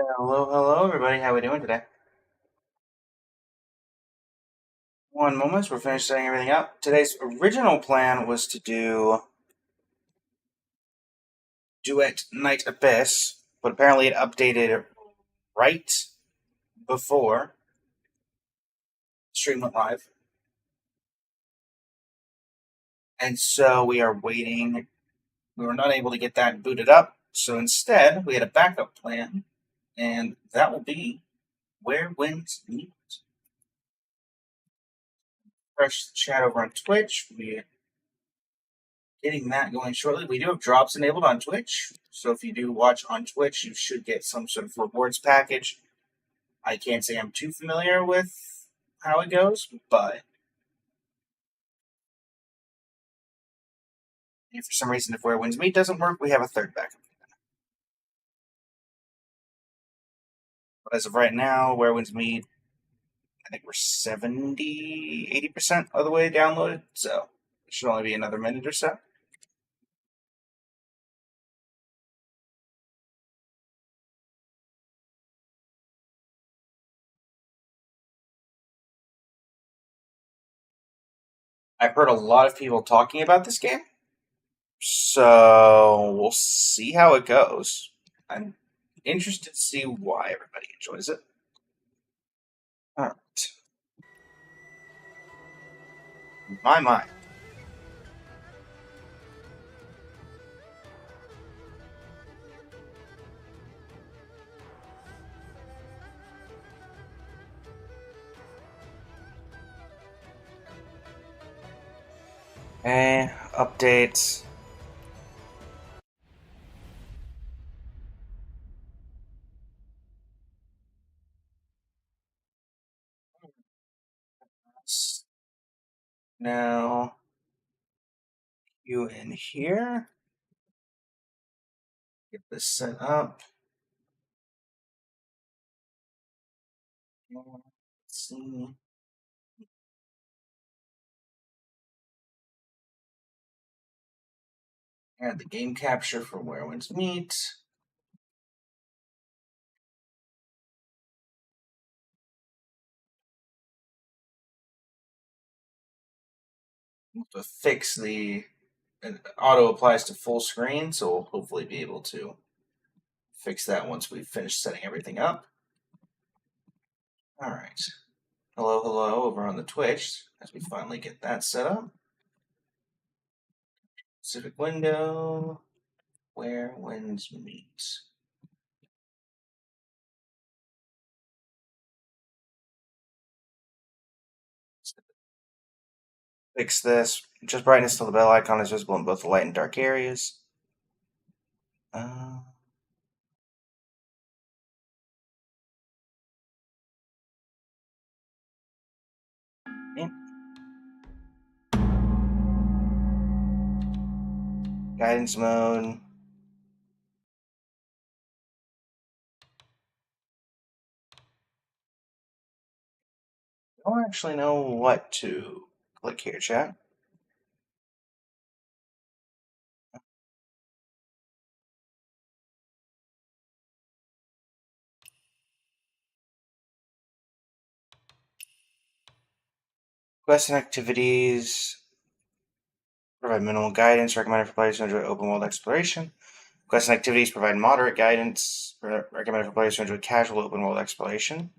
Hello, hello, everybody. How we doing today? One moment, we're finished setting everything up. Today's original plan was to do Duet Night Abyss, but apparently it updated right before the stream went live, and so we are waiting. We were not able to get that booted up, so instead we had a backup plan, and that will be Where Winds Meet. Fresh chat over on Twitch. We're getting that going shortly. We do have drops enabled on Twitch, so if you do watch on Twitch, you should get some sort of rewards package. I can't say I'm too familiar with how it goes, but if for some reason if Where Winds Meet doesn't work, we have a third backup. But as of right now, Where Winds Meet, I think we're 70, 80% of the way downloaded, so it should only be another minute or so. I've heard a lot of people talking about this game, so we'll see how it goes. I'm interested to see why everybody enjoys it. All right. My mind. Okay, updates. Now, you in here. Get this set up. Let's see. Add the game capture for Where Winds Meet. To fix the auto applies to full screen, so we'll hopefully be able to fix that once we've finished setting everything up. All right. Hello, hello over on the Twitch as we finally get that set up. Specific window, Where Winds Meet. Fix this. Just brightness till the bell icon is visible in both the light and dark areas. Okay. Guidance mode. I don't actually know what to click here, chat. Quests and activities. Provide minimal guidance, recommended for players who enjoy open world exploration. Quests and activities provide moderate guidance, recommended for players who enjoy casual open world exploration.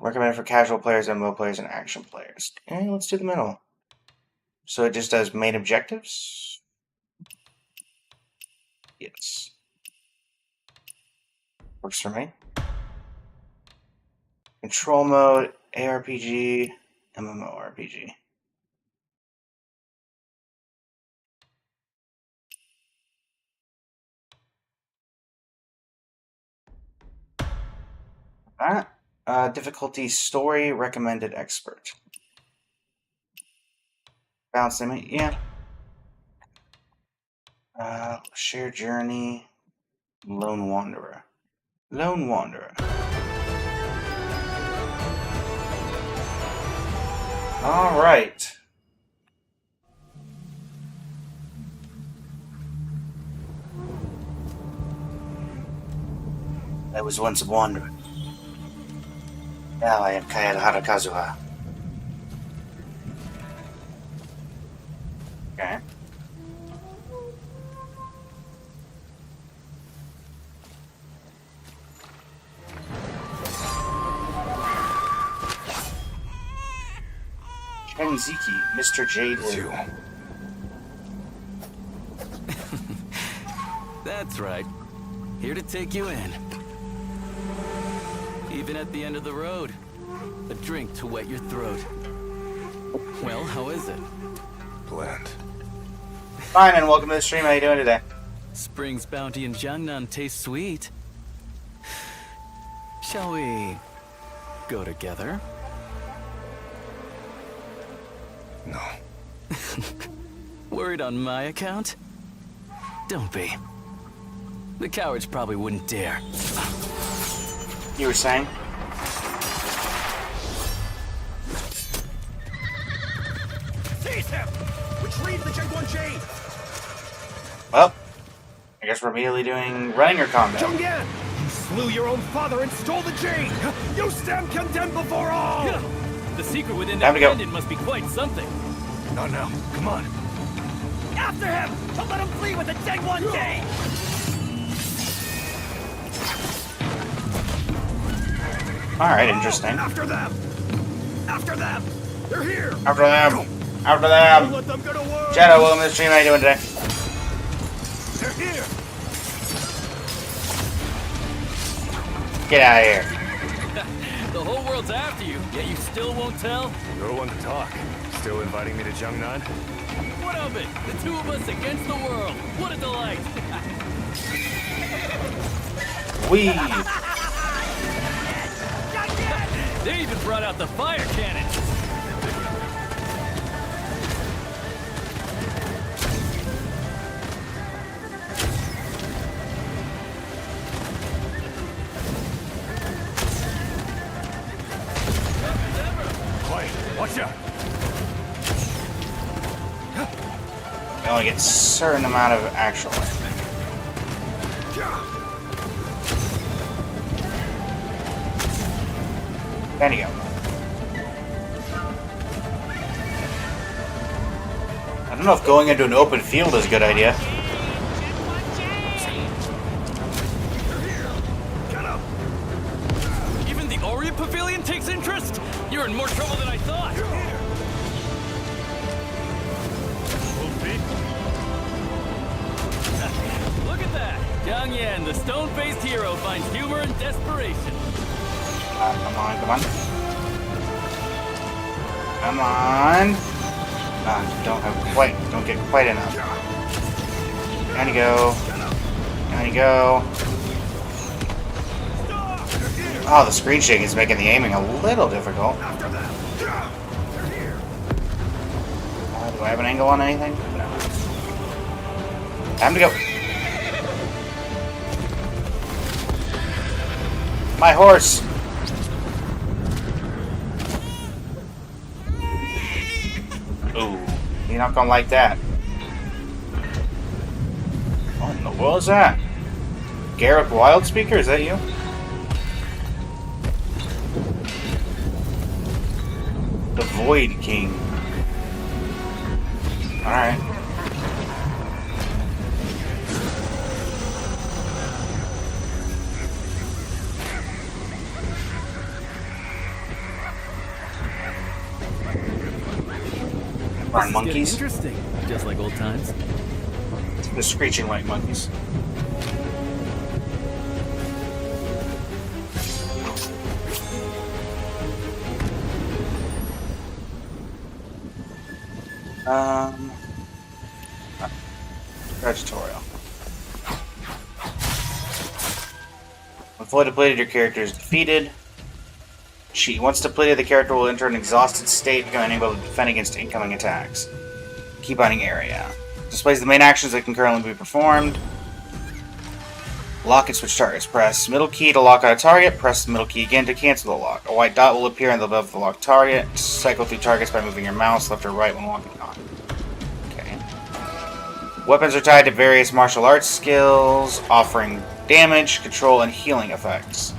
Recommended for casual players, MMO players, and action players. And let's do the middle. So it just does main objectives? Yes. Works for me. Control mode, ARPG, MMORPG. That. Difficulty story recommended expert. Balance limit, yeah. Shared journey, lone wanderer. Lone wanderer. All right. I was once a wanderer. Now I am Kael Harakazuha. Okay. Kenziki, Mr. Jade. You. That's right. Here to take you in. Even at the end of the road. A drink to wet your throat. Well, how is it? Bland. Fine, and welcome to the stream. How you doing today? Spring's bounty in Jiangnan tastes sweet. Shall we go together? No. Worried on my account? Don't be. The cowards probably wouldn't dare. You were saying? Seize him! Retrieve the Jaguar chain! Well, I guess we're immediately doing running or combat. Zhongyan! You slew your own father and stole the chain! You stand condemned before all! The secret within Time that to go. pendant must be quite something. Not now. Come on. After him! Don't let him flee with the Jaguar chain! Alright, interesting. After them! After them! They're here! After them! After Don't them! let them get away! Shadow, welcome to the stream. How you doing today? They're here! Get out of here. The whole world's after you, yet you still won't tell? You're the one to talk. Still inviting me to Jiangnan? What of it? The two of us against the world. What a delight. We. They even brought out the fire cannon. Quiet. Watch out. You only get a certain amount of actual life. There you go. I don't know if going into an open field is a good idea. Even the Orient Pavilion takes interest? You're in more trouble than I thought. Look at that. Jiang Yan, the stone-faced hero, finds humor in desperation. Come on, come on. Come on. Don't get quite enough. Down you go. Down you go. Oh, the screen shaking is making the aiming a little difficult. Do I have an angle on anything? No. Time to go. My horse! Ooh, you're not gonna like that. What in the world is that? Garrick Wildspeaker, is that you? The Void King. Alright. Darn monkeys. Interesting, just like old times. The screeching white monkeys. Tutorial. When fully depleted, your character is defeated. Once depleted, the character will enter an exhausted state, becoming unable to defend against incoming attacks. Keybinding area. Displays the main actions that can currently be performed. Lock and switch targets. Press middle key to lock on a target. Press the middle key again to cancel the lock. A white dot will appear on the above the locked target. Cycle through targets by moving your mouse left or right when walking on. Okay. Weapons are tied to various martial arts skills, offering damage, control, and healing effects.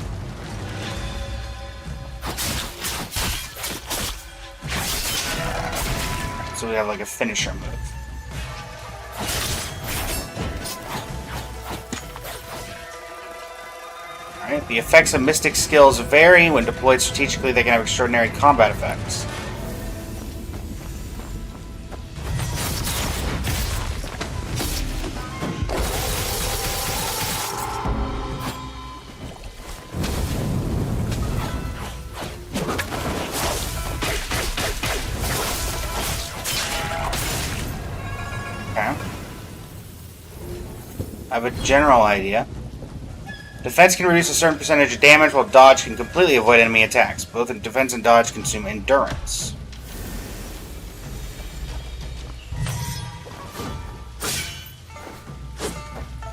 So we have like a finisher move. Alright, the effects of Mystic skills vary. When deployed strategically, they can have extraordinary combat effects. I have a general idea. Defense can reduce a certain percentage of damage, while dodge can completely avoid enemy attacks. Both in defense and dodge consume endurance.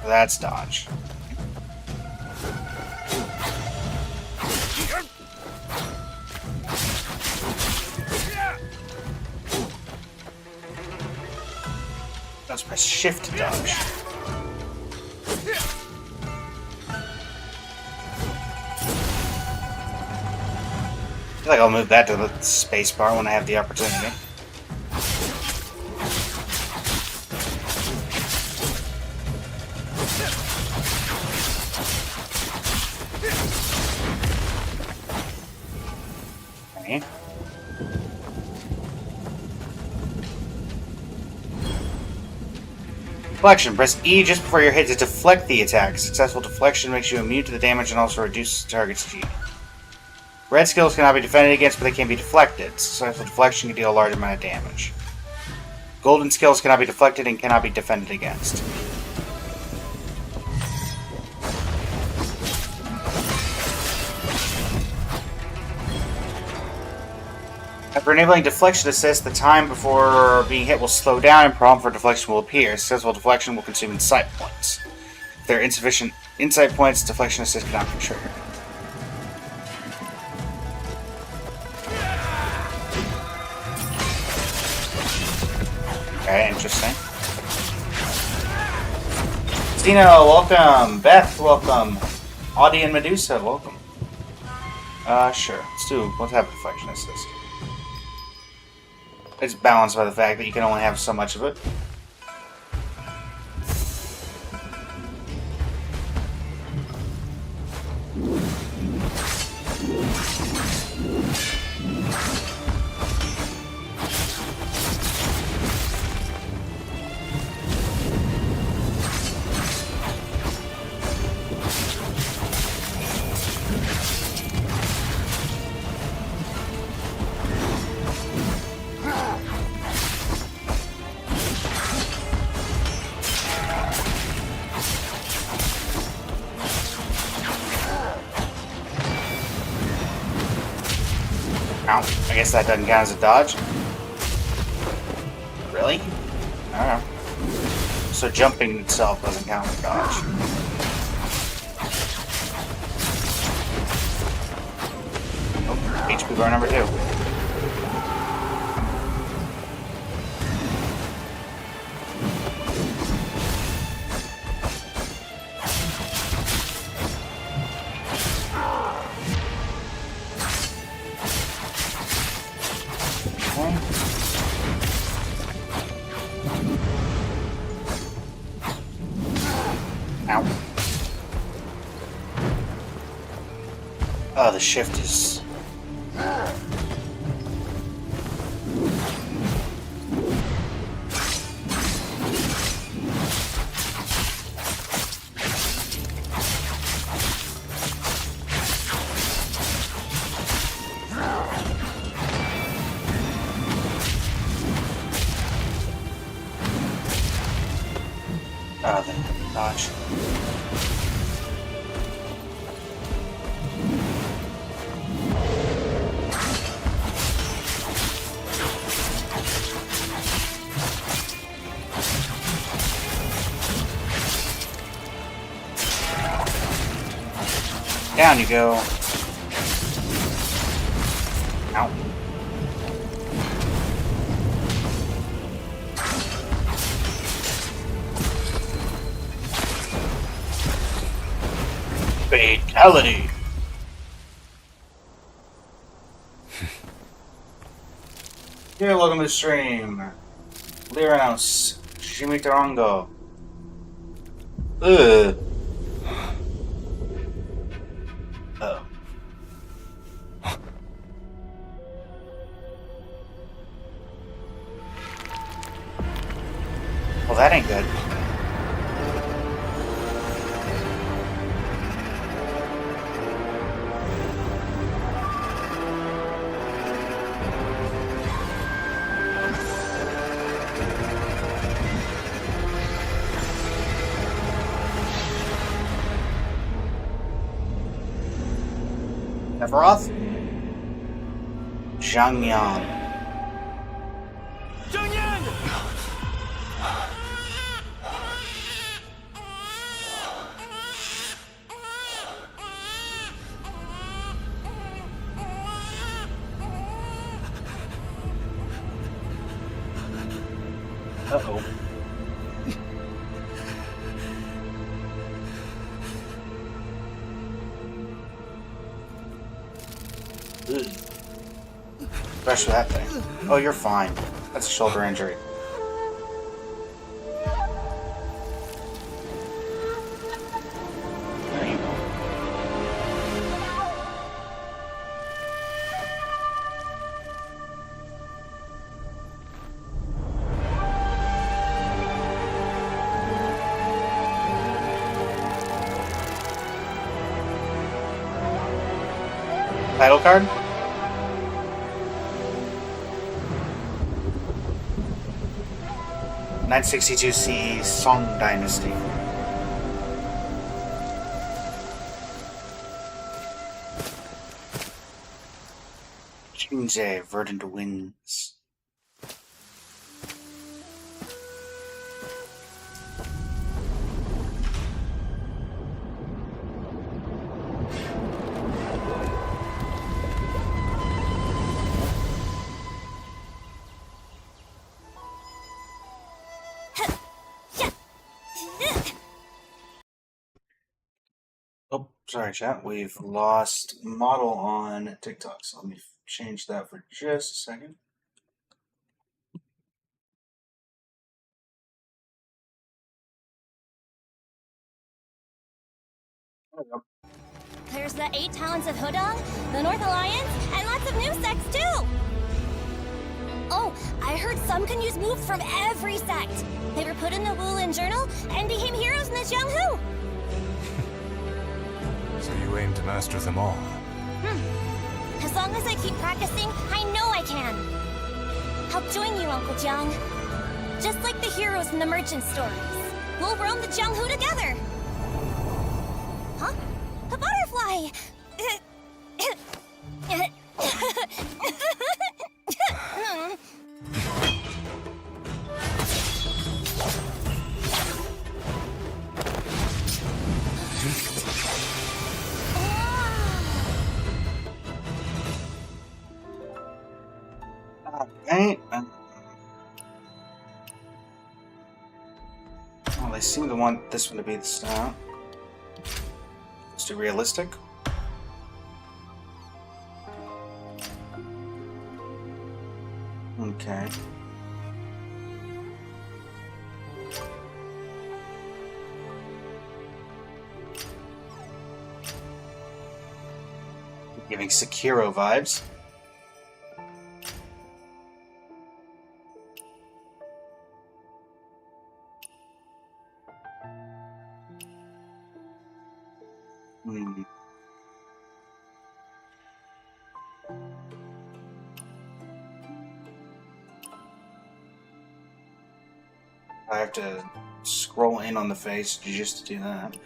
That's dodge. Let's press shift to dodge. I feel like I'll move that to the spacebar when I have the opportunity. Okay. Deflection. Press E just before your hit to deflect the attack. Successful deflection makes you immune to the damage and also reduces the target's G. Red skills cannot be defended against, but they can be deflected. Successful deflection can deal a large amount of damage. Golden skills cannot be deflected and cannot be defended against. After enabling deflection assist, the time before being hit will slow down and prompt for deflection will appear. Successful deflection will consume insight points. If there are insufficient insight points, deflection assist cannot be triggered. Okay, interesting. Stina, welcome. Beth, welcome. Audie and Medusa, welcome. Sure. Let's have deflection assist. It's balanced by the fact that you can only have so much of it. Ow. I guess that doesn't count as a dodge. Really? I don't know. So jumping itself doesn't count as a dodge. Oh, HP bar number 2. Ow. Oh, the shift is... the dodge. Down you go. Ow. Fatality. Here, welcome to the stream. Lyranos, Shimitarango. Ugh. Oh. Well, that ain't good. Neveroth? Zhangyan. Uh-oh. Rush for that thing. Oh, you're fine. That's a shoulder injury. There you go. Title card? (962C) Song Dynasty. Shinze, Verdant Winds. Oh, sorry, chat. We've lost model on TikTok, so let me change that for just a second. There we go. There's the 8 Talents of Hodong, the North Alliance, and lots of new sects too! Oh, I heard some can use moves from every sect! They were put in the Wulin Journal and became heroes in the Jianghu! So you aim to master them all? As long as I keep practicing, I know I can! I'll join you, Uncle Jiang. Just like the heroes in the merchant stories. We'll roam the Jianghu together! Huh? A butterfly! Alright. Well, they seem to want this one to be the style. It's too realistic. Okay. Giving Sekiro vibes. I have to scroll in on the face just to do that.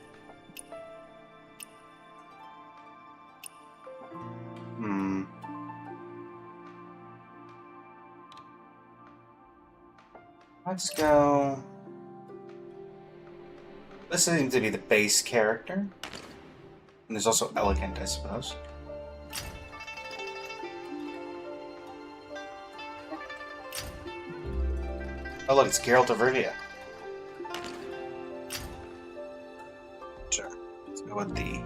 Let's go. This seems to be the base character. And there's also elegant, I suppose. Oh look, it's Geralt of Rivia. Sure. Let's go with the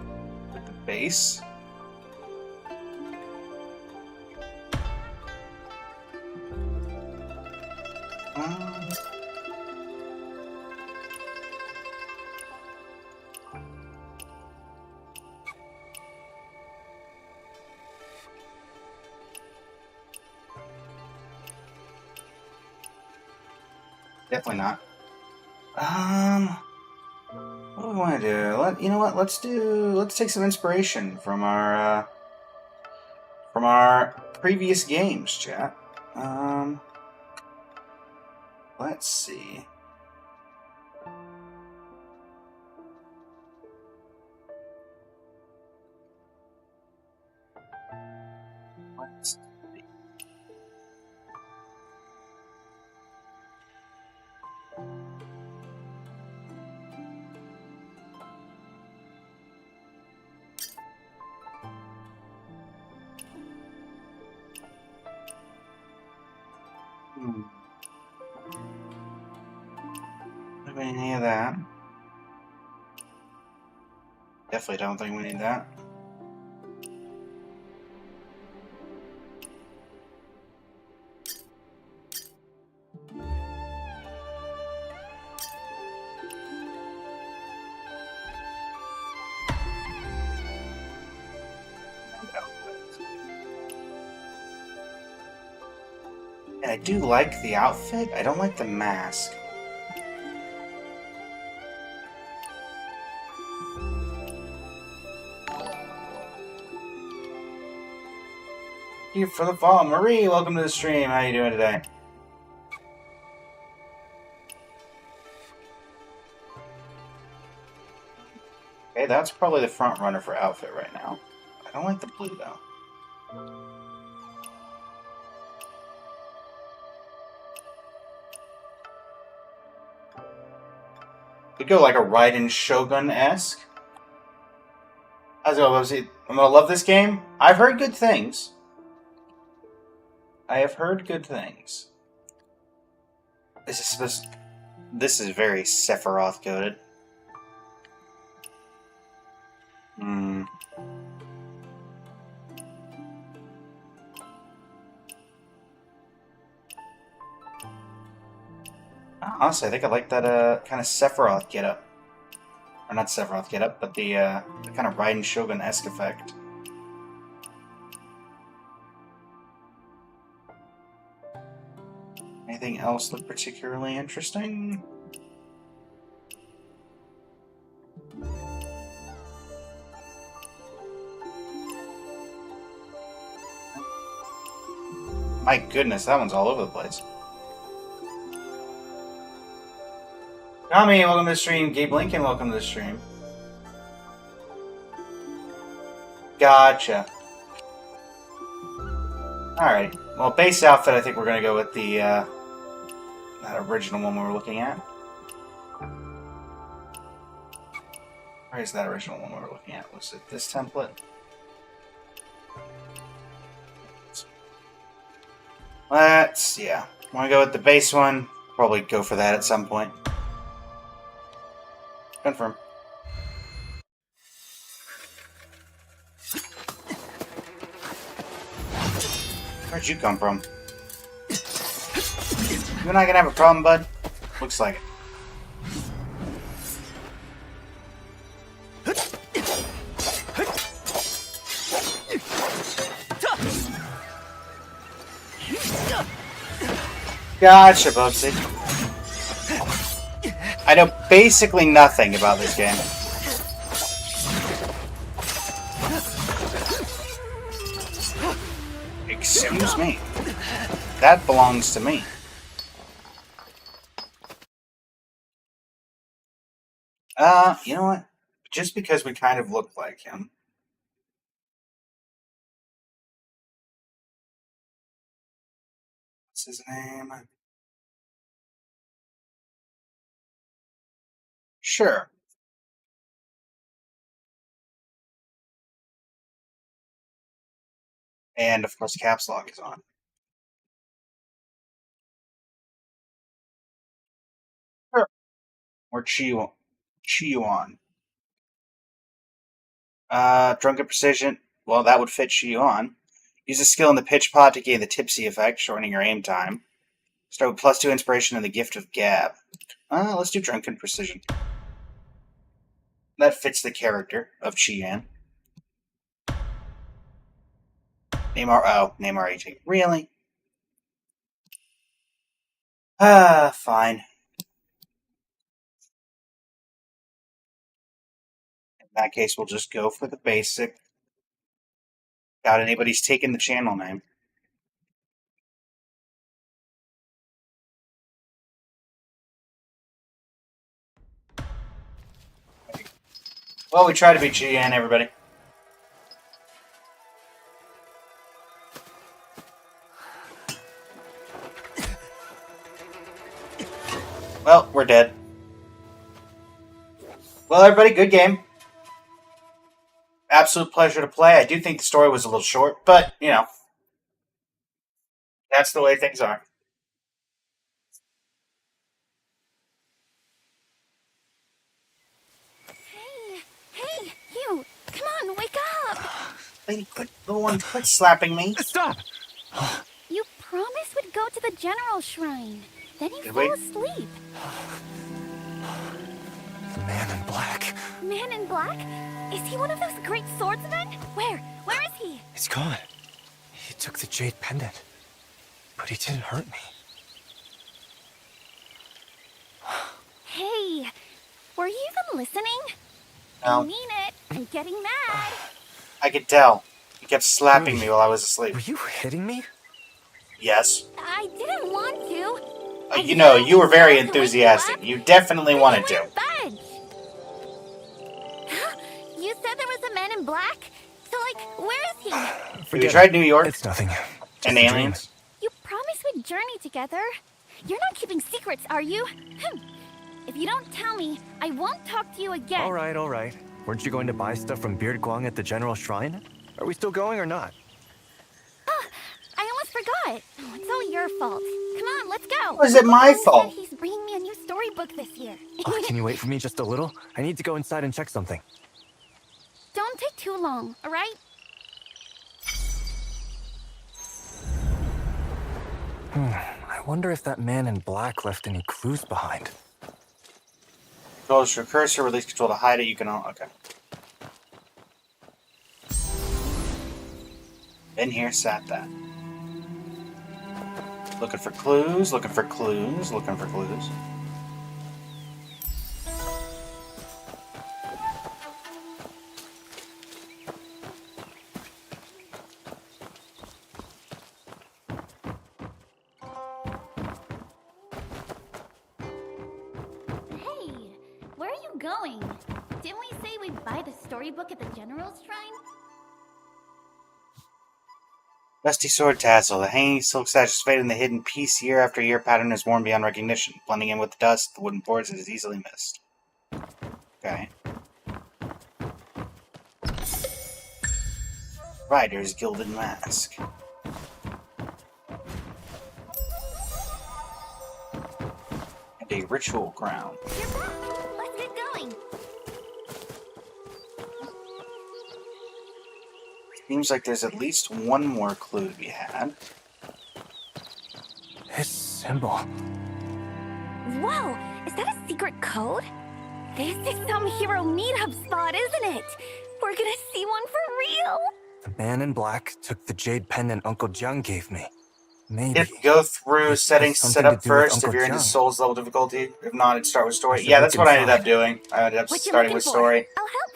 base. Definitely not. What do we want to do? You know what? Let's take some inspiration from our previous games, chat. Let's see. Let's see. Don't need any of that. Definitely don't think we need that. And I do like the outfit. I don't like the mask. Thank you for the follow. Marie, welcome to the stream. How you doing today? Okay, that's probably the front runner for outfit right now. I don't like the blue though. Could go like a Raiden Shogun-esque. I'm gonna love this game. I've heard good things. I have heard good things. This is very Sephiroth coded. Honestly, I think I like that kind of Sephiroth getup. Or not Sephiroth getup, but the kind of Raiden Shogun-esque effect. Anything else look particularly interesting? My goodness, that one's all over the place. Tommy, welcome to the stream. Gabe Lincoln, welcome to the stream. Gotcha. Alright. Well, base outfit, I think we're going to go with the that original one we were looking at. Where's that original one we were looking at? Was it this template? Yeah. Want to go with the base one? Probably go for that at some point. Confirm. Where'd you come from? You and I gonna have a problem, bud? Looks like it. Gotcha, Bubsy. I know basically nothing about this game. Excuse me. That belongs to me. You know what? Just because we kind of look like him. What's his name? Sure. And of course, caps lock is on. Sure. Or Chi on. Drunken Precision. Well, that would fit Shion. Use a skill in the pitch pot to gain the tipsy effect, shortening your aim time. Start with +2 inspiration and the gift of gab. Let's do Drunken Precision. That fits the character of Chian. Neymar 18. Really? Fine. In that case, we'll just go for the basic. Doubt anybody's taking the channel name. Well, we try to be GN, everybody. Well, we're dead. Well, everybody, good game. Absolute pleasure to play. I do think the story was a little short, but, you know, that's the way things are. Hey, you! Come on, wake up! Lady, quit slapping me. Stop! You promised we'd go to the General Shrine. Then you Did fell we? asleep. The man in black. Man in black? Is he one of those great swordsmen? Where? Where is he? He's gone. He took the jade pendant. But he didn't hurt me. Hey, were you even listening? No. I mean it. I'm getting mad. I could tell. He kept slapping me while I was asleep. Were you hitting me? Yes. I didn't want to. You know, you were very enthusiastic. You definitely wanted to. Budge. You said there was a man in black? So, like, where is he? Have you tried New York? It's nothing. Just And a dream. aliens? You promised we'd journey together. You're not keeping secrets, are you? If you don't tell me, I won't talk to you again. All right, all right. Weren't you going to buy stuff from Beard Guang at the General Shrine? Are we still going or not? I almost forgot. Oh, it's all your fault. Come on, let's go. Was it my Uncle fault? said he's bringing me a new storybook this year. Can you wait for me just a little? I need to go inside and check something. Don't take too long, all right? I wonder if that man in black left any clues behind. Control your cursor, release control to hide it. You can all. Okay. Been here, sat that. Looking for clues, looking for clues, looking for clues. Hey, where are you going? Didn't we say we'd buy the storybook at the General's Shrine? Rusty sword tassel. The hanging silk sash is faded in the hidden piece year after year pattern is worn beyond recognition. Blending in with the dust, the wooden boards, it is easily missed. Okay. Rider's Gilded Mask. And a ritual crown. You're back. Let's get going. Seems like there's at least one more clue to be had. His symbol. Whoa, is that a secret code? This is some hero meetup spot, isn't it? We're gonna see one for real. The man in black took the jade pendant Uncle Jiang gave me. Maybe. If go through This settings has set something up to do with first if Uncle you're into Jiang. Souls level difficulty. If not, it'd start with story. should Yeah, look that's what I ended up inside. doing. I ended up What you starting looking with for? story. I'll help.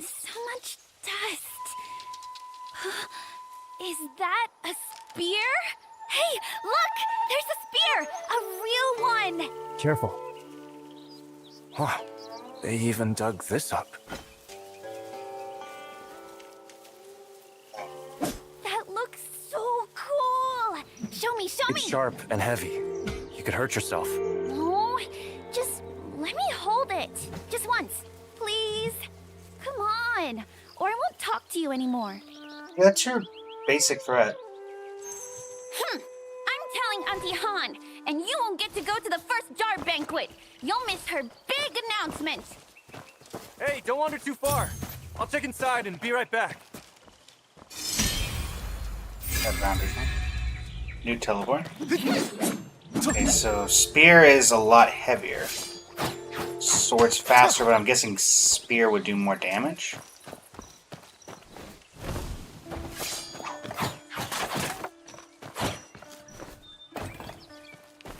So much dust. Is that a spear? Hey, look! There's a spear! A real one! Careful. Wow. They even dug this up. That looks so cool! Show me, show me! It's sharp and heavy. You could hurt yourself. No, just let me hold it. Just once, please. Come on, or I won't talk to you anymore. Yeah, that's your basic threat. I'm telling Auntie Han, and you won't get to go to the first jar banquet. You'll miss her big announcement. Hey, don't wander too far. I'll check inside and be right back. Got boundaries, huh? New teleport. Okay, so spear is a lot heavier. Sword's faster, but I'm guessing spear would do more damage.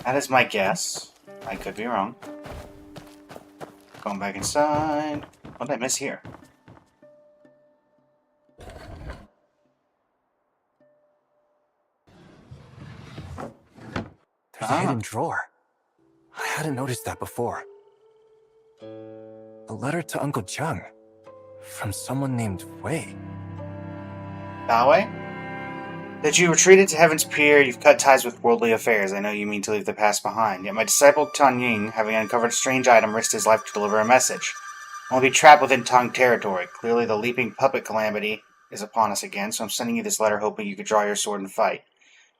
That is my guess. I could be wrong. Going back inside. What did I miss here? There's a hidden drawer. I hadn't noticed that before. A letter to Uncle Jung. From someone named Wei. Dawei? That you retreated to Heaven's Pier, you've cut ties with worldly affairs. I know you mean to leave the past behind. Yet my disciple Tan Ying, having uncovered a strange item, risked his life to deliver a message. I'll be trapped within Tang territory. Clearly the leaping puppet calamity is upon us again, so I'm sending you this letter hoping you could draw your sword and fight.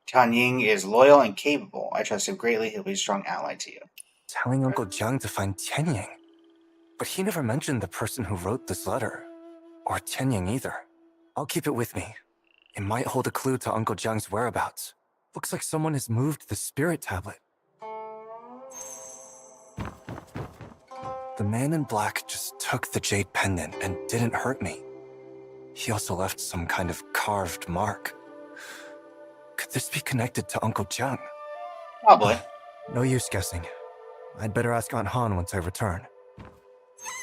Tan Ying is loyal and capable. I trust him greatly. He'll be a strong ally to you. Telling Uncle Jung to find Tianying. But he never mentioned the person who wrote this letter. Or Tianying either. I'll keep it with me. It might hold a clue to Uncle Jung's whereabouts. Looks like someone has moved the spirit tablet. The man in black just took the jade pendant and didn't hurt me. He also left some kind of carved mark. Could this be connected to Uncle Jung? Probably. No use guessing. I'd better ask Aunt Han once I return.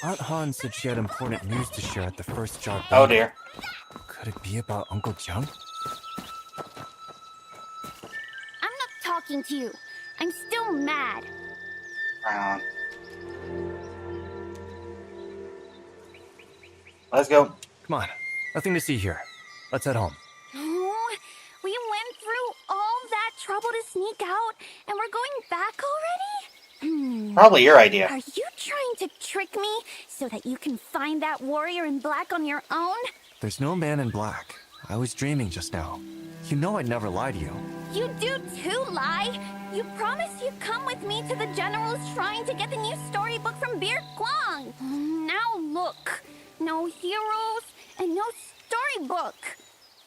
Aunt Han said she had important news to share at the first job. Oh dear. Could it be about Uncle Jung? I'm not talking to you. I'm still mad. Right on. Let's go. Come on. Nothing to see here. Let's head home. Oh, we went through all that trouble to sneak out, and we're going back already? Probably your idea. Are you trying to trick me so that you can find that warrior in black on your own? There's no man in black. I was dreaming just now. You know I'd never lie to you. You do too, Lai. You promised you'd come with me to the General's Shrine to get the new storybook from Bir Guang. Now look. No heroes and no storybook.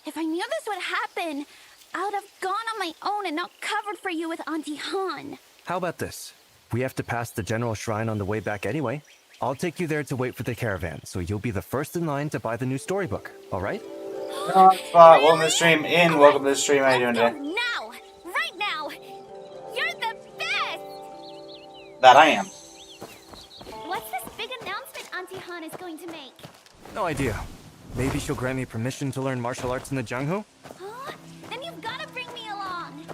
If I knew this would happen, I would have gone on my own and not covered for you with Auntie Han. How about this? We have to pass the General Shrine on the way back anyway. I'll take you there to wait for the caravan, so you'll be the first in line to buy the new storybook, alright? Welcome to the stream. Welcome to the stream. How you doing today? Now! Right now! You're the best! That I am. What's this big announcement Auntie Han is going to make? No idea. Maybe she'll grant me permission to learn martial arts in the Jianghu? Huh? Then you've got to bring me along.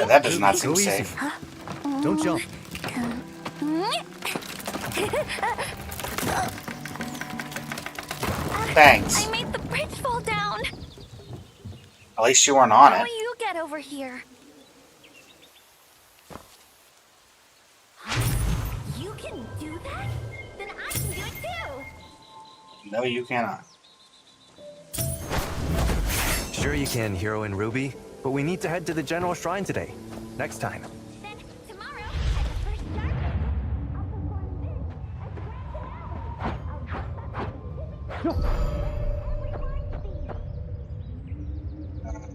That does not seem Go easy. safe. Don't jump. Thanks. I made the bridge fall down. At least you weren't on How it. will you get over here? You can do that? Then I can do it too. No, you cannot. Sure you can, Hero and Ruby. But we need to head to the General Shrine today. Next time. Then tomorrow, at the first darkness, I'll perform this as grand finale.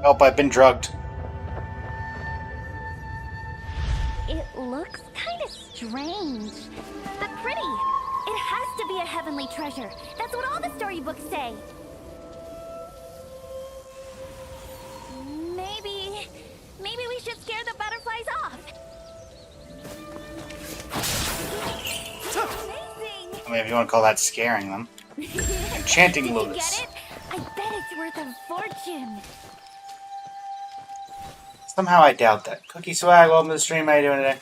Oh, I've been drugged. It looks kind of strange, but pretty. It has to be a heavenly treasure. That's what all the storybooks say. Maybe we should scare the butterflies off. Amazing! I mean, if you want to call that scaring them. Enchanting Did lotus. you get it? I bet it's worth a fortune. Somehow I doubt that. Cookie Swag, welcome to the stream. How you doing today?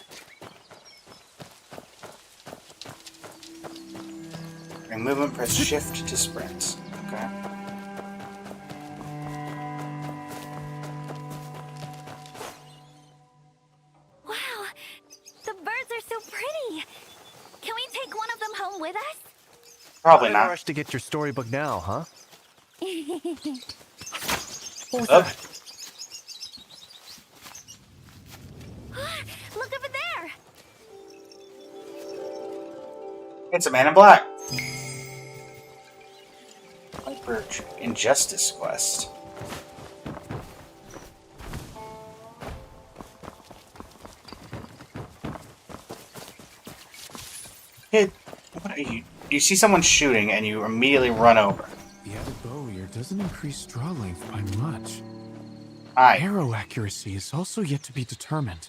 During movement, press shift to sprint. Okay. Wow, the birds are so pretty. Can we take one of them home with us? Probably No not. rush to get your storybook now, huh? What was Oh. that? Look over there! It's a man in black. Viper Injustice quest. Hey, what are you? You see someone shooting and you immediately run over. The added bow ear doesn't increase straw length by much. Hi. Arrow accuracy is also yet to be determined.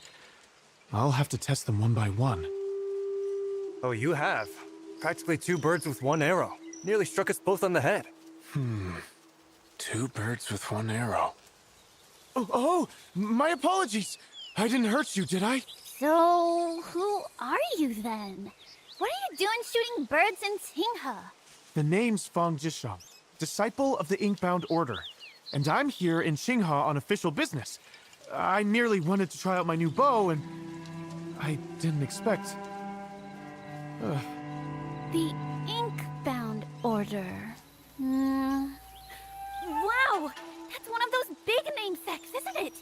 I'll have to test them one by one. Oh, you have. Practically 2 birds with 1 arrow. Nearly struck us both on the head. 2 birds with 1 arrow. Oh, my apologies. I didn't hurt you, did I? So, who are you then? What are you doing shooting birds in Tingha? The name's Fang Jishang, disciple of the Inkbound Order. And I'm here in Qingha on official business. I merely wanted to try out my new bow, and I didn't expect... The Inkbound Order. Wow! That's one of those big name sects, isn't it?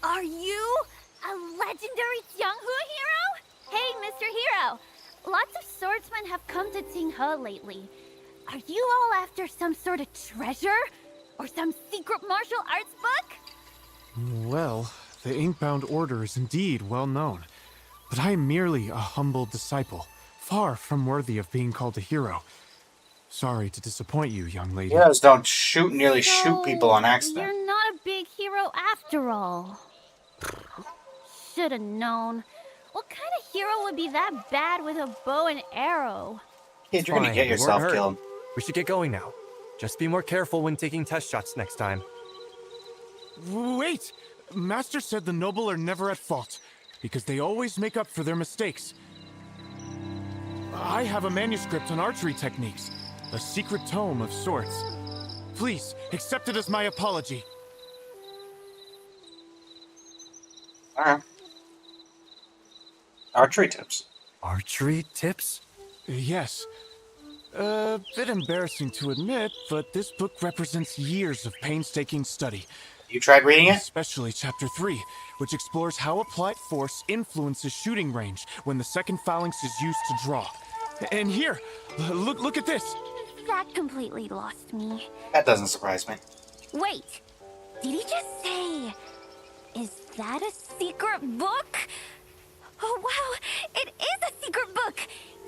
Are you a legendary Jianghu hero? Hey, Mr. Hero! Lots of swordsmen have come to Tinghe lately. Are you all after some sort of treasure? Or some secret martial arts book? Well, the Inkbound Order is indeed well known. But I am merely a humble disciple, far from worthy of being called a hero. Sorry to disappoint you, young lady. Heroes don't nearly shoot people on accident. You're not a big hero after all. Should've known. What kind of hero would be that bad with a bow and arrow? Kid, you're gonna Fine, get you weren't yourself hurt. killed. We should get going now. Just be more careful when taking test shots next time. Wait! Master said the noble are never at fault, because they always make up for their mistakes. I have a manuscript on archery techniques, a secret tome of sorts. Please, accept it as my apology. Alright. Archery tips. Archery tips? Yes. A bit embarrassing to admit, but this book represents years of painstaking study. You tried reading it? Especially Chapter 3, which explores how applied force influences shooting range when the second phalanx is used to draw. And here, look at this. That completely lost me. That doesn't surprise me. Wait, did he just say... Is that a secret book? Oh wow, it is a secret book!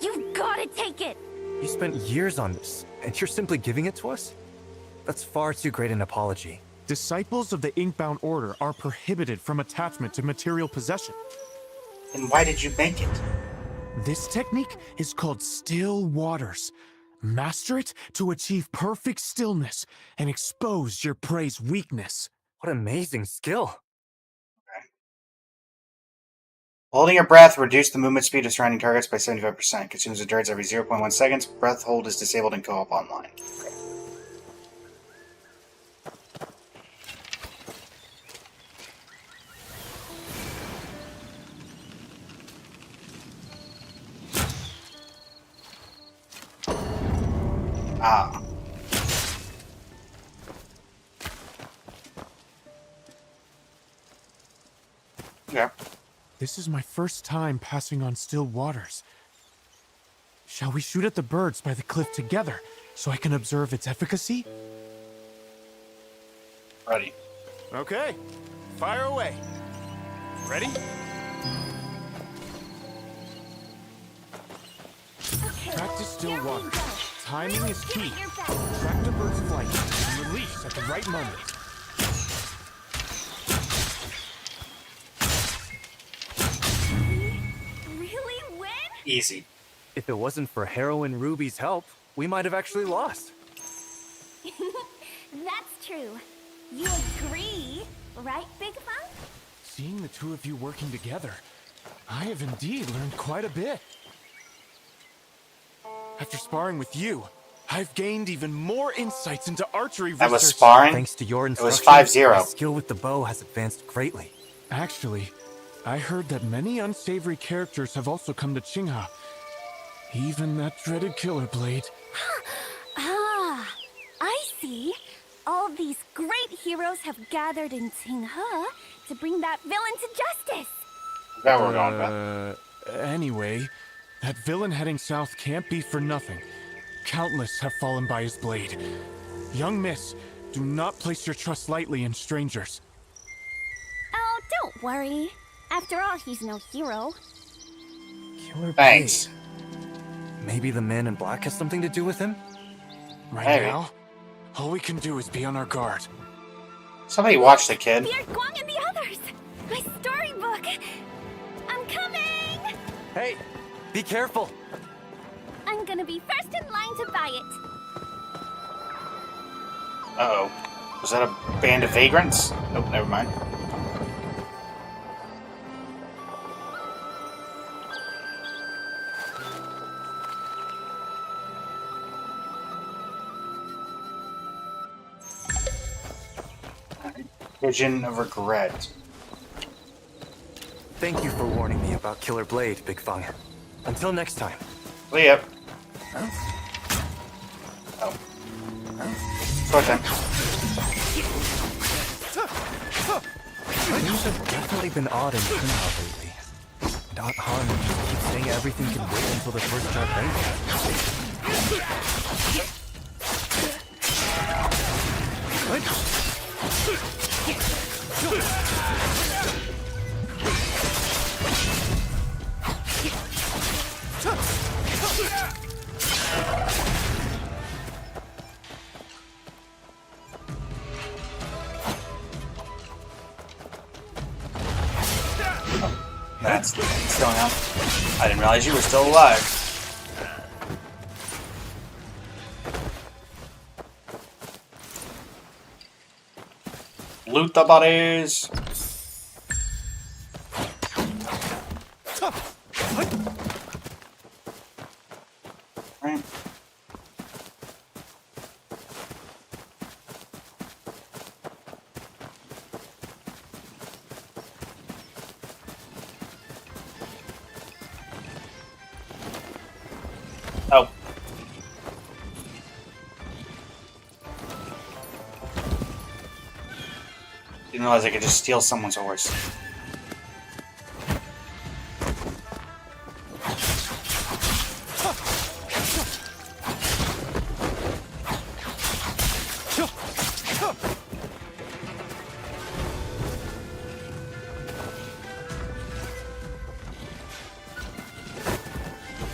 You've gotta take it! You spent years on this, and you're simply giving it to us? That's far too great an apology. Disciples of the Inkbound Order are prohibited from attachment to material possession. Then why did you make it? This technique is called Still Waters. Master it to achieve perfect stillness and expose your prey's weakness. What amazing skill. Holding your breath, reduce the movement speed of surrounding targets by 75%. Consumes endurance every 0.1 seconds. Breath hold is disabled in co-op online. Okay. Ah. Yeah. This is my first time passing on still waters. Shall we shoot at the birds by the cliff together so I can observe its efficacy? Ready. Okay, fire away. Ready? Practice still waters. Timing is key. Track the bird's flight and release at the right moment. Really win? Easy. If it wasn't for Heroine Ruby's help, we might have actually lost. That's true. You agree, right, Big Fun? Seeing the two of you working together, I have indeed learned quite a bit. After sparring with you, I've gained even more insights into archery research. That was sparring? Thanks to your It was instruction, 5-0. my skill with the bow has advanced greatly. Actually, I heard that many unsavory characters have also come to Qingha. Even that dreaded Killer Blade. Ah, I see, all these great heroes have gathered in Tsinghe to bring that villain to justice. That we're going with. Anyway, that villain heading south can't be for nothing. Countless have fallen by his blade. Young miss, do not place your trust lightly in strangers. Oh, don't worry. After all, he's no hero. Killer Thanks. Blade. Maybe the man in black has something to do with him? Right Maybe. now, all we can do is be on our guard. Somebody watch the kid. Dear Guang and the others! My storybook! I'm coming! Hey, be careful. I'm gonna be first in line to buy it. Uh-oh. Was that a band of vagrants? Nope, never mind. Vision of regret. Thank you for warning me about Killer Blade, Big Fang. Until next time. Well, yep. Oh. Short time. Things have definitely been odd in Kunha lately. And Aunt Han just keeps saying everything can wait until the first job That's what's going on. I didn't realize you were still alive. Loot the bodies. Right. Oh. Didn't realize I could just steal someone's horse.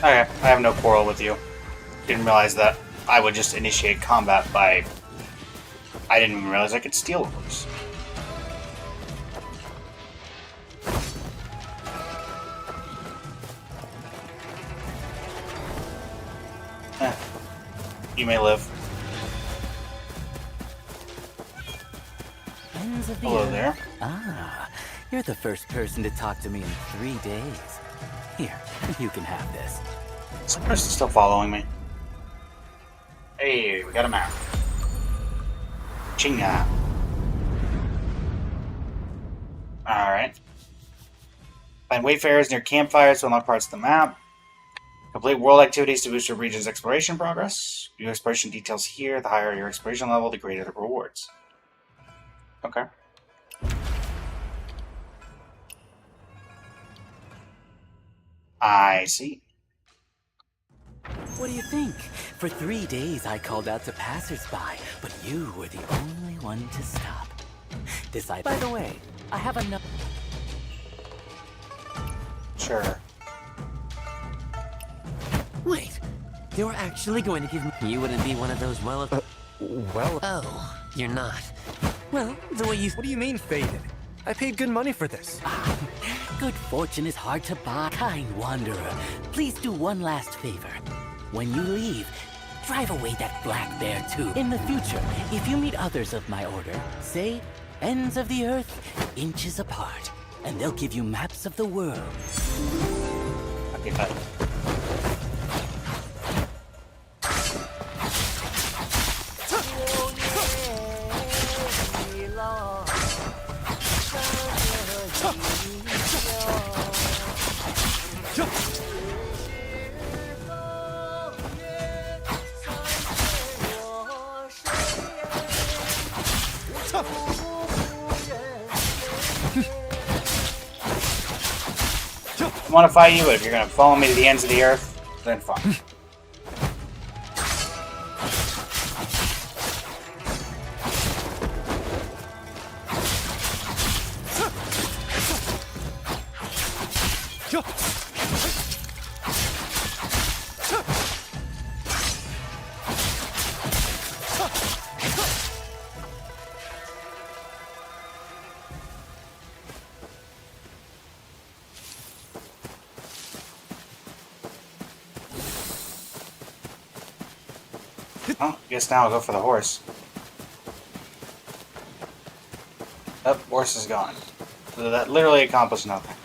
Okay, I have no quarrel with you. Didn't realize that I would just initiate combat by... I didn't even realize I could steal a horse. You may live. Ends of the Hello earth. there. Ah, you're the first person to talk to me in 3 days. Here, you can have this. This person's still following me. Hey, we got a map. Chinga. Alright. Find wayfarers near campfires to unlock parts of the map. Complete world activities to boost your region's exploration progress. View exploration details here. The higher your exploration level, the greater the rewards. Okay. I see. What do you think? For 3 days I called out to passersby, but you were the only one to stop. By the way, I have enough. Sure. Wait, they were actually going to give me. You wouldn't be one of those well. Oh, you're not. Well, the way you. What do you mean, faded? I paid good money for this. Good fortune is hard to buy. Kind wanderer, please do one last favor. When you leave, drive away that black bear too. In the future, if you meet others of my order, say ends of the earth, inches apart, and they'll give you maps of the world. Okay, bye. want to fight you, but if you're going to follow me to the ends of the earth, then fine. Oh, I guess now I'll go for the horse. Oh, horse is gone. So that literally accomplished nothing.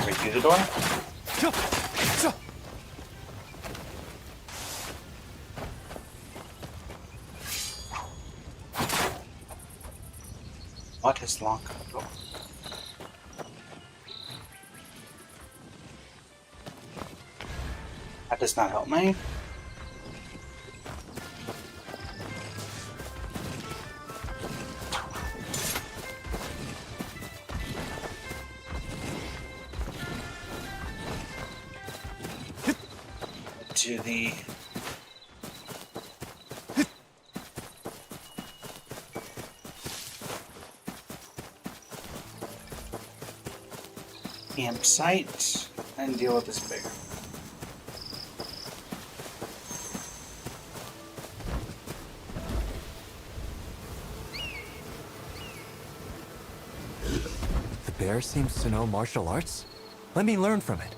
Break through the door? What is locked door? That does not help me. To the campsite and deal with this bear. The bear seems to know martial arts. Let me learn from it.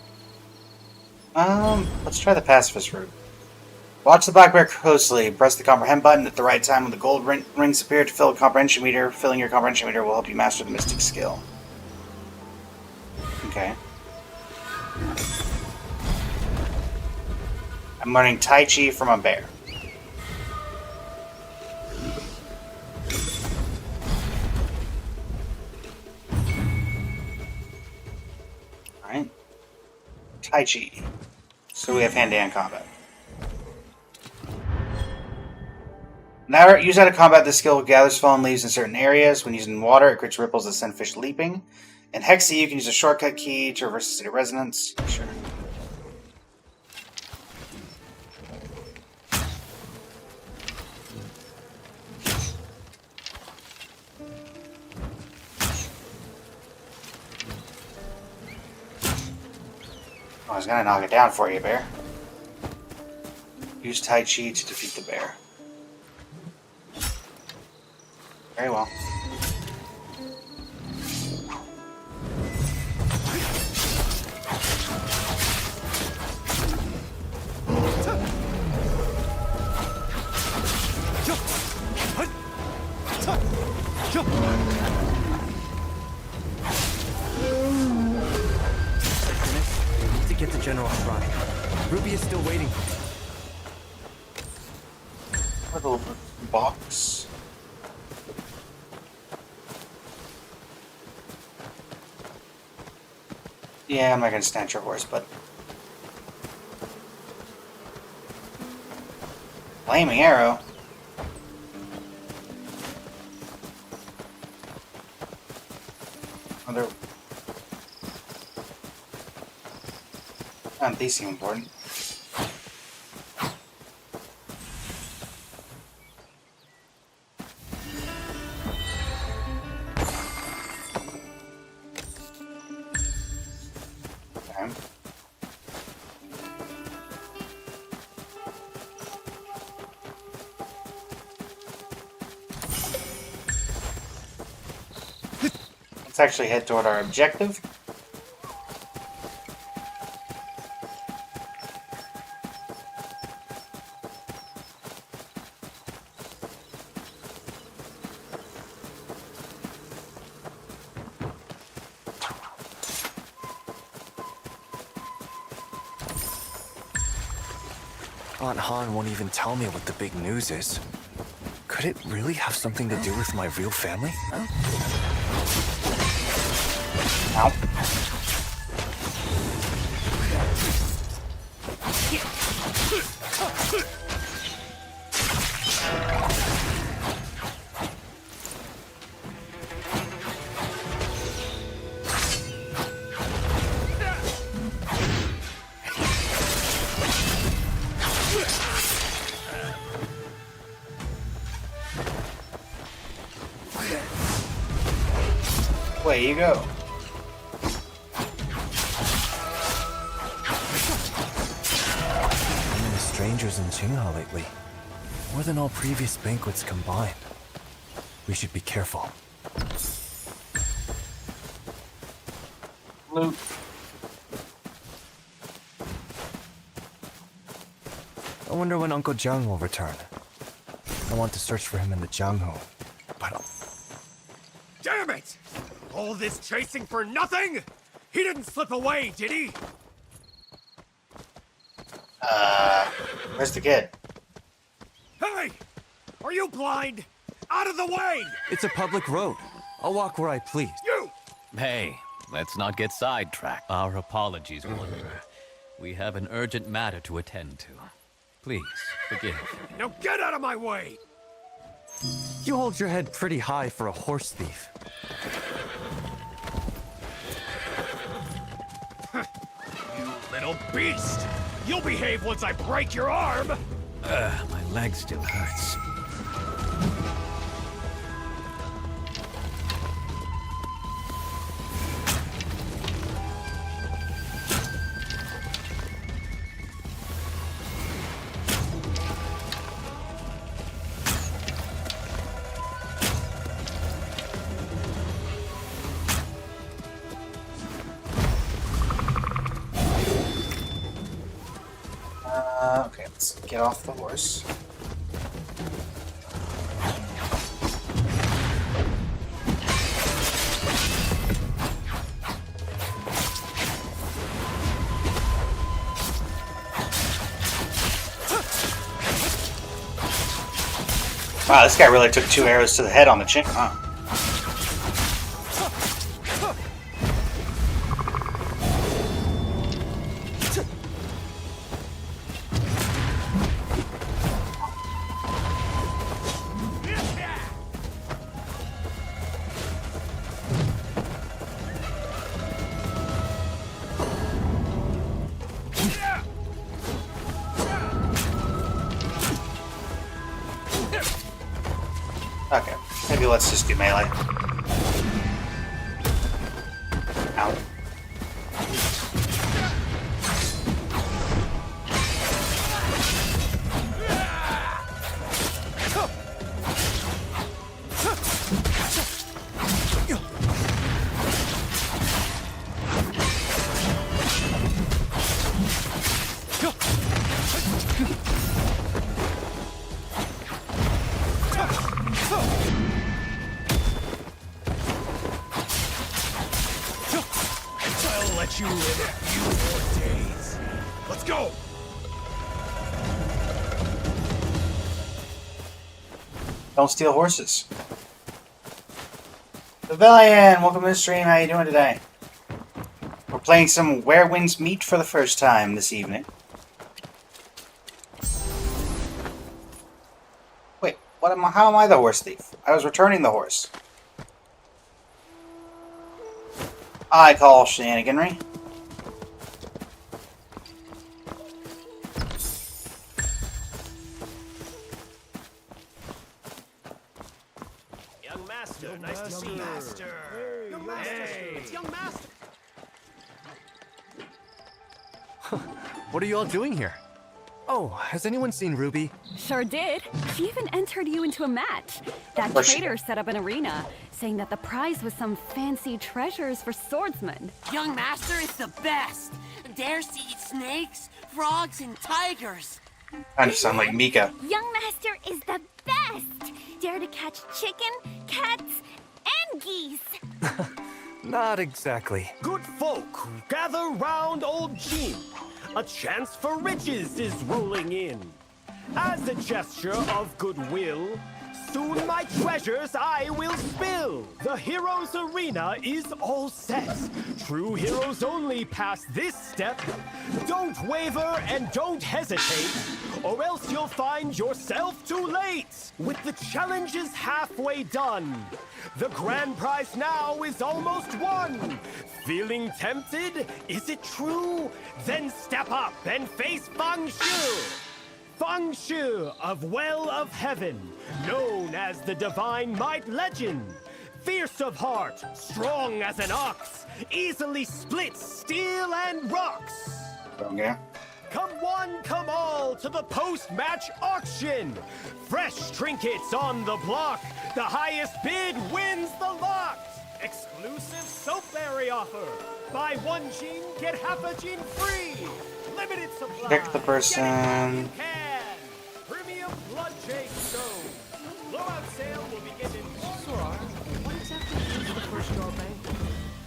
Let's try the pacifist route. Watch the black bear closely. Press the comprehend button at the right time when the gold rings appear to fill a comprehension meter. Filling your comprehension meter will help you master the mystic skill. Okay. I'm learning Tai Chi from a bear. Alright. Tai Chi. So we have hand-to-hand combat. Now, use out of combat, this skill gathers fallen leaves in certain areas. When using water, it creates ripples that send fish leaping. In Hexy, you can use a shortcut key to reverse the state of resonance. Sure. I was gonna knock it down for you, bear. Use Tai Chi to defeat the bear. Very well. To get to General Shrine. Ruby is still waiting for me. Little box. Yeah, I'm not gonna snatch your horse, but flaming arrow. Other. These seem important. Okay. Let's actually head toward our objective. Aunt Han won't even tell me what the big news is. Could it really have something to do with my real family? Ow. Away you go. Many strangers in Qinghe lately. More than all previous banquets combined. We should be careful. Loot. I wonder when Uncle Jiang will return. I want to search for him in the Jianghu, but Damn it! All this chasing for nothing? He didn't slip away, did he? Where's the kid? Hey! Are you blind? Out of the way! it's a public road. I'll walk where I please. You! Hey, let's not get sidetracked. Our apologies, Wanderer. We have an urgent matter to attend to. Please, forgive. Now get out of my way! You hold your head pretty high for a horse thief. You little beast! You'll behave once I break your arm! My leg still hurts. Okay, let's get off the horse. Wow, this guy really took 2 arrows to the head on the chin, huh? Okay, maybe let's just do melee. Ow. I'll let you live a few more days. Let's go! Don't steal horses. Pavilion, welcome to the stream. How you doing today? We're playing some Where Winds Meet for the first time this evening. Wait, what am I? How am I the horse thief? I was returning the horse. I call shenaniganry. Young master, nice to see you. Master. Young master. Hey. It's young master. What are you all doing here? Oh, has anyone seen Ruby? Sure did. She even entered you into a match. That course she traitor set up an arena, saying that the prize was some fancy treasures for swordsmen. Young Master is the best. Dares to eat snakes, frogs, and tigers. Kind of sound like Mika. Young Master is the best! Dare to catch chicken, cats, and geese! Not exactly. Good folk, gather round old Jean. A chance for riches is rolling in. As a gesture of goodwill, soon my treasures I will spill. The hero's arena is all set. True heroes only pass this step. Don't waver and don't hesitate, or else you'll find yourself too late. With the challenges halfway done, the grand prize now is almost won. Feeling tempted? Is it true? Then step up and face Feng Shu. Feng Shu of Well of Heaven, known as the Divine Might Legend. Fierce of heart, strong as an ox, easily splits steel and rocks. Okay. Come one, come all to the post-match auction. Fresh trinkets on the block. The highest bid wins the lot. Exclusive soap berry offer. Buy 1 gene, get half a gene free. Limited supply. Pick the person. Get it while you can. Premium blood shake stone. Blowout sale will begin in Sora. What exactly is the first star bank?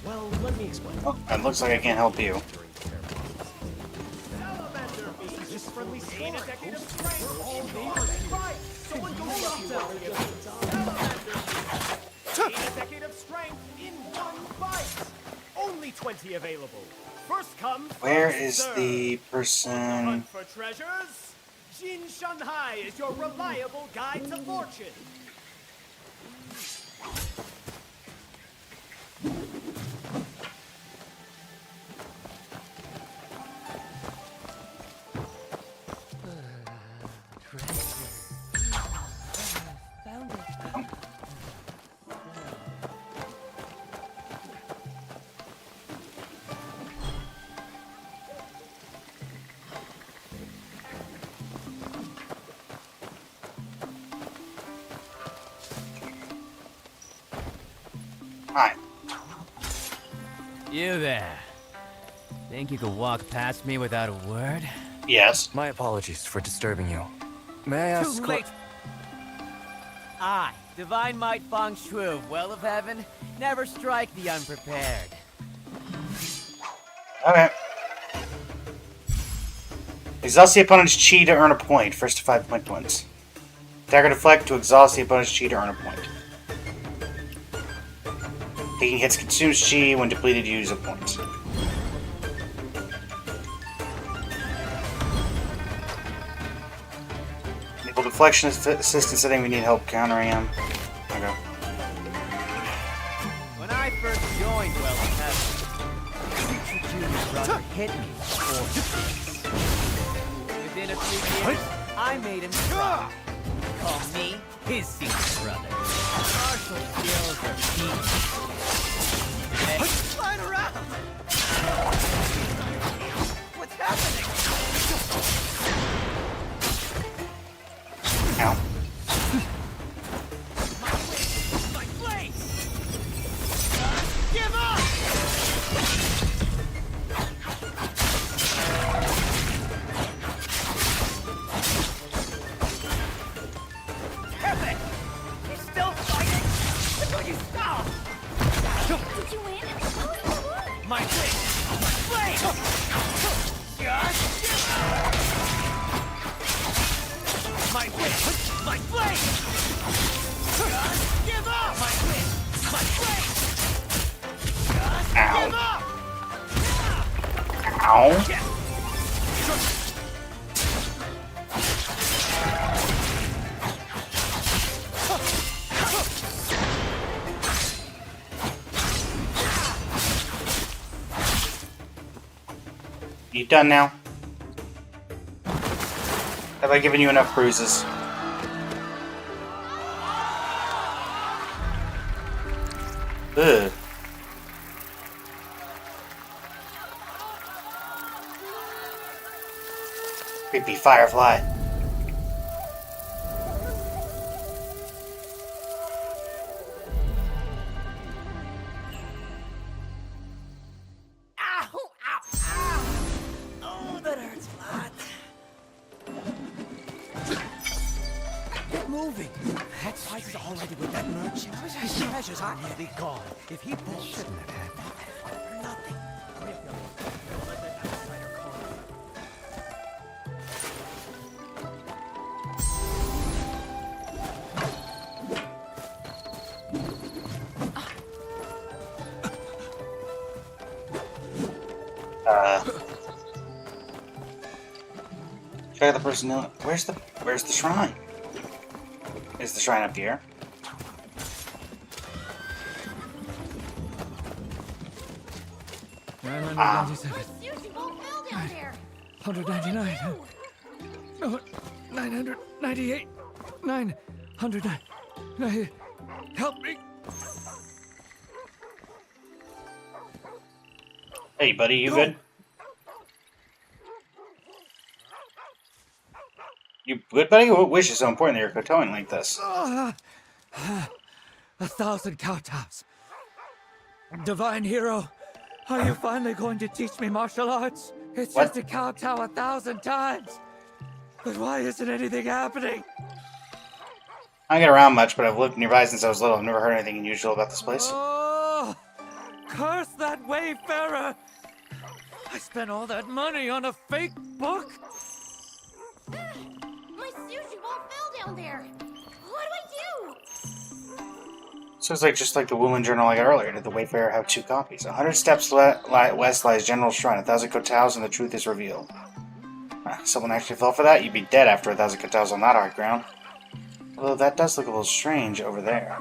Well, let me explain. Oh, it looks like I can't help you. Friendly gain a decade of strength. All neighbors right. Someone go Gain a decade of strength in 1 bite. Only 20 available. First come. Where first is serve. the person? Hunt for treasures. Jin Shanghai is your reliable guide to fortune. Hi. You there. Think you could walk past me without a word? Yes. My apologies for disturbing you. May I ask? Too late! I, Divine Might Feng Shui, Well of Heaven, never strike the unprepared. Okay. Exhaust the opponent's chi to earn a point. First to 5 point points. Dagger deflect to exhaust the opponent's chi to earn a point. Taking hits consumes chi. When depleted, use a point. Enable deflection assistance setting. We need help countering him. Okay. When I first joined Well of Heaven, Teacher Junior's brother hit me for six. Within a few years, I made him cry. Call me his secret brother. Martial skills are peak. Hey, slide around! What's happening? Ow. My blade! Give up! Damn it! You're still fighting? Until you stop! Did you win? My blade! My blade! Just give up! My blade! My blade! Just give up! My blade! My blade! Just Ow. give up! Ow. You done now? Have I given you enough bruises? Ugh. Creepy firefly. Ow! Ow! Ow! Oh, that hurts a lot. Get moving. That's why he's already with that merchant. His treasures aren't nearly gone. If he pulls, shouldn't have happened. For nothing. Check the person. Where's the shrine? Is the shrine up here? Ah. 199. No, 998. 900. Help me. Hey, buddy, you good? You good, buddy? What wish is so important that you're kowtowing like this? 1,000 kowtows. Divine hero, are you finally going to teach me martial arts? It's What? just a kowtow 1,000 times. But why isn't anything happening? I don't get around much, but I've lived nearby since I was little. I've never heard anything unusual about this place. Oh, curse that wayfarer! I spent all that money on a fake book. My sushi ball fell down there. What do I do? So it's like just like the Woolen journal I got earlier. Did the Wayfarer have 2 copies? 100 steps west lies General Shrine. 1,000 kowtows and the truth is revealed. Someone actually fell for that? You'd be dead after 1,000 kowtows on that hard ground. Although that does look a little strange over there.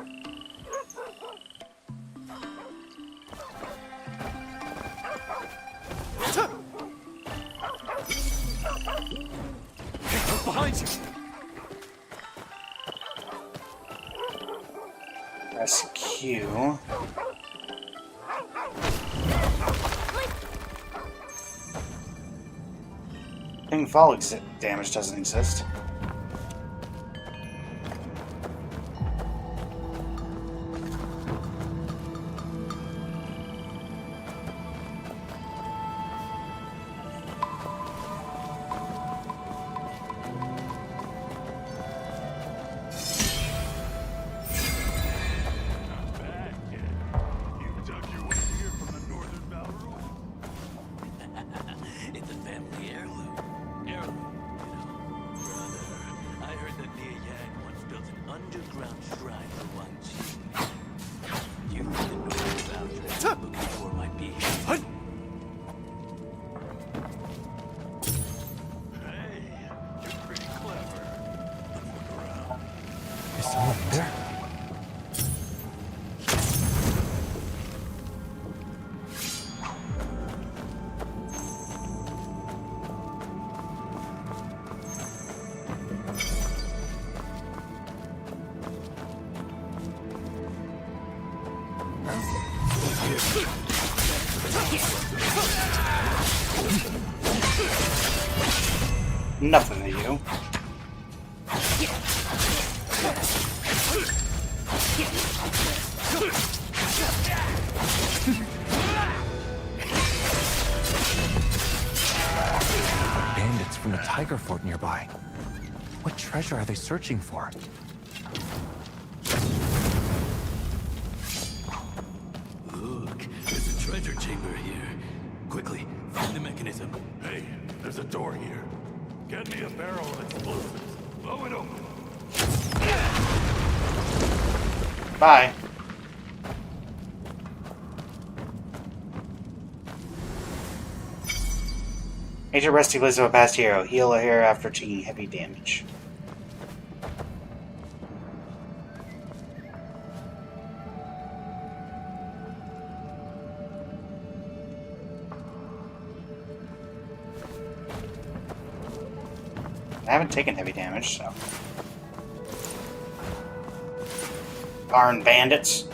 Behind you! Press Q. Ping fall damage doesn't exist. It's a family heirloom. Heirloom, Brother, I heard that Nia Yang once built an underground shrine for Wang Qi. You think the Northern Boundary you're looking for might be here? Hey, you're pretty clever. Let's look around. Is someone in there? Nothing to you. Bandits from the Tiger Fort nearby. What treasure are they searching for? Look, there's a treasure chamber here. Quickly, find the mechanism. Hey, there's a door here. Get me a barrel of explosives. Blow it open. Bye. Agent Resting Place of a past hero. Heal a hero after taking heavy damage. I haven't taken heavy damage, so. Darn bandits.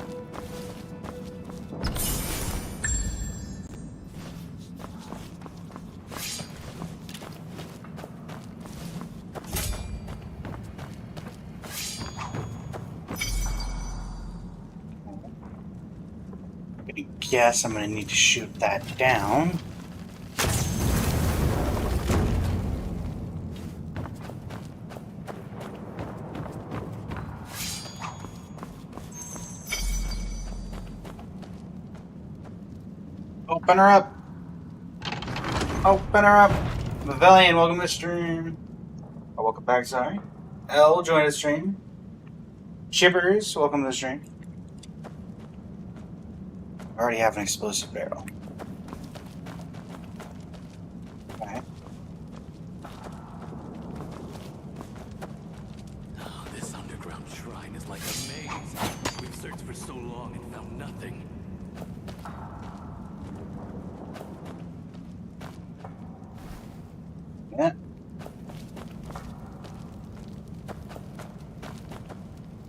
I guess I'm gonna need to shoot that down. Open her up. Open her up. Mavellian, welcome to the stream. Oh, welcome back, sorry. L, join the stream. Chippers, welcome to the stream. I already have an explosive barrel. Okay. Oh, this underground shrine is like a maze. We've searched for so long and found nothing. Yeah.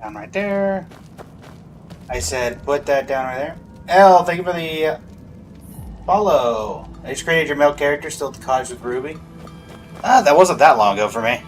Down right there. I said, put that down right there. L, thank you for the Follow. I just created your male character still at the cottage with Ruby. Ah, that wasn't that long ago for me.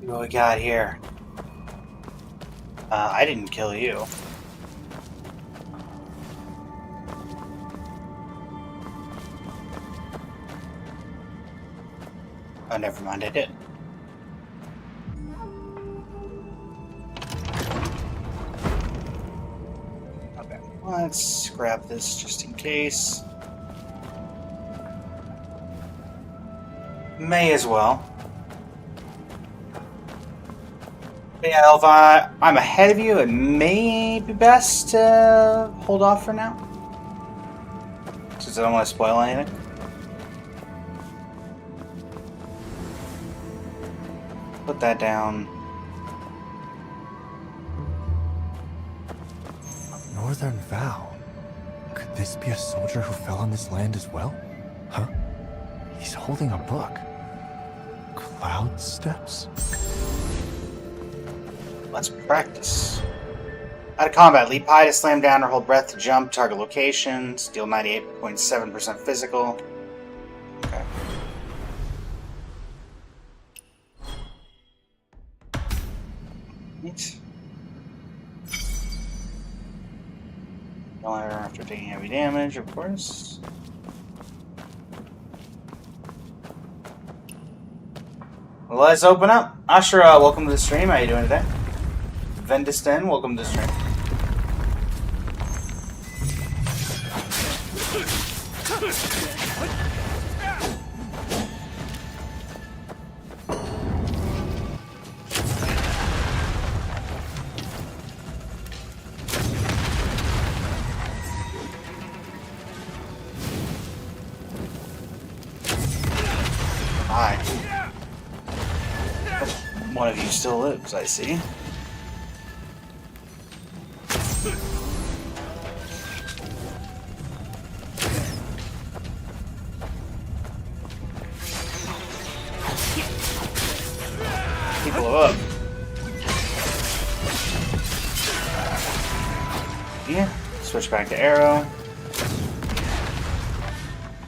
What we got here? I didn't kill you. Oh, never mind, I did. Okay, let's grab this just in case. May as well. But yeah, if I'm ahead of you, it may be best to hold off for now. Since I don't want to spoil anything. Put that down. Northern Vow. Could this be a soldier who fell on this land as well? Huh? He's holding a book. Cloud Steps? Let's practice. Out of combat, leap high to slam down or hold breath to jump, target locations, deal 98.7% physical. Okay. Neat. No error after taking heavy damage, of course. Well, let's open up. Ashura, welcome to the stream. How you doing today? Vendiston, welcome to the stream. Hi. One of you still lives, I see. People are up. Yeah, switch back to arrow.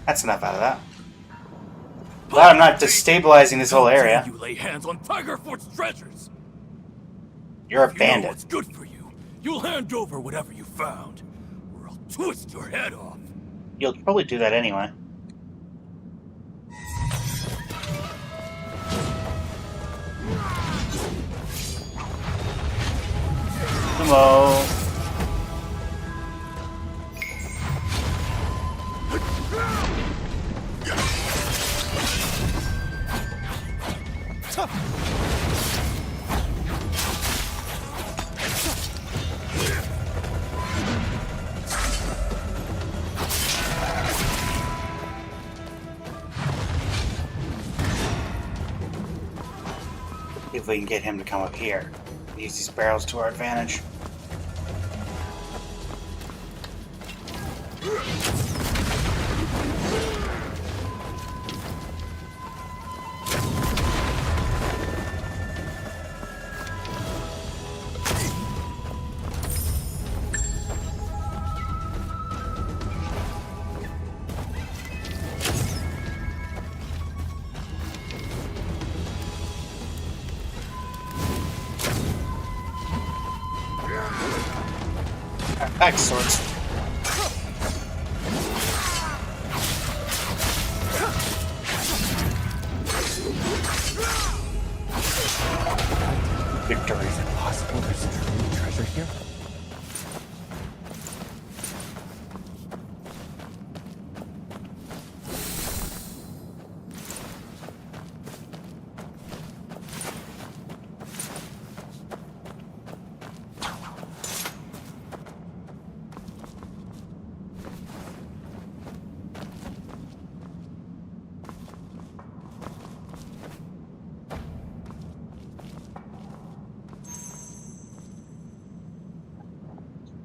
That's enough out of that. Glad I'm not destabilizing this whole area. You lay hands on Tigerfort's treasures. You're a If you know bandit. what's good for you, you'll hand over whatever you found, or I'll twist your head off. You'll probably do that anyway. Hello. If we can get him to come up here. Use these barrels to our advantage. Axe swords. Victory. Is it possible there's true treasure here?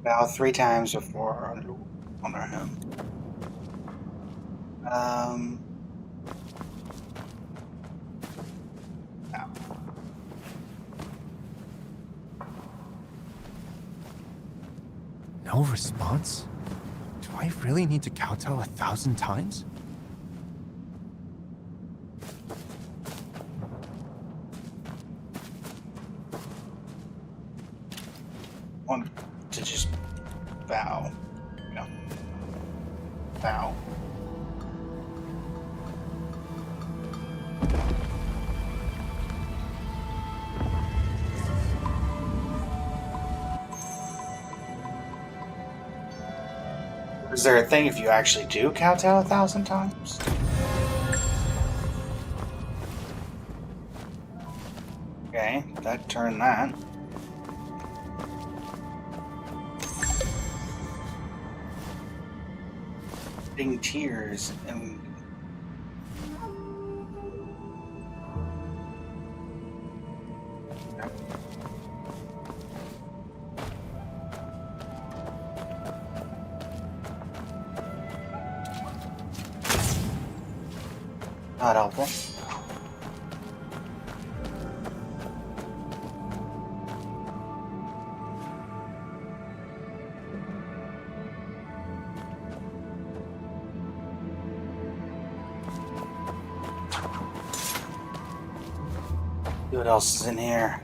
Bow 3 times before honor him. No response? Do I really need to kowtow 1,000 times? Want to just bow. Yeah. Bow. Is there a thing if you actually do kowtow 1,000 times? Okay, that turned that. Getting tears and not helpful. See what else is in here.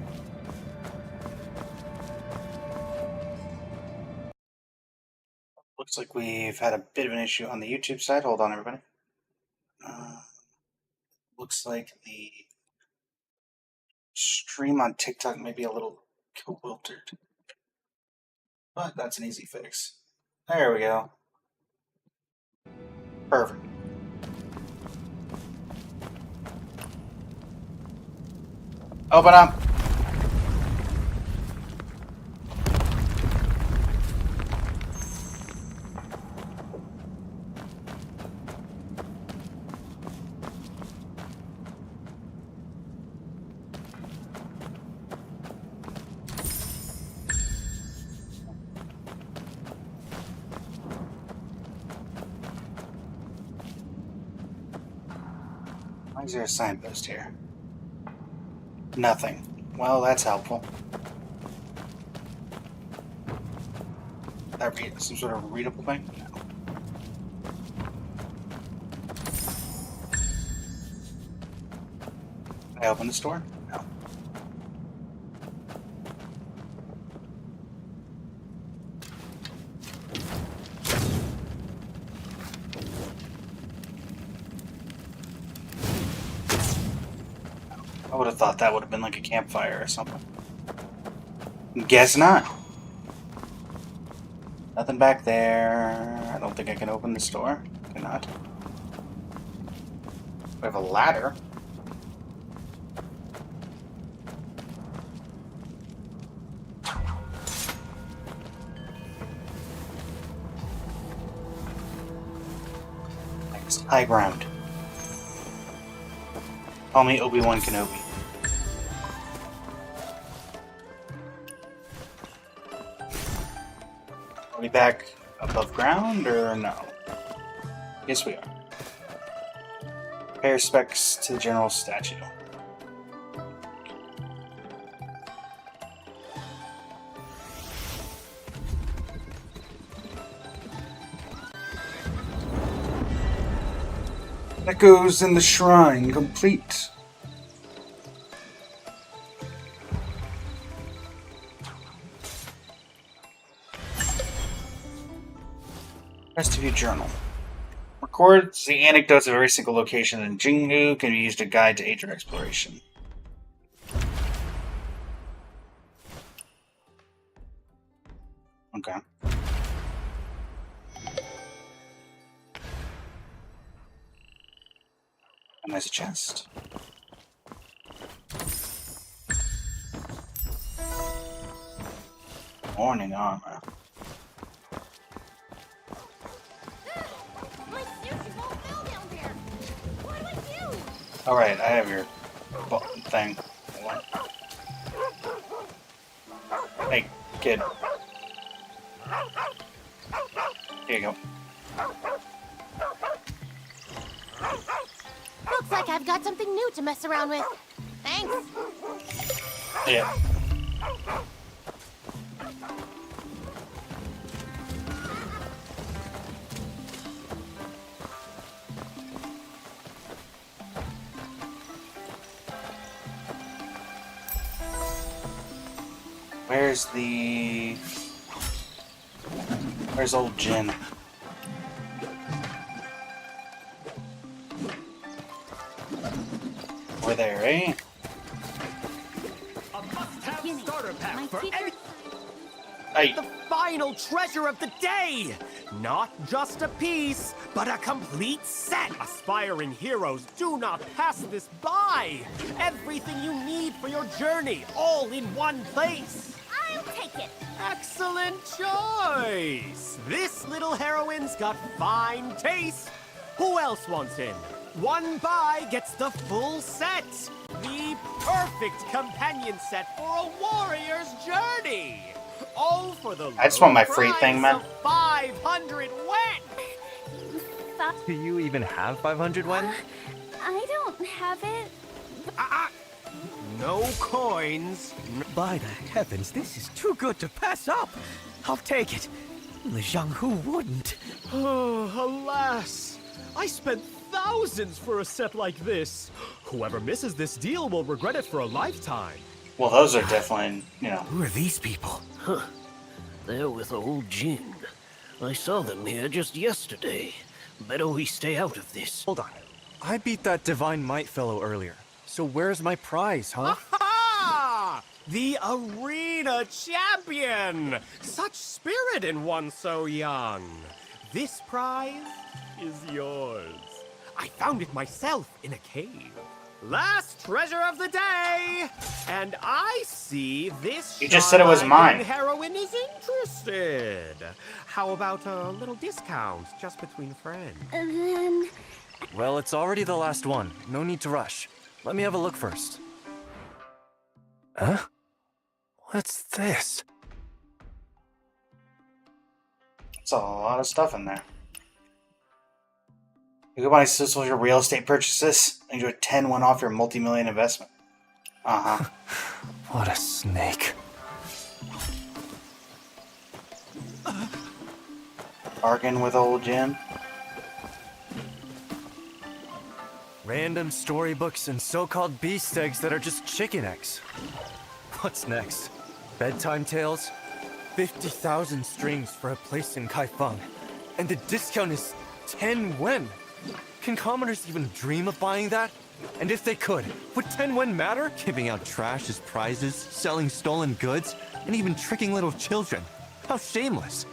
Looks like we've had a bit of an issue on the YouTube side. Hold on, everybody. Looks like the stream on TikTok may be a little bewildered, but that's an easy fix. There we go. Perfect. Open up. Why is there a signpost here? Nothing. Well, that's helpful. That read some sort of readable thing? No. Can I open this door? No. I would have thought that would have been like a campfire or something. Guess not. Nothing back there. I don't think I can open this door. Cannot. We have a ladder. Next, high ground. Call me Obi-Wan Kenobi. Are we back above ground or no? Yes, we are. Pay respects to the general statue. Echoes in the shrine complete. Rest of your journal. Records the anecdotes of every single location in Jingu, can be used to guide to aid your exploration. Okay. A nice chest. Morning armor. My sushi won't fill down there. What do I do? Alright, I have your thing. Hey, kid. Here you go. Looks like I've got something new to mess around with. Thanks. Yeah. Where's old Jin? We're there, eh? A must-have starter pack for teacher- any... Hey, The final treasure of the day! Not just a piece, but a complete set! Aspiring heroes, do not pass this by! Everything you need for your journey, all in one place! I'll take it. Excellent choice! This little heroine's got fine taste! Who else wants in? One buy gets the full set! The perfect companion set for a warrior's journey! All for the I just want low my free price thing, man. of 500 wen! Do you even have 500 wen? I don't have it. No coins. By the heavens, this is too good to pass up. I'll take it. The Jianghu wouldn't. Oh, alas! I spent thousands for a set like this. Whoever misses this deal will regret it for a lifetime. well, those are definitely, you know. Who are these people? They're with old Jin. I saw them here just yesterday. Better we stay out of this. Hold on. I beat that Divine Might fellow earlier. So where's my prize, huh? Aha! The arena champion! Such spirit in one so young. This prize is yours. I found it myself in a cave. Last treasure of the day! And I see this You just said it was shy-eyed mine. heroine is interested. How about a little discount just between friends? And then Well, it's already the last one. No need to rush. Let me have a look first. Huh? What's this? It's a lot of stuff in there. You can buy Sizzle your real estate purchases. Enjoy 10-1 off your multi-million investment. Uh-huh. What a snake. Bargain with old Jim. Random storybooks and so-called beast eggs that are just chicken eggs. What's next? Bedtime tales? 50,000 strings for a place in Kaifeng. And the discount is 10 wen. Can commoners even dream of buying that? And if they could, would 10 wen matter? Giving out trash as prizes, selling stolen goods, and even tricking little children. How shameless.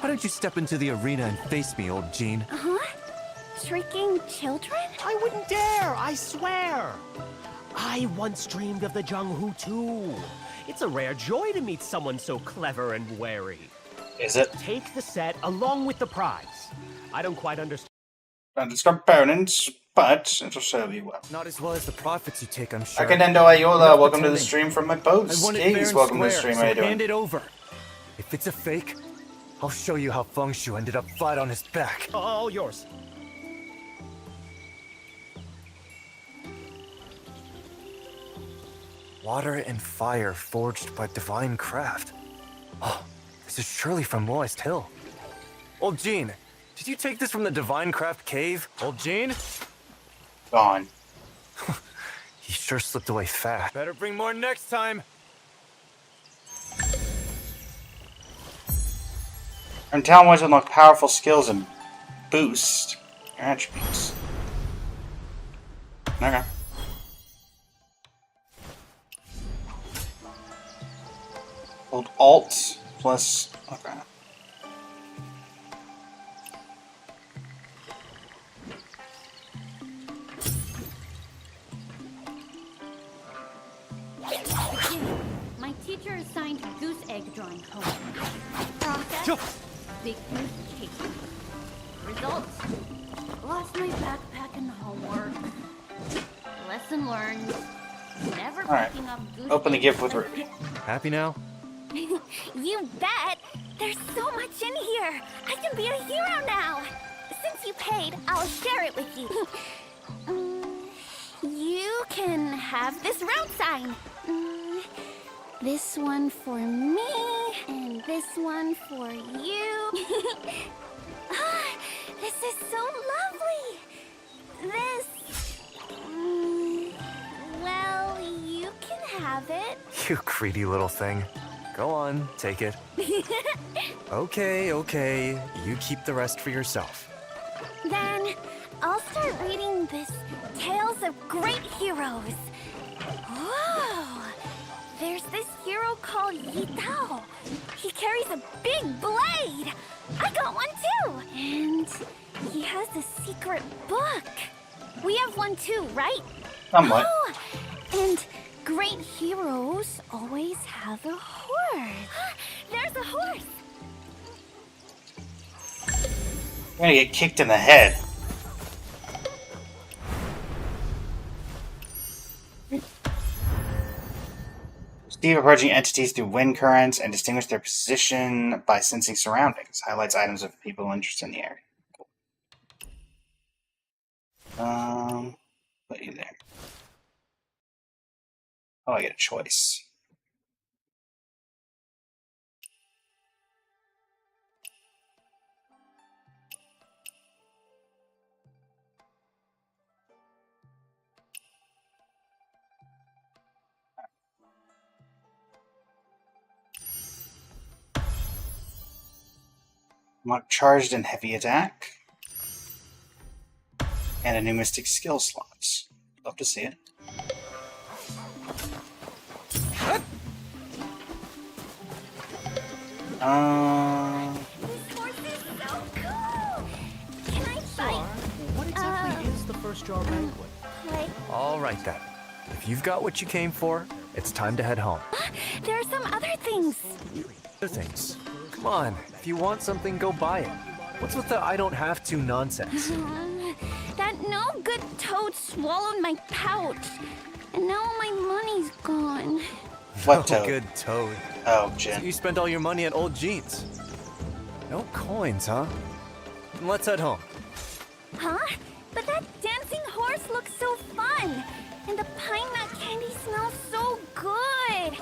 Why don't you step into the arena and face me, old Jean? huh? Tricking children? I wouldn't dare, I swear. I once dreamed of the Jianghu too. It's a rare joy to meet someone so clever and wary. Is it? Take the set along with the prize. I don't quite understand. It's components, but it'll serve you well. Not as well as the profits you take, I'm sure. Akinendo Ayola, welcome to the pretending. stream from my I post. want it fair Keys, and welcome to the square, stream. How you so hand doing? it over. If it's a fake, I'll show you how Feng Shu ended up flat on his back. All yours. Water and fire forged by divine craft. Oh, this is surely from Moist Hill. Old Jean, did you take this from the divine craft cave? Old Jean? Gone. He sure slipped away fast. Better bring more next time. And talent ways unlock powerful skills and boost your attributes. Okay. Hold Alt plus. Okay. My teacher assigned goose egg drawing homework. Process: big goose chasing. Results: lost my backpack and homework. Lesson learned: never Alright. picking up goose Open the eggs gift with from Ruby. Happy now? You bet. There's so much in here. I can be a hero now. Since you paid, I'll share it with you. You can have this road sign. This one for me, and this one for you. This is so lovely. This... well, you can have it. You greedy little thing. Go on, take it. Okay, okay. You keep the rest for yourself. Then I'll start reading this Tales of Great Heroes. Whoa! There's this hero called Yi Tao. He carries a big blade. I got one too. And he has a secret book. We have one too, right? Somewhat. Oh, and great heroes always have a horse. There's a horse. You're gonna get kicked in the head. Perceive approaching entities through wind currents and distinguish their position by sensing surroundings. Highlights items of people interested in the area. Cool. Put you there. Oh, I get a choice. Mark charged and heavy attack. And a new mystic skill slots. Love to see it. This horse is so cool. Can I fight? What exactly is the first jar banquet? Like, All right then. If you've got what you came for, it's time to head home. there are some other things. Other things. Come on, if you want something, go buy it. What's with the I don't have to nonsense? That no good toad swallowed my pouch. And now all my money's gone. What No toad? good toad. Oh, So Jen. you spent all your money at old jeans. No coins, huh? Then let's head home. Huh? But that dancing horse looks so fun. And the pine nut candy smells so good.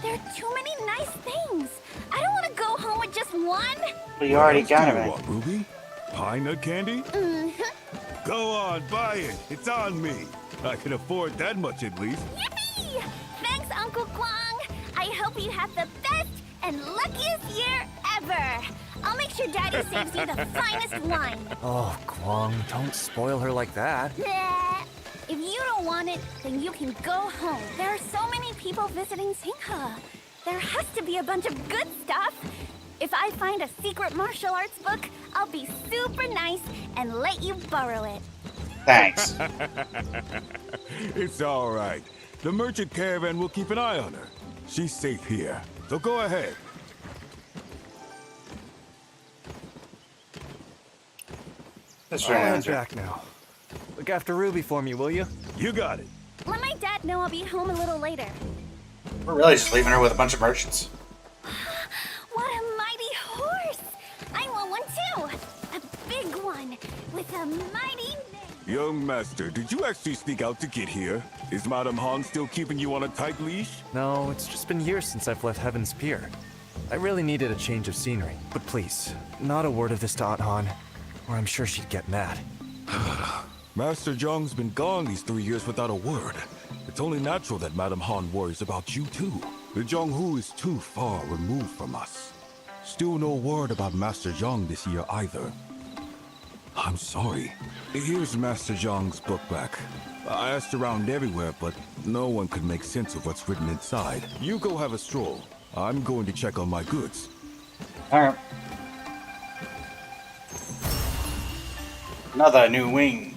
There are too many nice things. I don't want to go home with just one. But you already got Do you it. want, Ruby? Pine nut candy? Mm-hmm. Go on, buy it. It's on me. I can afford that much at least. Yippee! Thanks, Uncle Kwang. I hope you have the best and luckiest year ever. I'll make sure Daddy saves you the finest wine. Oh, Kwang, don't spoil her like that. Bleh. If you don't want it, then you can go home. There are so many people visiting Singha. There has to be a bunch of good stuff. If I find a secret martial arts book, I'll be super nice and let you borrow it. Thanks. It's all right. The merchant caravan will keep an eye on her. She's safe here, so go ahead. That's I'll right. head back now. Look after Ruby for me, will you? You got it. Let my dad know I'll be home a little later. We're really just leaving her with a bunch of merchants. What a mighty horse! I want one too! A big one with a mighty name. Young master, did you actually sneak out to get here? Is Madame Han still keeping you on a tight leash? No, it's just been years since I've left Heaven's Pier. I really needed a change of scenery. But please, not a word of this to Aunt Han, or I'm sure she'd get mad. Master Zhong's been gone these 3 years without a word. It's only natural that Madame Han worries about you too. The Zhonghu is too far removed from us. Still no word about Master Zhong this year either. I'm sorry. Here's Master Zhong's book back. I asked around everywhere, but no one could make sense of what's written inside. You go have a stroll. I'm going to check on my goods. Alright. Another new wing.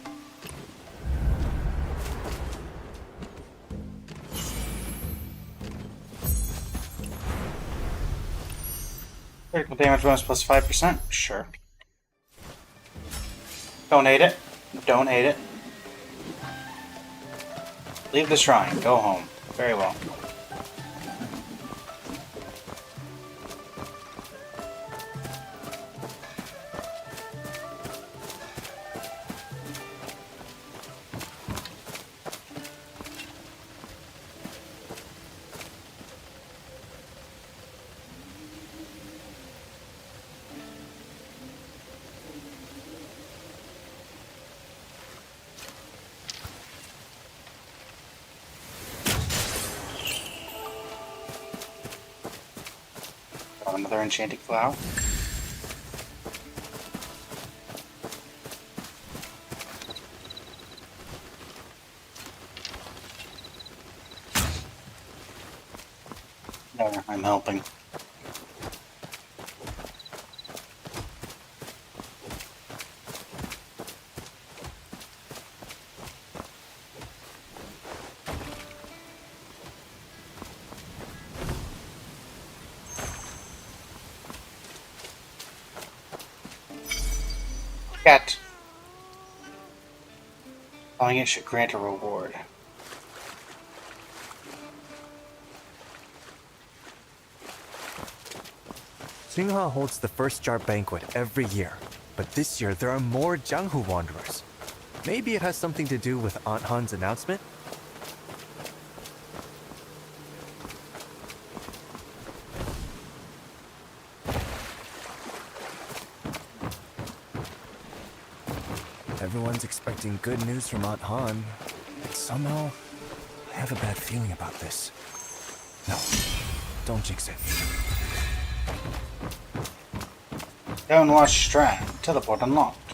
Critical damage bonus plus 5%? Sure. Don't hate it. Don't hate it. Leave the shrine. Go home. Very well. Another enchanting flower. There, I'm helping. Cat. Following it should grant a reward. Tsinghua holds the first jar banquet every year, but this year there are more Jianghu wanderers. Maybe it has something to do with Aunt Han's announcement? Everyone's expecting good news from Aunt Han, but somehow I have a bad feeling about this. No, don't jinx it. Downwash Strand. Teleport unlocked.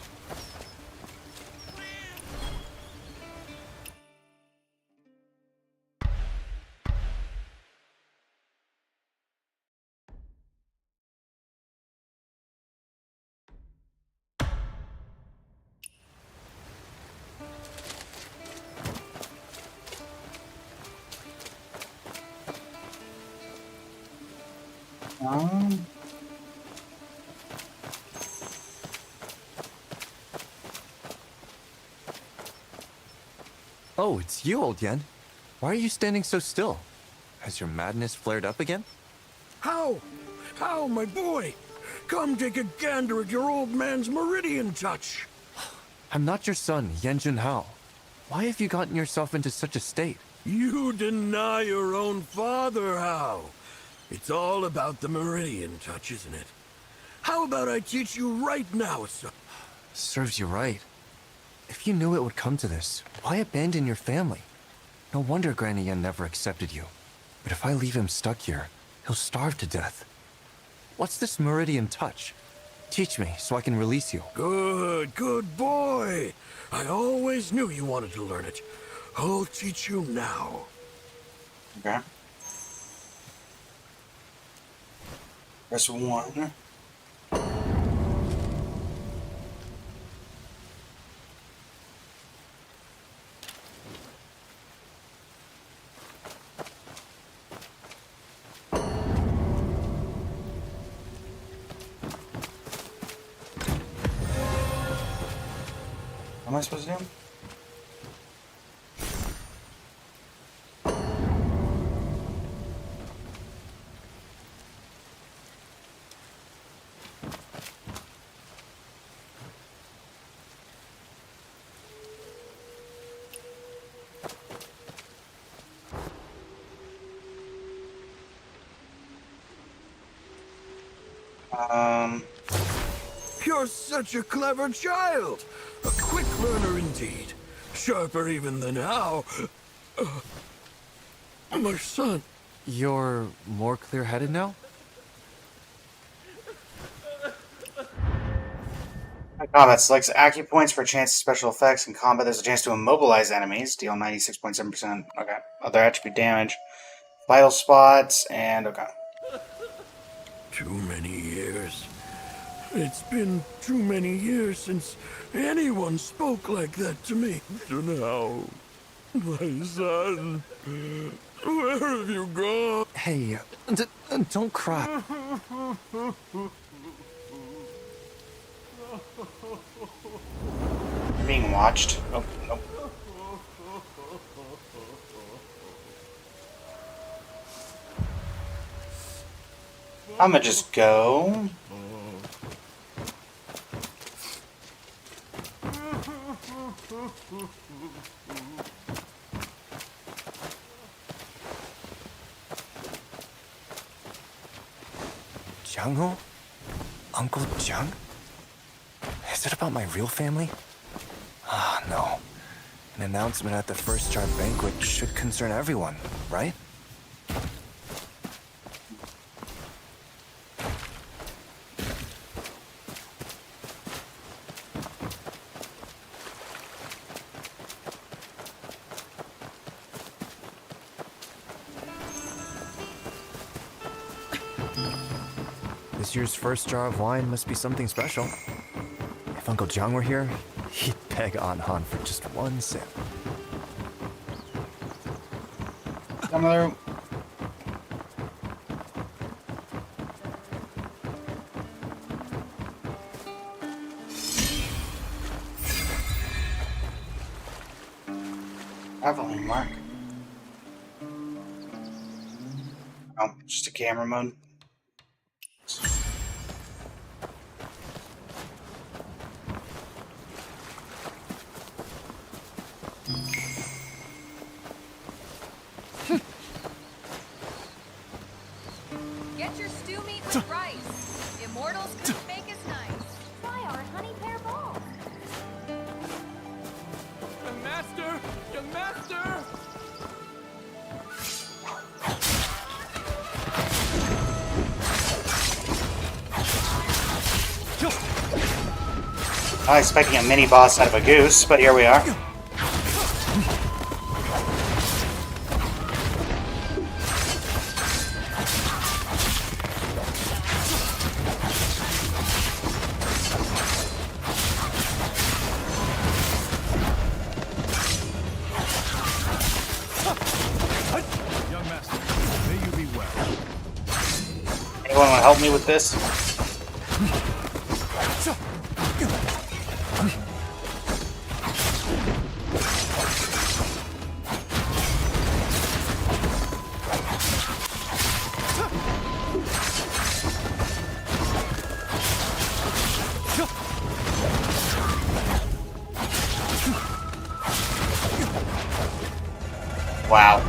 Um, Oh, it's you, old Yen. Why are you standing so still? Has your madness flared up again? How? How, my boy? Come take a gander at your old man's meridian touch. I'm not your son, Yen Junhao. Why have you gotten yourself into such a state? You deny your own father, How? It's all about the meridian touch, isn't it? How about I teach you right now, son? Serves you right. If you knew it would come to this, why abandon your family? No wonder Granny Yen never accepted you. But if I leave him stuck here, he'll starve to death. What's this meridian touch? Teach me so I can release you. Good boy. I always knew you wanted to learn it. I'll teach you now. okay. Press 1. What am I supposed to do? You're such a clever child. A quick learner indeed. Sharper even than How. My son. You're more clear-headed now? Combat selects acupoints for chance special effects. In combat, there's a chance to immobilize enemies, deal 96.7%. Okay. Other attribute damage, vital spots, and okay. Too many years. It's been too many years since anyone spoke like that to me. Now, my son, where have you gone? Hey, don't cry. You're being watched. Oh, nope. I'ma just go. Jianghu? Uncle Jiang? Is it about my real family? Ah, no. An announcement at the first jar banquet should concern everyone, right? This year's first jar of wine must be something special. If Uncle Jiang were here, he'd beg Aunt Han for just one sip. Come on. Traveling mark. Oh, just a camera mode. Get your stew meat with rice. Immortals couldn't make as nice. Try our honey pear ball. Young master! Young master! I was expecting a mini boss out of a goose, but here we are. Young master, may you be well. Anyone want to help me with this? Wow.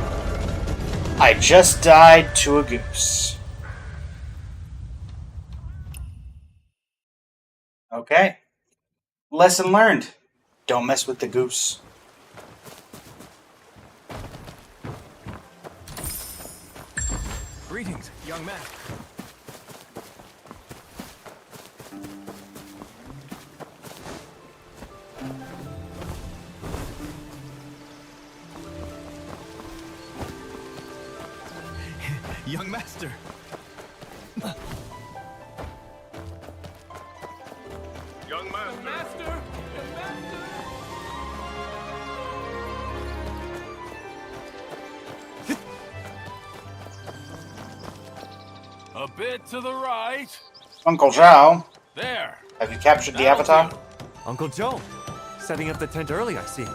I just died to a goose. Okay. Lesson learned. Don't mess with the goose. Greetings, young man. Young master. Young master! Young master! A bit to the right. Uncle Zhao, There. have you captured the That'll avatar? do. Uncle Joe, setting up the tent early, I see.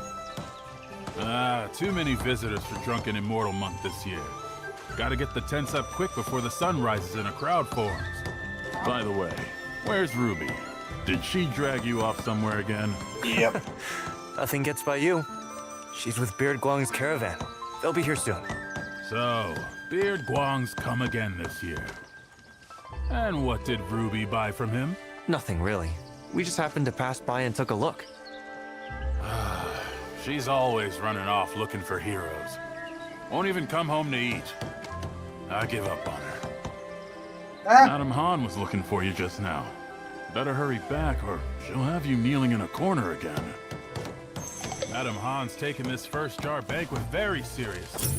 Too many visitors for Drunken Immortal Month this year. Gotta get the tents up quick before the sun rises and a crowd forms. By the way, where's Ruby? Did she drag you off somewhere again? Yep. Nothing gets by you. She's with Beard Guang's caravan. They'll be here soon. So, Beard Guang's come again this year. And what did Ruby buy from him? Nothing really. We just happened to pass by and took a look. She's always running off looking for heroes. Won't even come home to eat. I give up on her. Madam Han was looking for you just now. Better hurry back or she'll have you kneeling in a corner again. Madam Han's taking this first jar banquet very seriously.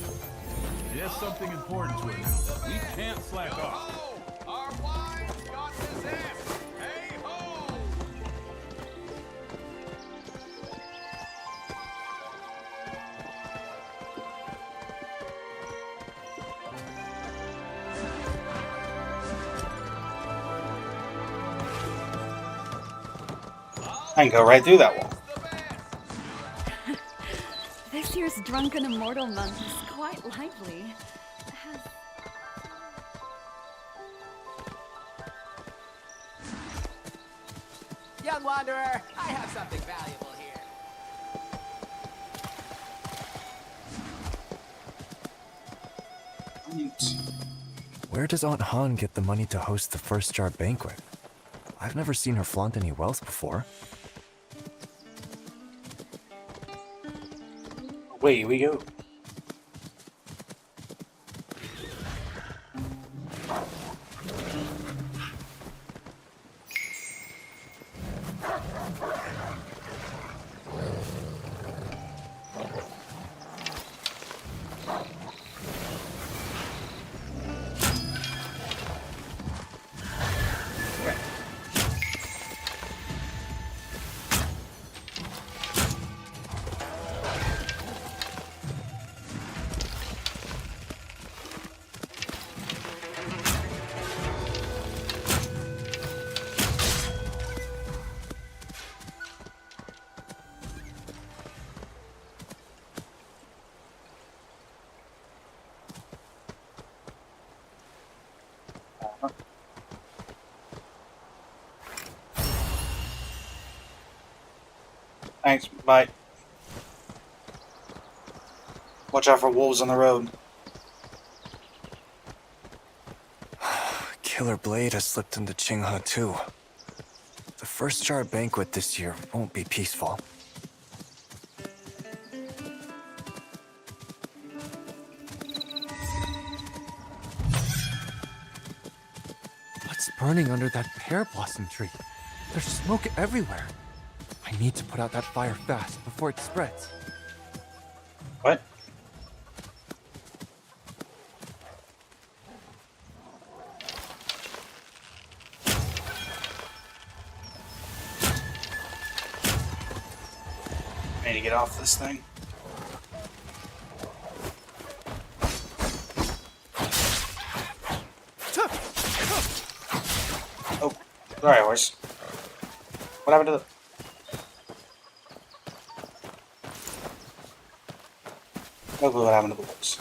She has something important to announce. We can't slack off. Our wives got possessed! Hey ho! I can go right through that wall. This year's Drunken Immortal Month is quite lively. Young wanderer, I have something valuable here. Where does Aunt Han get the money to host the first jar banquet? I've never seen her flaunt any wealth before. Away we go. Thanks. Bye. Watch out for wolves on the road. Killer Blade has slipped into Qinghe too. The first Jar banquet this year won't be peaceful. What's burning under that pear blossom tree? There's smoke everywhere. I need to put out that fire fast before it spreads. What? I need to get off this thing. Oh, sorry, horse. What happened to the... No clue what happened to the wolves.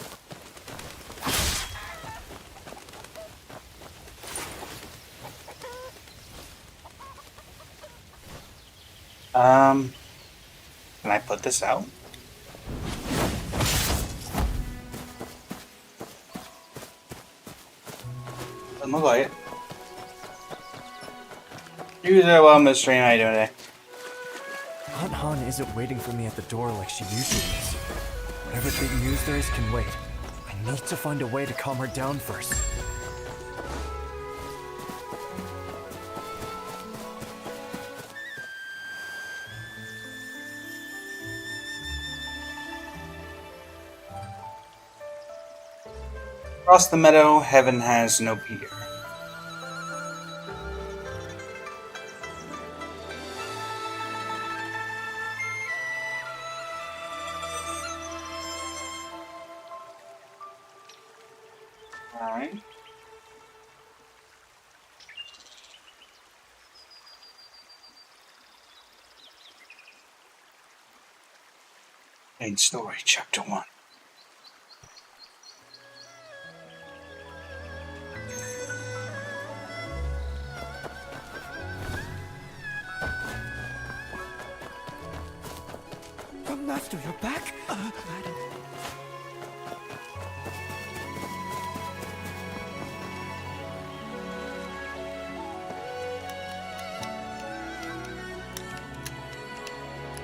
Can I put this out? Doesn't look like it. You there, well, Miss Stream. How you doing today? Aunt Han isn't waiting for me at the door like she usually is. Whatever big news there is can wait. I need to find a way to calm her down first. Across the meadow, heaven has no peer. Alright. Main story, chapter 1. Master, you're back?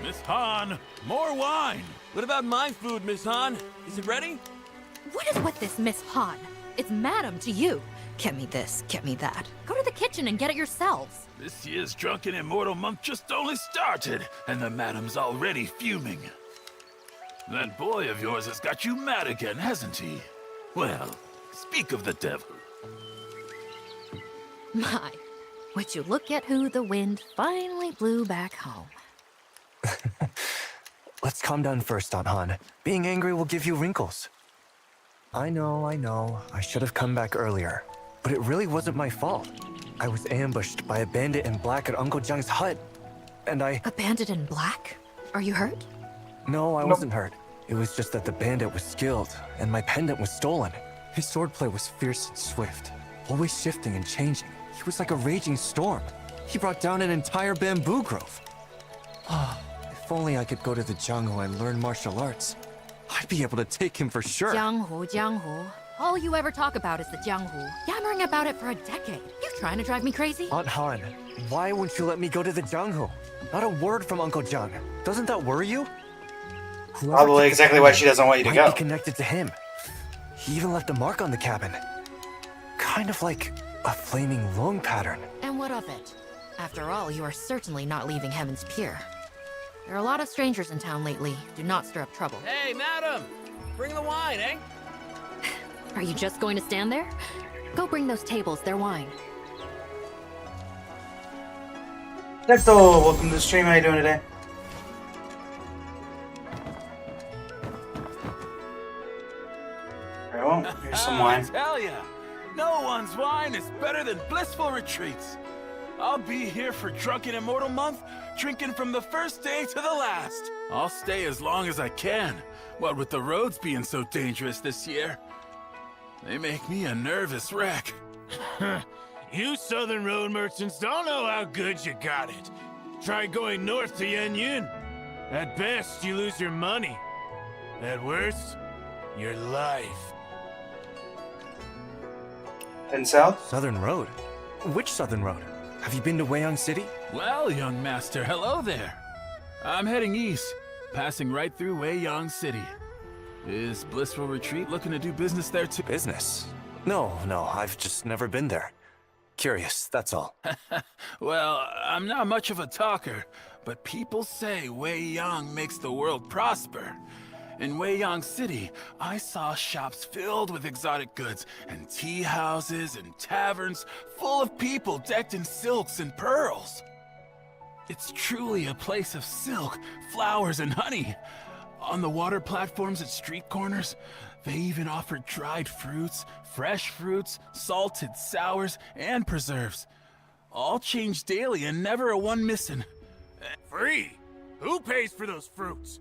Miss Han, more wine! What about my food, Miss Han? Is it ready? What is with this Miss Han? It's madam to you. Get me this, get me that. Go to the kitchen and get it yourselves. This year's Drunken Immortal Month just only started, and the madam's already fuming. That boy of yours has got you mad again, hasn't he? Well, speak of the devil. My, would you look at who the wind finally blew back home. Let's calm down first, Aunt Han. Being angry will give you wrinkles. I know. I should have come back earlier. But it really wasn't my fault. I was ambushed by a bandit in black at Uncle Jiang's hut. And I... A bandit in black? Are you hurt? No, I wasn't hurt. It was just that the bandit was skilled, and my pendant was stolen. His swordplay was fierce and swift, always shifting and changing. He was like a raging storm. He brought down an entire bamboo grove. If only I could go to the Jianghu and learn martial arts. I'd be able to take him for sure. Jianghu. All you ever talk about is the Jianghu. Yammering about it for a decade. You trying to drive me crazy? Aunt Han, why won't you let me go to the Jianghu? Not a word from Uncle Jiang. Doesn't that worry you? Probably exactly why she doesn't want you to might go. Be connected to him. He even left a mark on the cabin. Kind of like a flaming lung pattern. And what of it? After all, you are certainly not leaving Heaven's Pier. There are a lot of strangers in town lately. Do not stir up trouble. Hey, madam! Bring the wine, eh? Are you just going to stand there? Go bring those tables their wine. Neto, welcome to the stream. How you doing today? Very well. Here's some wine. I tell ya, no one's wine is better than blissful retreats. I'll be here for Drunken Immortal Month, drinking from the first day to the last. I'll stay as long as I can, what with the roads being so dangerous this year. They make me a nervous wreck. You southern road merchants don't know how good you got it. Try going north to Yanyin. At best, you lose your money. At worst, your life. And south? Southern Road? Which Southern Road? Have you been to Weiyang City? Well, young master, hello there. I'm heading east, passing right through Weiyang City. Is Blissful Retreat looking to do business there too? Business? No, I've just never been there. Curious, that's all. Well, I'm not much of a talker, but people say Weiyang makes the world prosper. In Weiyang City, I saw shops filled with exotic goods, and tea houses and taverns full of people decked in silks and pearls. It's truly a place of silk, flowers, and honey. On the water platforms at street corners, they even offered dried fruits, fresh fruits, salted sours, and preserves. All changed daily and never a one missing. Free? Who pays for those fruits?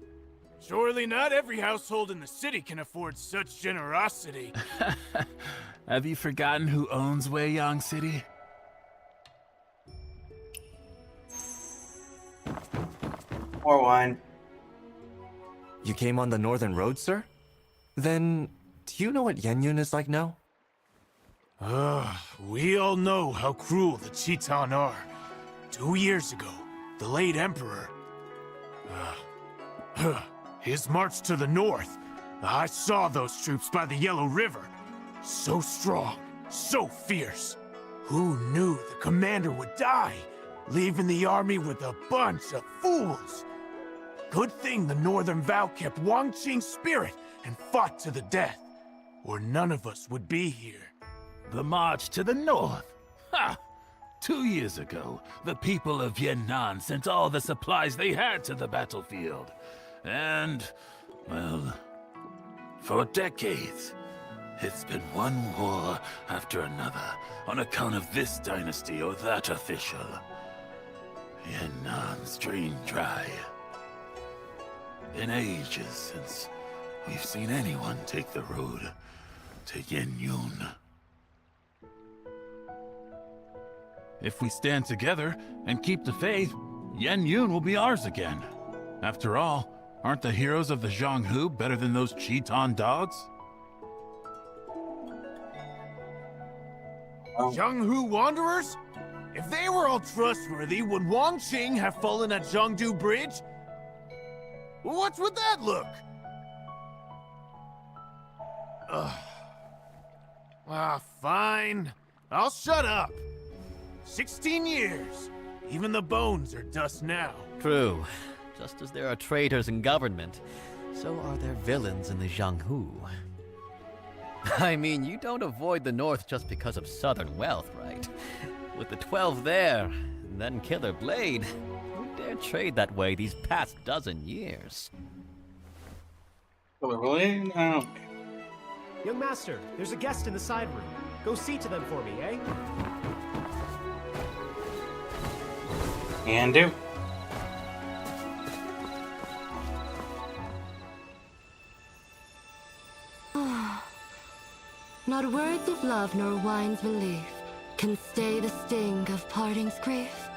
Surely not every household in the city can afford such generosity. Have you forgotten who owns Weiyang City? More wine. You came on the Northern Road, sir? Then, do you know what Yenyun is like now? We all know how cruel the Chitan are. 2 years ago, the late Emperor... his march to the north. I saw those troops by the Yellow River. So strong, so fierce. Who knew the commander would die, leaving the army with a bunch of fools? Good thing the Northern Vow kept Wang Qing's spirit and fought to the death, or none of us would be here. The march to the north? Ha! 2 years ago, the people of Yan'an sent all the supplies they had to the battlefield. And, well, for decades, it's been one war after another on account of this dynasty or that official. Yan'an's drained dry. In ages since we've seen anyone take the road to Yenyun. If we stand together and keep the faith, Yenyun will be ours again. After all, aren't the heroes of the Zhonghu better than those Chitan dogs? Zhonghu wanderers? If they were all trustworthy, would Wang Qing have fallen at Zhongdu Bridge? What's with that look? Fine. I'll shut up. 16 years. Even the bones are dust now. True. Just as there are traitors in government, so are there villains in the Zhonghu. I mean, you don't avoid the North just because of southern wealth, right? With the 12 there, and then Killer Blade, who dare trade that way these past dozen years? Killer Blade? Oh. Young Master, there's a guest in the side room. Go see to them for me, eh? Can do. Not words of love nor wine's relief can stay the sting of parting's grief.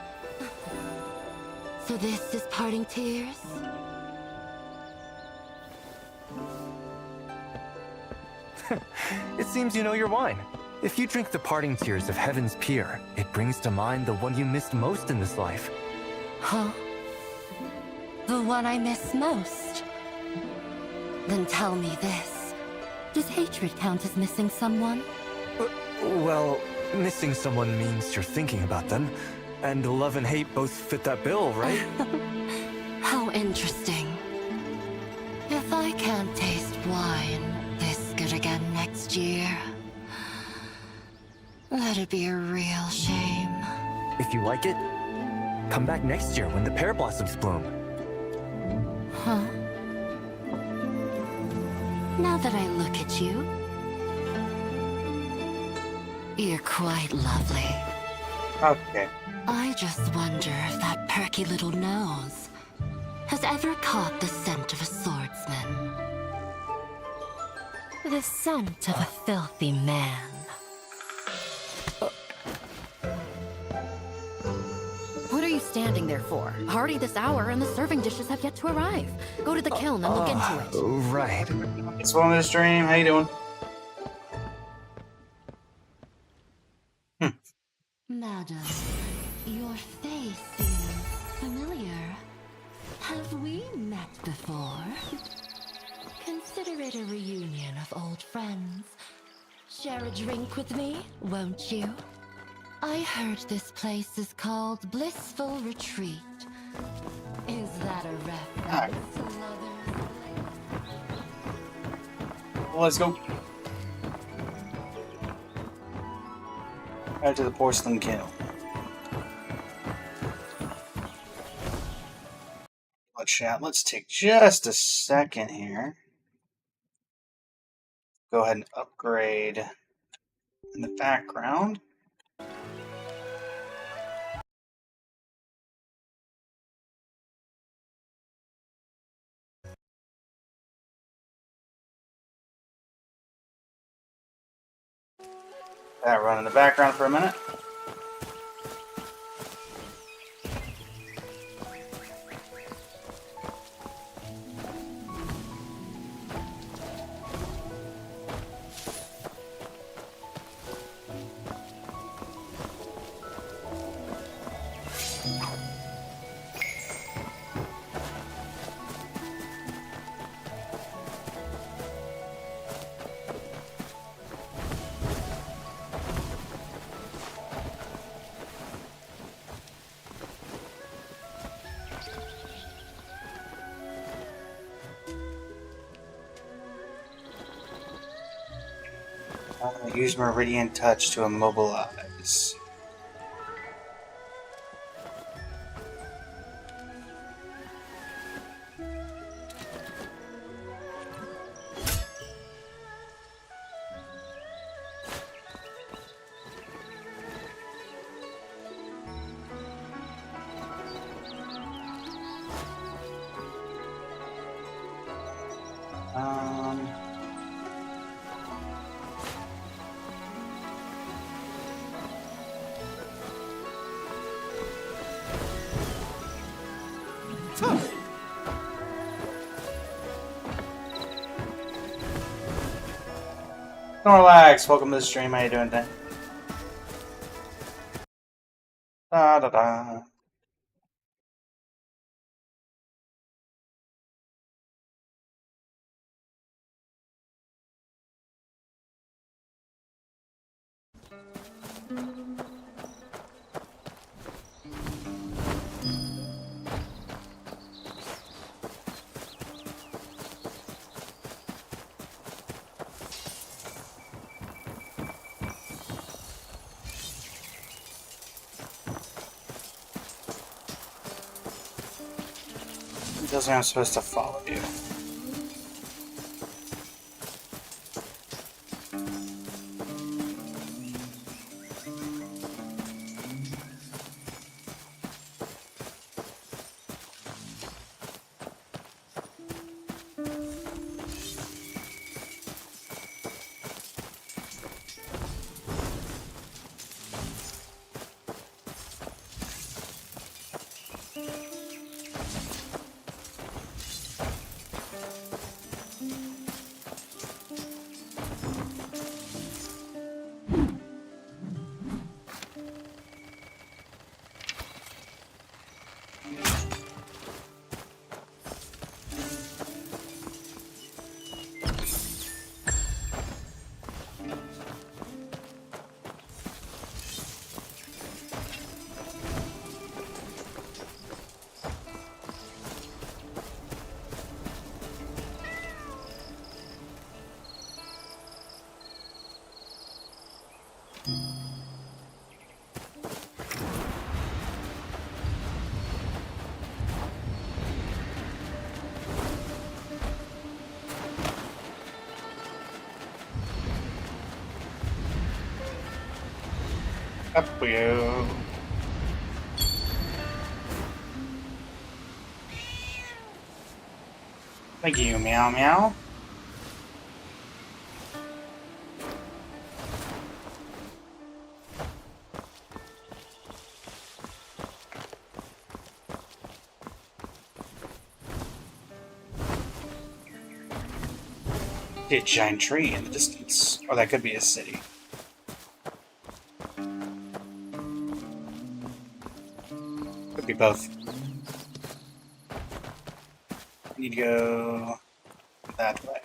So this is parting tears? It seems you know your wine. If you drink the parting tears of Heaven's Pier, it brings to mind the one you missed most in this life. Huh? The one I miss most? Then tell me this. Does hatred count as missing someone? Well, missing someone means you're thinking about them, and love and hate both fit that bill, right? How interesting. If I can't taste wine this good again next year, that'd be a real shame. If you like it, come back next year when the pear blossoms bloom. Huh? Now that I look at you, you're quite lovely. Okay. I just wonder if that perky little nose has ever caught the scent of a swordsman. The scent of a filthy man. What are you standing standing there for? Already this hour and the serving dishes have yet to arrive. Go to the kiln and look into it. Right. It's one of the stream. How you doing? Madam, your face seems familiar. Have we met before? Consider it a reunion of old friends. Share a drink with me, won't you? I heard this place is called Blissful Retreat. Is that a reference to lovers? Well, let's go. Right to the porcelain kiln. Let's take just a second here. Go ahead and upgrade in the background. That run in the background for a minute. Use Meridian Touch to immobilize. Snorlax, welcome to the stream. How you doing today? Da da da. It tells me I'm supposed to follow you. Up you. Thank you, meow meow. See a giant tree in the distance. Or that could be a city. Could be both. Need to go that way.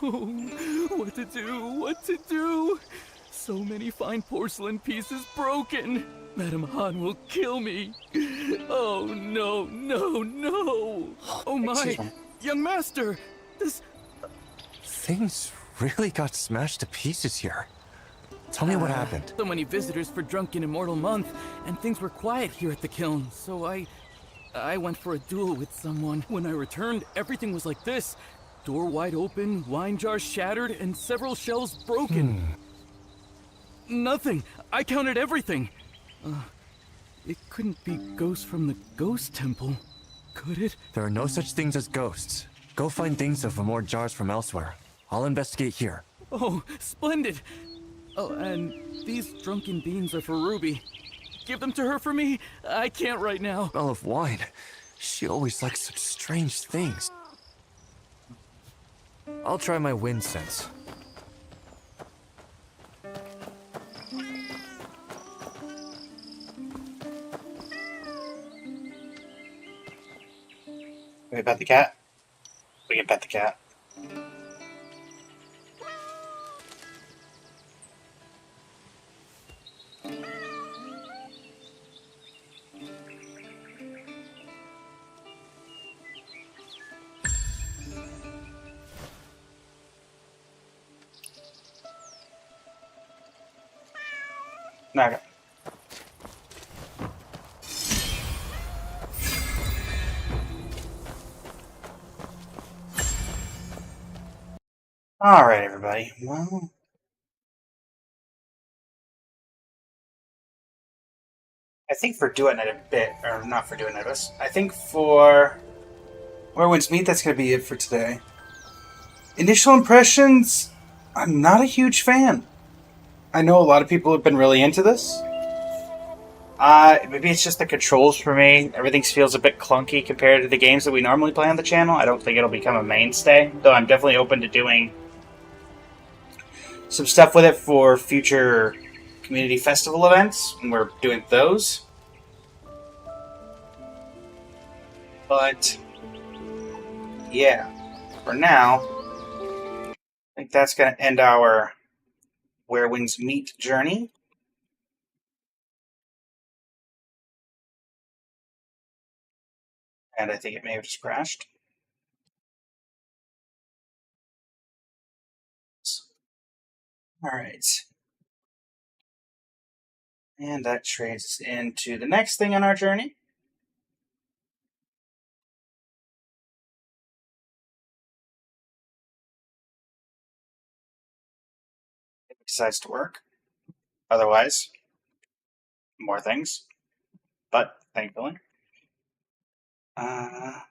Oh, what to do? What to do? So many fine porcelain pieces broken. Madame Han will kill me. Oh, no, no, no. Oh, my. Young master, this... Things really got smashed to pieces here. Tell me what happened. So many visitors for Drunken Immortal Month, and things were quiet here at the kiln, so I went for a duel with someone. When I returned, everything was like this. Door wide open, wine jars shattered, and several shelves broken. Nothing. I counted everything. It couldn't be ghosts from the ghost temple, could it? There are no such things as ghosts. Go find things of more jars from elsewhere. I'll investigate here. Oh, splendid. Oh, and these drunken beans are for Ruby. Give them to her for me. I can't right now. Smell of wine. She always likes such strange things. I'll try my wind sense. We pet the cat? We can pet the cat. Okay. Alright, everybody. Well, I think for doing it a bit, or not for doing it, I think for Where Winds Meet, that's going to be it for today. Initial impressions, I'm not a huge fan. I know a lot of people have been really into this. Maybe it's just the controls for me. Everything feels a bit clunky compared to the games that we normally play on the channel. I don't think it'll become a mainstay, though I'm definitely open to doing some stuff with it for future community festival events, and we're doing those. But, yeah, for now, I think that's going to end our Where Winds Meet journey. And I think it may have just crashed. Alright. And that trades us into the next thing on our journey. It decides to work. Otherwise, more things. But, thankfully. Let's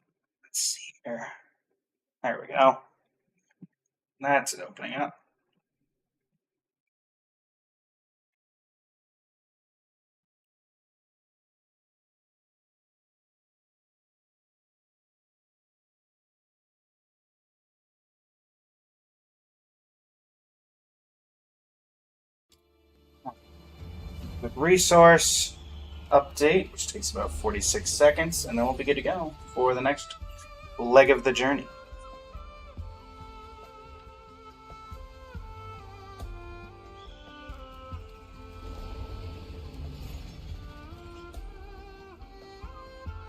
see here. There we go. That's it opening up. Quick resource update, which takes about 46 seconds, and then we'll be good to go for the next leg of the journey.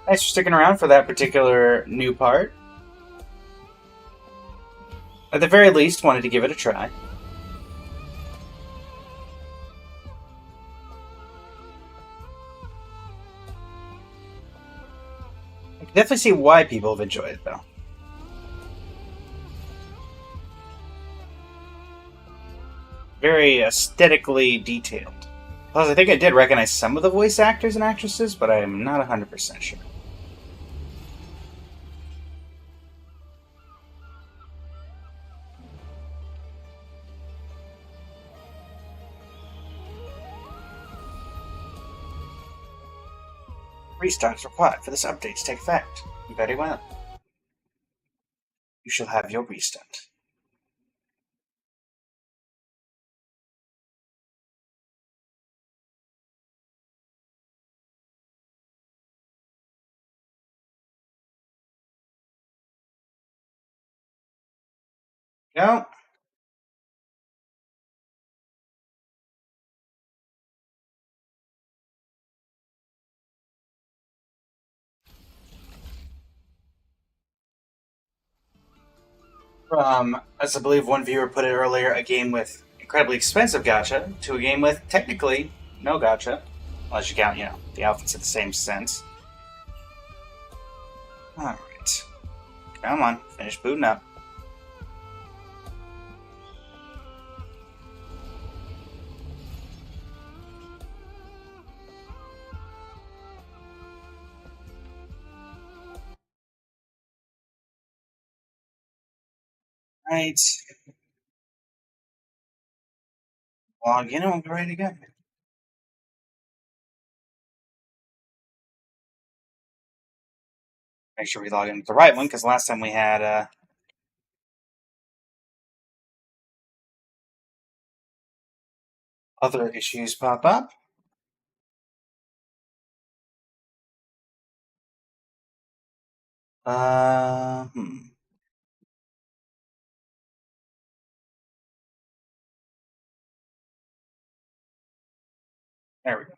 Thanks for sticking around for that particular new part. At the very least, wanted to give it a try. I can definitely see why people have enjoyed it, though. very aesthetically detailed. Plus, I think I did recognize some of the voice actors and actresses, but I am not 100% sure. Restarts required for this update to take effect. Very well. You shall have your restart. Go. From, as I believe one viewer put it earlier, a game with incredibly expensive gacha to a game with technically no gacha, unless you count, the outfits in the same sense. Alright. Come on, finish booting up. Right. Log in and we'll be ready to go. Make sure we log in with the right one, because last time we had other issues pop up. Uh, hmm. There we go.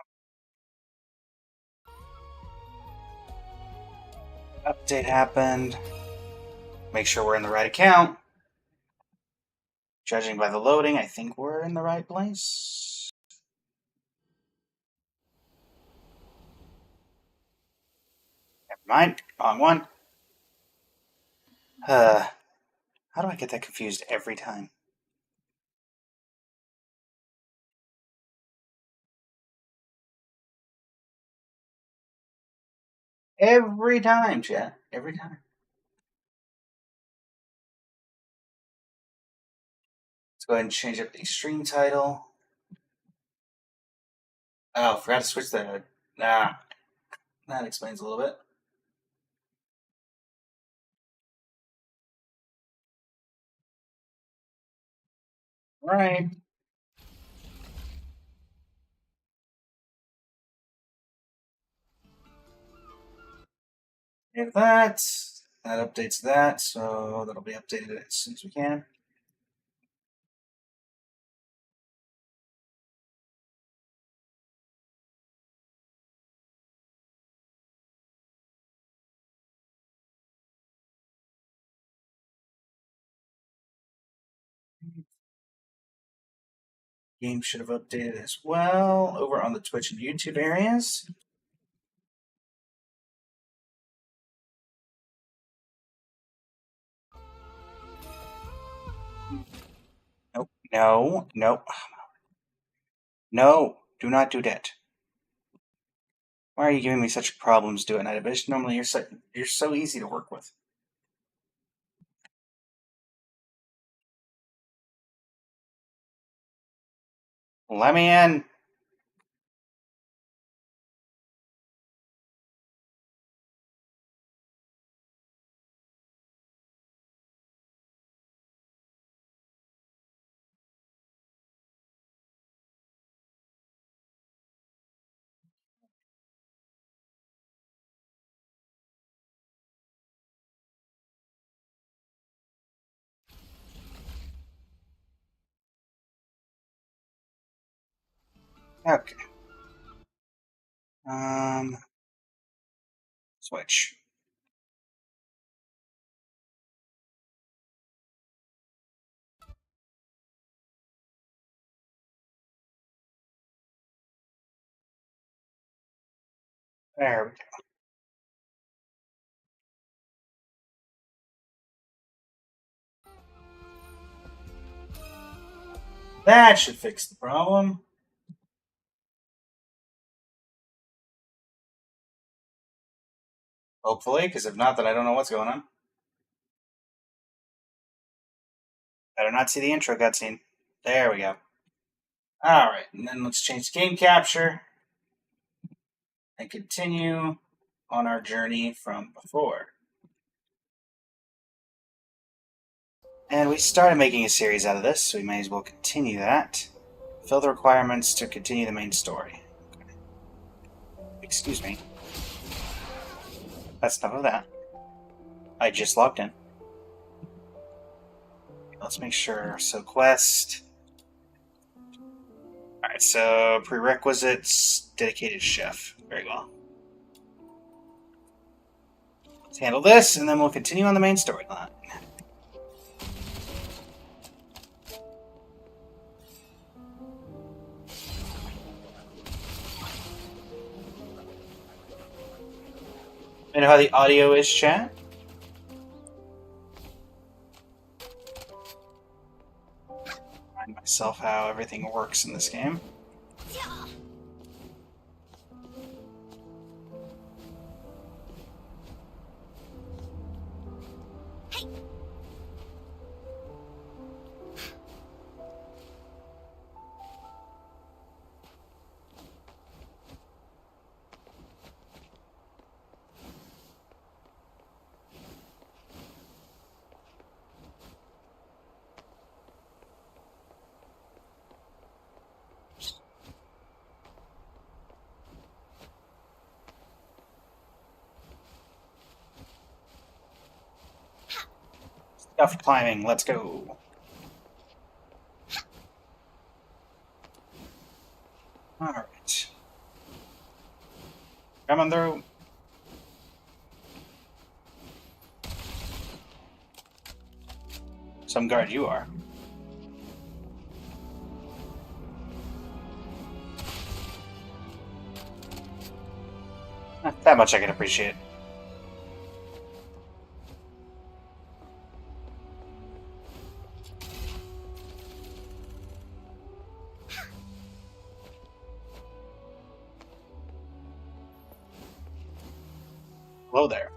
Update happened. Make sure we're in the right account. Judging by the loading, I think we're in the right place. Never mind. Wrong one. How do I get that confused every time? Every time, chat. Every time. Let's go ahead and change up the stream title. Oh, forgot to switch the... Nah. That explains a little bit. Alright. Save that. That updates that, so that'll be updated as soon as we can. Game should have updated as well over on the Twitch and YouTube areas. Nope. No. Nope. No. Do not do that. Why are you giving me such problems doing that? But normally you're so easy to work with. Let me in. Okay. Switch. There we go. That should fix the problem. Hopefully, because if not, then I don't know what's going on. Better not see the intro cutscene. There we go. Alright, and then let's change game capture and continue on our journey from before. And we started making a series out of this, so we may as well continue that. Fill the requirements to continue the main story. Okay. Excuse me. That's enough of that. I just logged in. Let's make sure. So, quest. Alright, so prerequisites, dedicated chef. Very well. Let's handle this, and then we'll continue on the main storyline. You know how the audio is, chat? Remind myself how everything works in this game. Stuff climbing, let's go. Alright. Coming through. Some guard you are. That much I can appreciate. Hello there.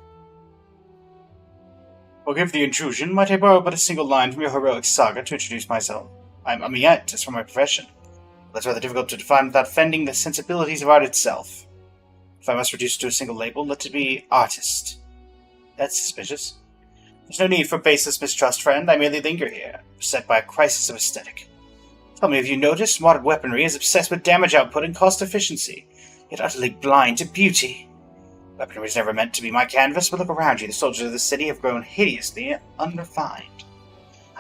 Forgive the intrusion. Might I borrow but a single line from your heroic saga to introduce myself? I'm Amiette, as for my profession. That's rather difficult to define without offending the sensibilities of art itself. If I must reduce it to a single label, let it be artist. That's suspicious. There's no need for baseless mistrust, friend. I merely linger here, beset by a crisis of aesthetic. Tell me, have you noticed modern weaponry is obsessed with damage output and cost efficiency, yet utterly blind to beauty? Weaponry was never meant to be my canvas, but look around you. The soldiers of the city have grown hideously unrefined.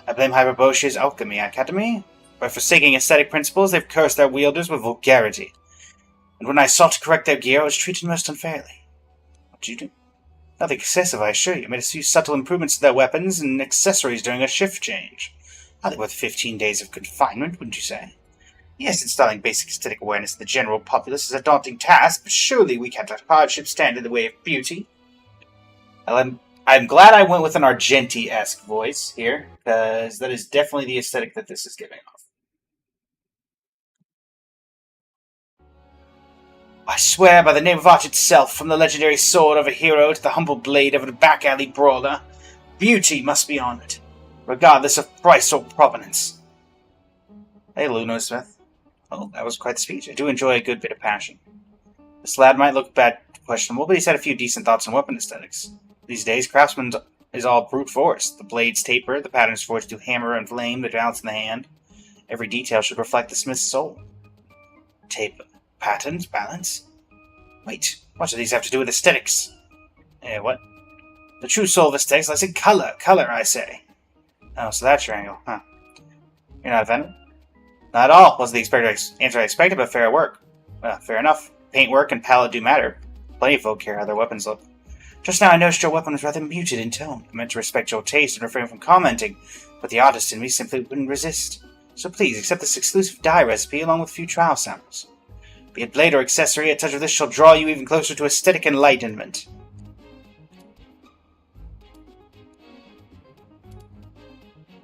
I blame Hyperboshia's Alchemy Academy. By forsaking aesthetic principles, they've cursed their wielders with vulgarity. And when I sought to correct their gear, I was treated most unfairly. What did you do? Nothing excessive, I assure you. Made a few subtle improvements to their weapons and accessories during a shift change. Hardly worth 15 days of confinement, wouldn't you say? Yes, installing basic aesthetic awareness in the general populace is a daunting task, but surely we can't let hardship stand in the way of beauty. Well, I'm glad I went with an Argenti-esque voice here, because that is definitely the aesthetic that this is giving off. I swear by the name of art itself, from the legendary sword of a hero to the humble blade of a back-alley brawler, beauty must be honored, regardless of price or provenance. Hey, Luno Smith. Oh, that was quite the speech. I do enjoy a good bit of passion. This lad might look bad, questionable, but he's had a few decent thoughts on weapon aesthetics. These days, craftsman is all brute force. The blades taper, the patterns forged to hammer and flame, the balance in the hand. Every detail should reflect the smith's soul. Taper, patterns, balance? Wait, what do these have to do with aesthetics? What? The true soul of aesthetics lies in color. Color, I say. Oh, so that's your angle, huh? You're not offended? Not at all. Wasn't the answer I expected, but fair work. Well, fair enough. Paintwork and palette do matter. Plenty of folk care how their weapons look. Just now I noticed your weapon was rather muted in tone. I meant to respect your taste and refrain from commenting, but the artist in me simply wouldn't resist. So please, accept this exclusive dye recipe along with a few trial samples. Be it blade or accessory, a touch of this shall draw you even closer to aesthetic enlightenment.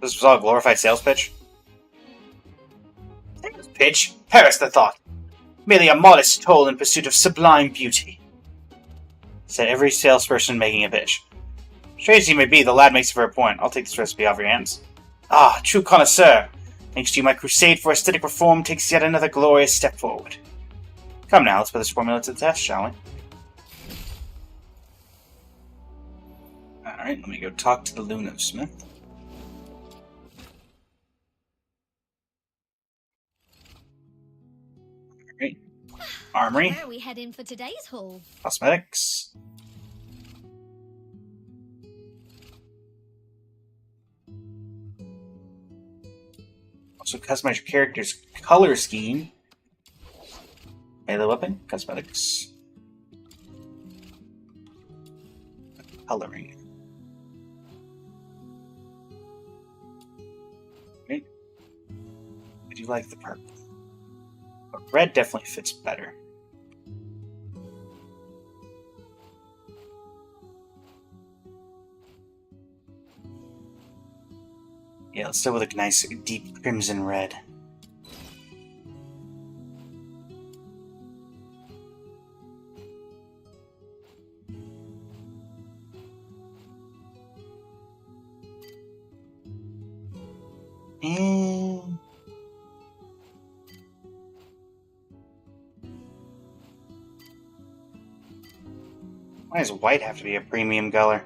This was all a glorified sales pitch? image? Perish the thought! Merely a modest toll in pursuit of sublime beauty, said every salesperson making a pitch. Strange as he may be, the lad makes a fair point. I'll take this recipe off your hands. Ah, true connoisseur! Thanks to you, my crusade for aesthetic reform takes yet another glorious step forward. Come now, let's put this formula to the test, shall we? Alright, let me go talk to the Lunosmith. Alright. Armory. Where are we heading for today's haul? Cosmetics. Also customize your character's color scheme. Melee weapon, cosmetics. Coloring. Okay. I do like the purple. But red definitely fits better. Yeah, let's start with a nice deep crimson red. And why does white have to be a premium color?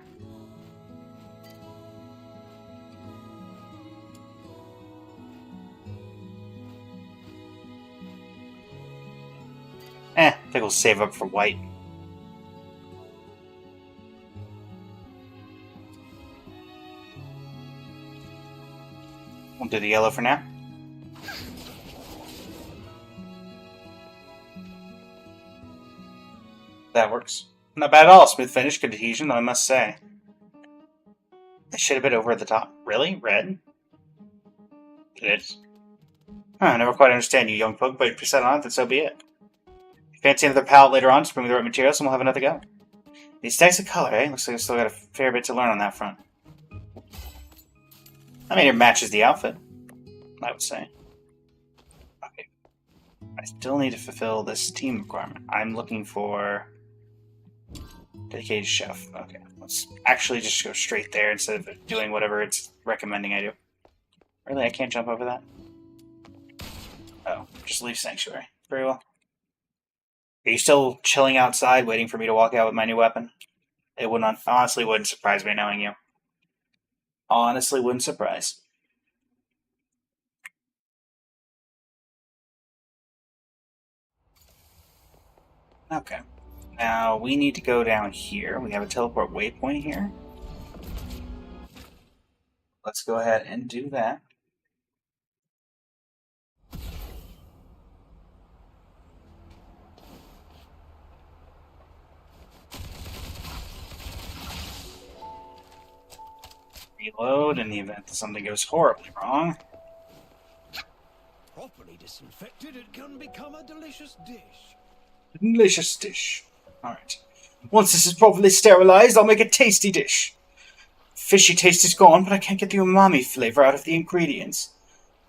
I think we'll save up for white. We'll do the yellow for now. That works. Not bad at all. Smooth finish, good adhesion, though I must say. It should have been over at the top. Really? Red? It is. Huh, I never quite understand you, young pug, but if you're set on it, then so be it. Fancy another palette later on, just bring me the right materials and we'll have another go. These stacks of color, eh? Looks like I've still got a fair bit to learn on that front. I mean, it matches the outfit, I would say. Okay. I still need to fulfill this team requirement. I'm looking for dedicated chef. Okay, let's actually just go straight there instead of doing whatever it's recommending I do. Really, I can't jump over that? Oh, just leave Sanctuary. Very well. Are you still chilling outside, waiting for me to walk out with my new weapon? It would not, honestly wouldn't surprise me knowing you. Honestly wouldn't surprise. Okay. Now, we need to go down here. We have a teleport waypoint here. Let's go ahead and do that. Reload in the event that something goes horribly wrong. Properly disinfected, it can become a delicious dish. Delicious dish. Alright. Once this is properly sterilized, I'll make a tasty dish. Fishy taste is gone, but I can't get the umami flavor out of the ingredients.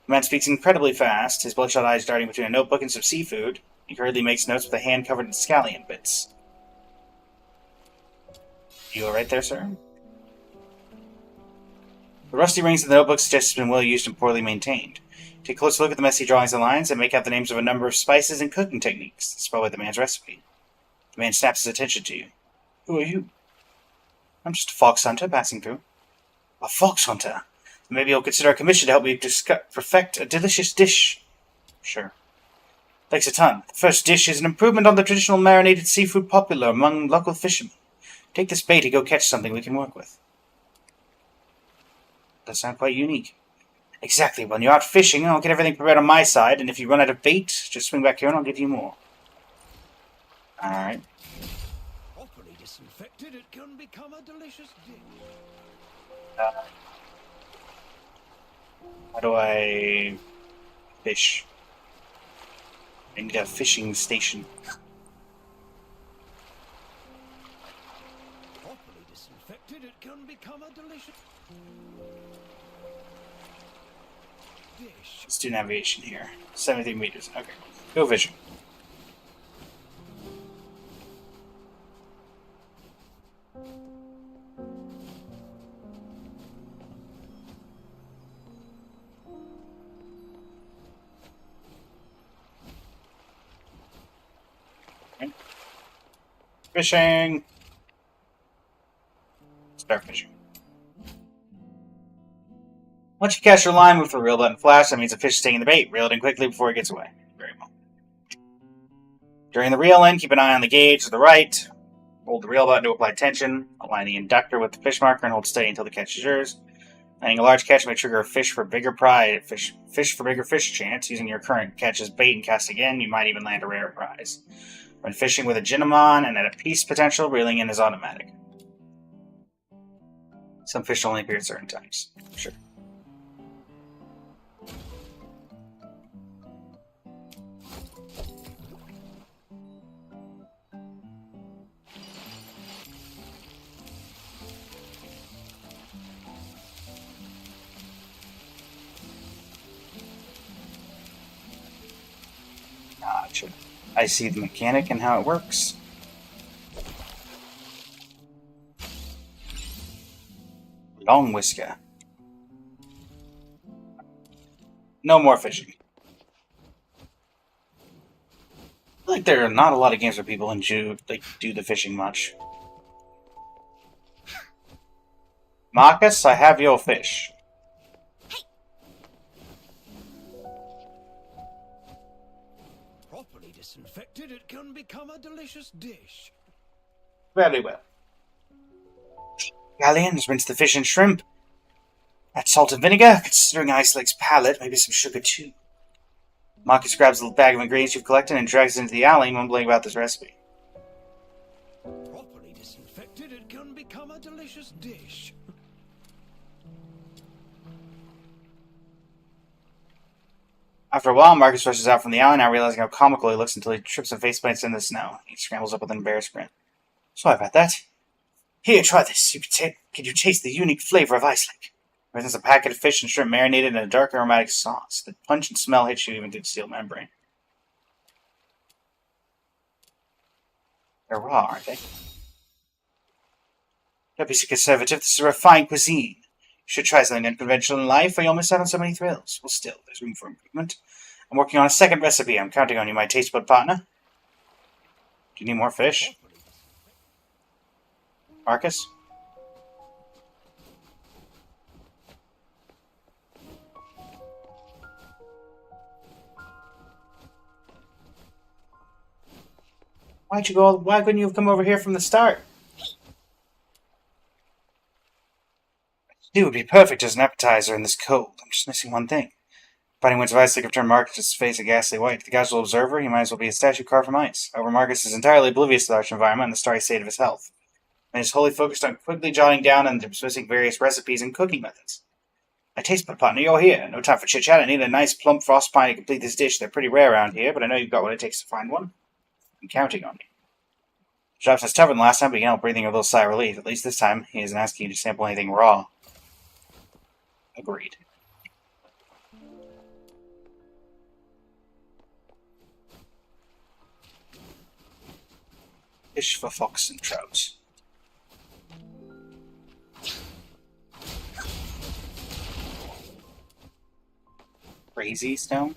The man speaks incredibly fast, his bloodshot eyes darting between a notebook and some seafood. He hurriedly makes notes with a hand covered in scallion bits. You alright there, sir? The rusty rings in the notebook suggest it's been well used and poorly maintained. Take a close look at the messy drawings and lines and make out the names of a number of spices and cooking techniques. That's probably the man's recipe. The man snaps his attention to you. Who are you? I'm just a fox hunter passing through. A fox hunter? Maybe you'll consider a commission to help me perfect a delicious dish. Sure. Thanks a ton. The first dish is an improvement on the traditional marinated seafood popular among local fishermen. Take this bait and go catch something we can work with. That sounds quite unique. Exactly. When you're out fishing, I'll get everything prepared on my side, and if you run out of bait, just swing back here and I'll give you more. Alright. Properly disinfected, it can become a delicious dish. How do I fish? I need a fishing station. Properly disinfected, it can become a delicious. dish. Let's do navigation here. 73 meters. Okay. Go fishing. Okay. Fishing. Start fishing. Once you catch your line with the reel button flash, that means the fish is taking the bait. Reel it in quickly before it gets away. Very well. During the reel in, keep an eye on the gauge to the right. Hold the reel button to apply tension. Align the inductor with the fish marker and hold steady until the catch is yours. Landing a large catch may trigger a fish for bigger prize, fish for bigger fish chance. Using your current catch as bait and cast again, you might even land a rare prize. When fishing with a Jinomon and at a piece potential, reeling in is automatic. Some fish only appear at certain times. Sure. Gotcha. I see the mechanic and how it works. Long whisker. No more fishing. I feel like there are not a lot of games where people do the fishing much. Marcus, I have your fish. Properly disinfected, it can become a delicious dish. Very well. Galleons, rinse the fish and shrimp. Add salt and vinegar, considering Ice Lake's palate, maybe some sugar too. Marcus grabs the bag of ingredients you've collected and drags it into the alley, mumbling about this recipe. Properly disinfected, it can become a delicious dish. After a while, Marcus rushes out from the alley, now realizing how comical he looks until he trips and faceplants in the snow. He scrambles up with an embarrassed grin. Sorry about that. Here, try this. Can you taste the unique flavor of Ice Lake? It presents a packet of fish and shrimp marinated in a dark aromatic sauce. The pungent smell hits you even through the steel membrane. They're raw, aren't they? Don't be so conservative. This is a refined cuisine. You should try something unconventional in life, or you'll miss out on so many thrills. Well, still, there's room for improvement. I'm working on a second recipe. I'm counting on you, my taste bud partner. Do you need more fish? Marcus? Why couldn't you have come over here from the start? It would be perfect as an appetizer in this cold. I'm just missing one thing. Fighting winds of ice have turned Marcus' face a ghastly white. To the casual observer, he might as well be a statue carved from ice. However, Marcus is entirely oblivious to the harsh environment and the starry state of his health, and is wholly focused on quickly jotting down and dismissing various recipes and cooking methods. My taste bud partner, you're here. No time for chit-chat. I need a nice plump frost pine to complete this dish. They're pretty rare around here, but I know you've got what it takes to find one. I'm counting on you. Drops has tougher than last time, but you can't help breathing a little sigh of relief. At least this time, he isn't asking you to sample anything raw. Agreed. Fish for fox and trout. Crazy stone?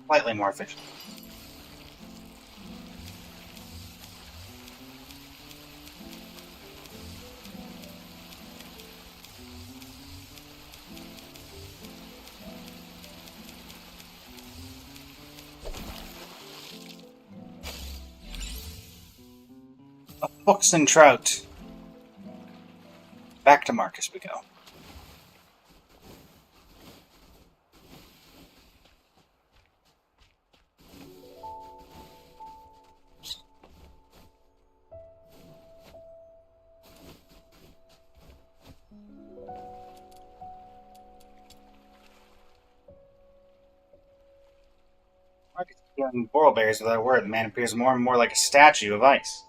Slightly more efficient. A fox and trout. Back to Marcus we go. Marcus is feeling boral berries without a word. The man appears more and more like a statue of ice.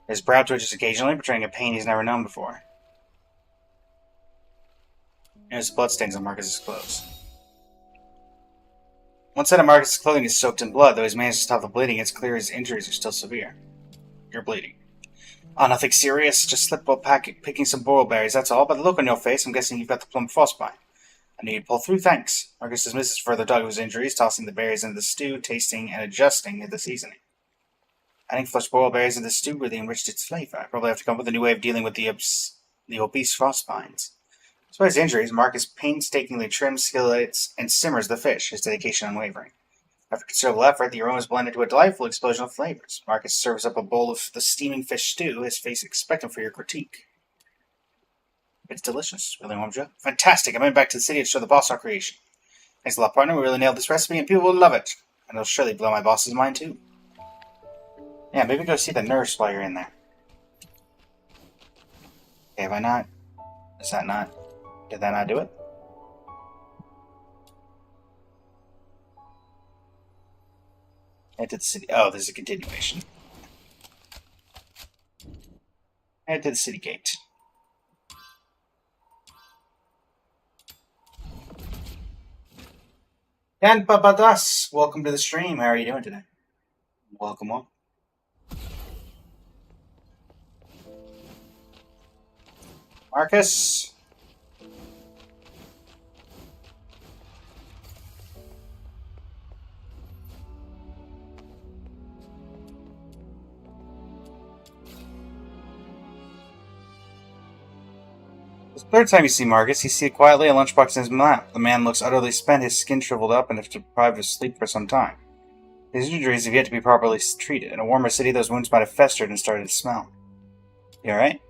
His brow twitches occasionally, betraying a pain he's never known before. There's bloodstains on Marcus's clothes. One set of Marcus's clothing is soaked in blood, though he's managed to stop the bleeding. It's clear his injuries are still severe. You're bleeding. Oh, nothing serious. Just slipped while picking some boral berries, that's all. By the look on your face, I'm guessing you've got the plum frostbite. I knew you'd pull through, thanks. Marcus dismisses further talk of his injuries, tossing the berries into the stew, tasting and adjusting the seasoning. Adding flushed boiled berries into the stew really enriched its flavor. I probably have to come up with a new way of dealing with the obese frostbines. Despite his injuries, Marcus painstakingly trims, skillets, and simmers the fish, his dedication unwavering. After considerable effort, the aroma is blended to a delightful explosion of flavors. Marcus serves up a bowl of the steaming fish stew, his face expectant for your critique. It's delicious. Really warms you up. Fantastic. I'm heading back to the city to show the boss our creation. Thanks a lot, partner. We really nailed this recipe, and people will love it. And it'll surely blow my boss's mind, too. Yeah, maybe go see the nurse while you're in there. Okay, have I not? Is that not? Did that not do it? Head to the city. Oh, there's a continuation. Head to the city gate. And Papadas, welcome to the stream. How are you doing today? Welcome on. Marcus. It's the third time you see Marcus. You see it quietly, a lunchbox in his lap. The man looks utterly spent, his skin shriveled up, and is deprived of sleep for some time. His injuries have yet to be properly treated. In a warmer city, those wounds might have festered and started to smell. You alright?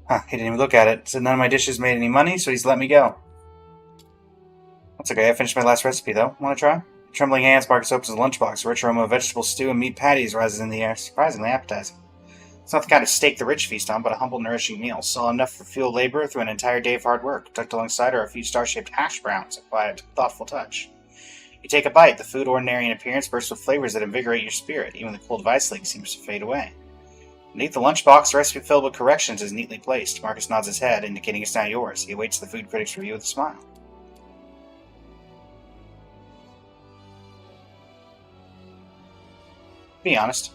Huh, he didn't even look at it. Said none of my dishes made any money, so he's let me go. That's okay, I finished my last recipe, though. Want to try? With trembling hands, Marcus opens the lunchbox. A rich aroma of vegetable stew and meat patties rises in the air, surprisingly appetizing. It's not the kind of steak the rich feast on, but a humble, nourishing meal. Still enough for fuel labor through an entire day of hard work. Tucked alongside are a few star-shaped hash browns, a quiet, thoughtful touch. You take a bite. The food, ordinary in appearance, bursts with flavors that invigorate your spirit. Even the cold vice lake seems to fade away. Beneath the lunchbox, the recipe filled with corrections is neatly placed. Marcus nods his head, indicating it's now yours. He awaits the food critic's review with a smile. Be honest.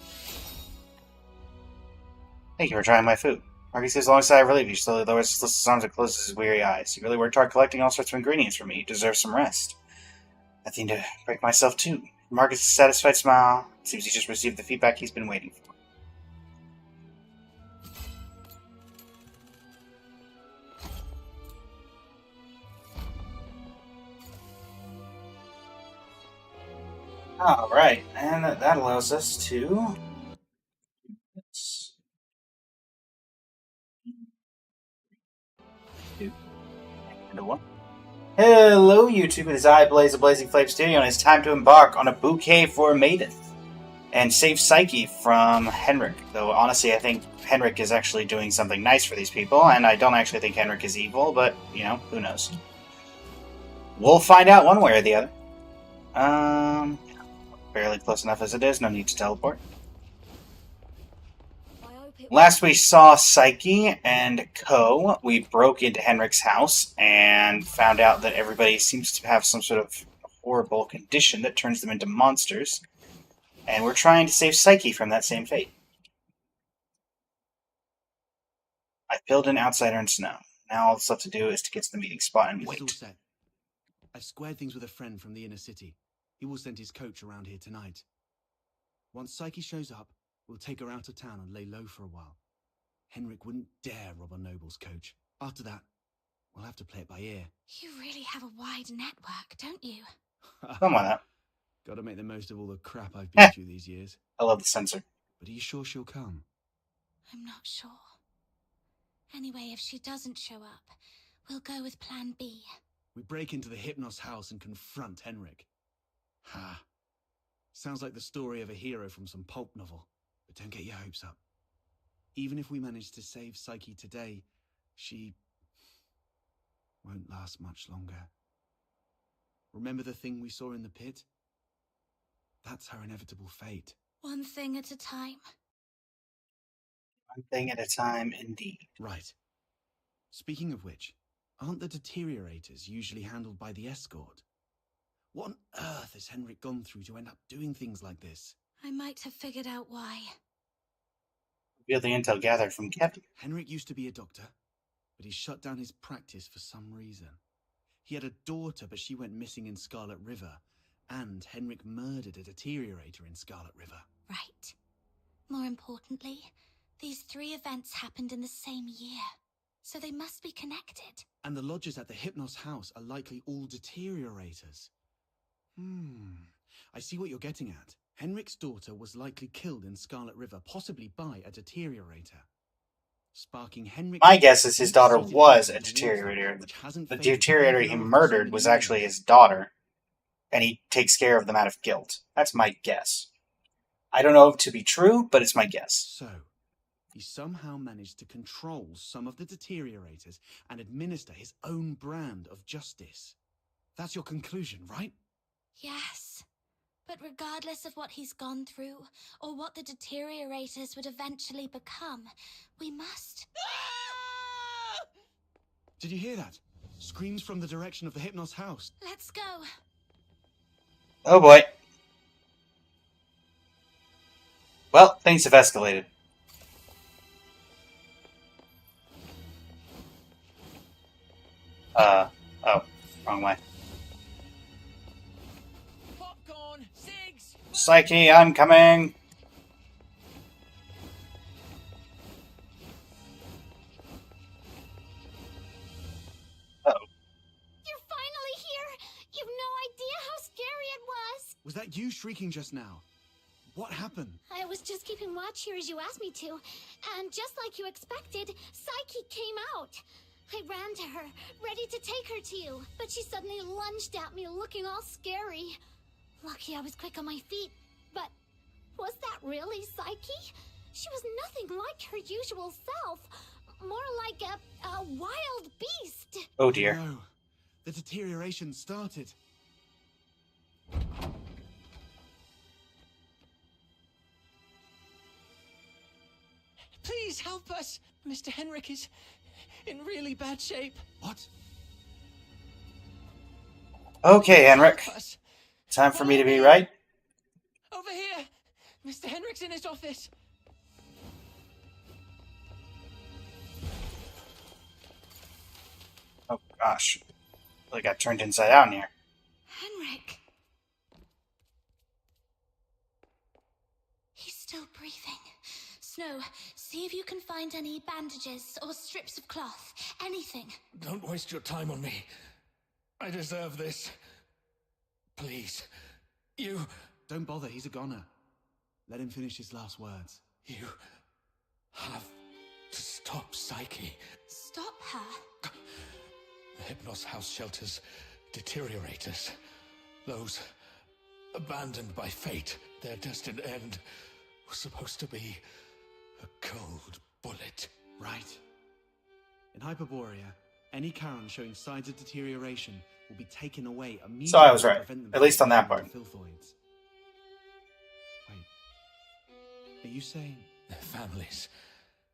Thank you for trying my food. Marcus gives a long sigh of relief. He slowly lowers his listless arms and closes his weary eyes. You really worked hard collecting all sorts of ingredients for me. You deserve some rest. I think to break myself too. Marcus' satisfied smile. It seems he just received the feedback he's been waiting for. Alright, and that allows us to... Hello, YouTube. It is I, Blaze of Blazing Flame Studio, and it's time to embark on a bouquet for a maiden and save Psyche from Henrik. Though, honestly, I think Henrik is actually doing something nice for these people, and I don't actually think Henrik is evil, but, you know, who knows. We'll find out one way or the other. Fairly close enough as it is, no need to teleport. Last we saw Psyche and Co. We broke into Henrik's house and found out that everybody seems to have some sort of horrible condition that turns them into monsters. And we're trying to save Psyche from that same fate. I filled an outsider in snow. Now all that's left to do is to get to the meeting spot and wait. All set. I've squared things with a friend from the inner city. He will send his coach around here tonight. Once Psyche shows up, we'll take her out of town and lay low for a while. Henrik wouldn't dare rob a noble's coach. After that, we'll have to play it by ear. You really have a wide network, don't you? Come on up. Gotta make the most of all the crap I've been through these years. I love the censor. But are you sure she'll come? I'm not sure. Anyway, if she doesn't show up, we'll go with plan B. We break into the Hypnos house and confront Henrik. Ha. Sounds like the story of a hero from some pulp novel. But don't get your hopes up. Even if we manage to save Psyche today, she won't last much longer. Remember the thing we saw in the pit? That's her inevitable fate. One thing at a time. One thing at a time, indeed. Right. Speaking of which, aren't the deteriorators usually handled by the escort? What on earth has Henrik gone through to end up doing things like this? I might have figured out why. Reveal the intel gathered from Kevin. Henrik used to be a doctor, but he shut down his practice for some reason. He had a daughter, but she went missing in Scarlet River, and Henrik murdered a deteriorator in Scarlet River. Right. More importantly, these 3 events happened in the same year, so they must be connected. And the lodgers at the Hypnos house are likely all deteriorators. I see what you're getting at. Henrik's daughter was likely killed in Scarlet River, possibly by a deteriorator. Sparking Henrik. My guess is his daughter was a deteriorator. The deteriorator he murdered was actually his daughter, and he takes care of them out of guilt. That's my guess. I don't know if to be true, but it's my guess. So, he somehow managed to control some of the deteriorators and administer his own brand of justice. That's your conclusion, right? Yes. But regardless of what he's gone through, or what the deteriorators would eventually become, we must... Did you hear that? Screams from the direction of the Hypnos house. Let's go. Oh boy. Well, things have escalated. Oh, wrong way. Popcorn, cigs. Psyche, I'm coming. You're finally here! You've no idea how scary it was! Was that you shrieking just now? What happened? I was just keeping watch here as you asked me to, and just like you expected, Psyche came out. I ran to her, ready to take her to you, but she suddenly lunged at me, looking all scary. Lucky I was quick on my feet, but was that really Psyche? She was nothing like her usual self, more like a wild beast. Oh dear. No, the deterioration started. Please help us. Mr. Henrik is in really bad shape. What? Okay, Henrik. Time for me to be right. Over here. Mr. Henrik's in his office. Oh gosh. I got turned inside out in here. Henrik. He's still breathing. Snow, see if you can find any bandages or strips of cloth. Anything. Don't waste your time on me. I deserve this. Please. You... Don't bother, he's a goner. Let him finish his last words. You have to stop Psyche. Stop her? The Hypnos house shelters deteriorators. Those abandoned by fate. Their destined end was supposed to be a cold bullet. Right. In Hyperborea, any Charon showing signs of deterioration will be taken away immediately. So I was right, at least on that part. Filthoids. Wait. Are you saying... Their families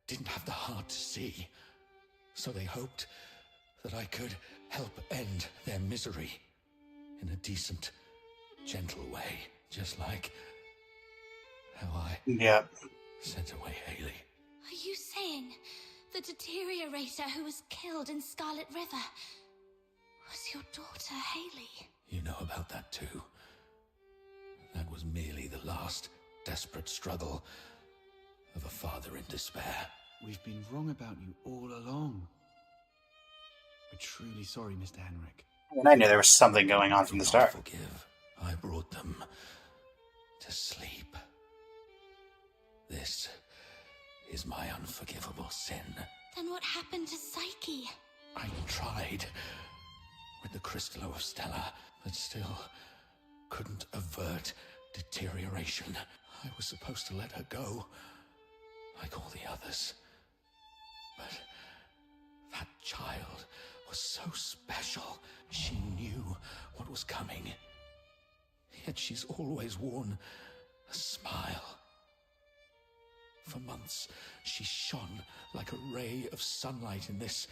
didn't have the heart to see, so they hoped that I could help end their misery in a decent, gentle way, just like how I sent away Haley. Are you saying the deteriorator who was killed in Scarlet River was your daughter, Haley? You know about that too. That was merely the last desperate struggle of a father in despair. We've been wrong about you all along. We're truly sorry, Mr. Henrik. And I knew there was something going on from the start. Forgive. I brought them to sleep. This is my unforgivable sin. Then what happened to Psyche? I tried with the Crystallo of Stella, but still couldn't avert deterioration. I was supposed to let her go, like all the others. But that child was so special. She knew what was coming. Yet she's always worn a smile. For months, she shone like a ray of sunlight in this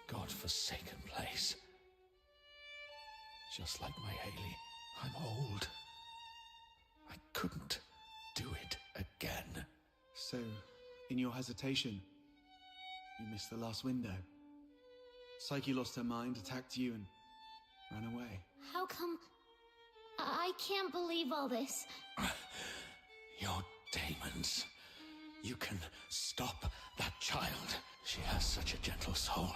God-forsaken place. Just like my Haley, I'm old. I couldn't do it again. So, in your hesitation, you missed the last window. Psyche lost her mind, attacked you, and ran away. How come... I can't believe all this. Your demons. You can stop that child. She has such a gentle soul.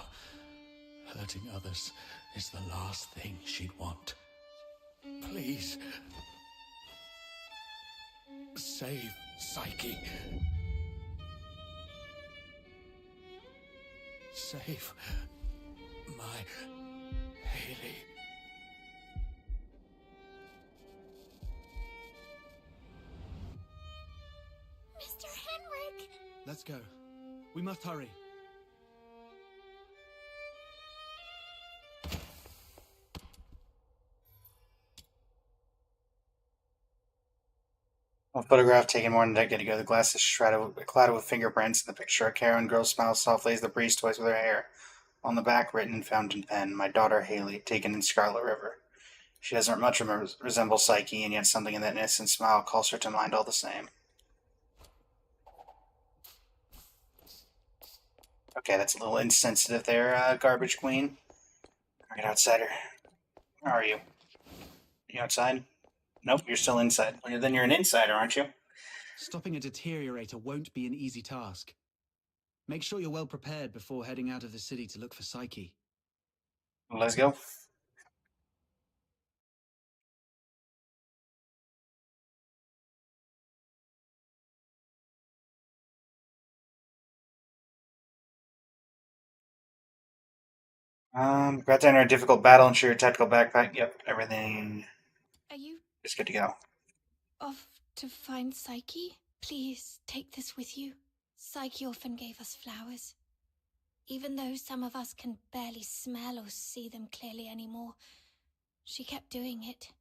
Hurting others is the last thing she'd want. Please. Save Psyche. Save my Haley. Mr. Henrik! Let's go. We must hurry. A photograph taken more than a decade ago. The glass is clouded with fingerprints. In the picture, a Karen girl smiles softly as the breeze toys with her hair. On the back, written in fountain pen, "My daughter Haley, taken in Scarlet River." She doesn't much resemble Psyche, and yet something in that innocent smile calls her to mind all the same. Okay, that's a little insensitive there, Garbage Queen. Alright, outsider. Where are you? You outside? Nope, you're still inside. Well, then you're an insider, aren't you? Stopping a deteriorator won't be an easy task. Make sure you're well prepared before heading out of the city to look for Psyche. Let's go. Got to enter a difficult battle. Ensure your tactical backpack. Yep, everything Are you is good to go. off to find Psyche? Please take this with you. Psyche often gave us flowers. Even though some of us can barely smell or see them clearly anymore, she kept doing it,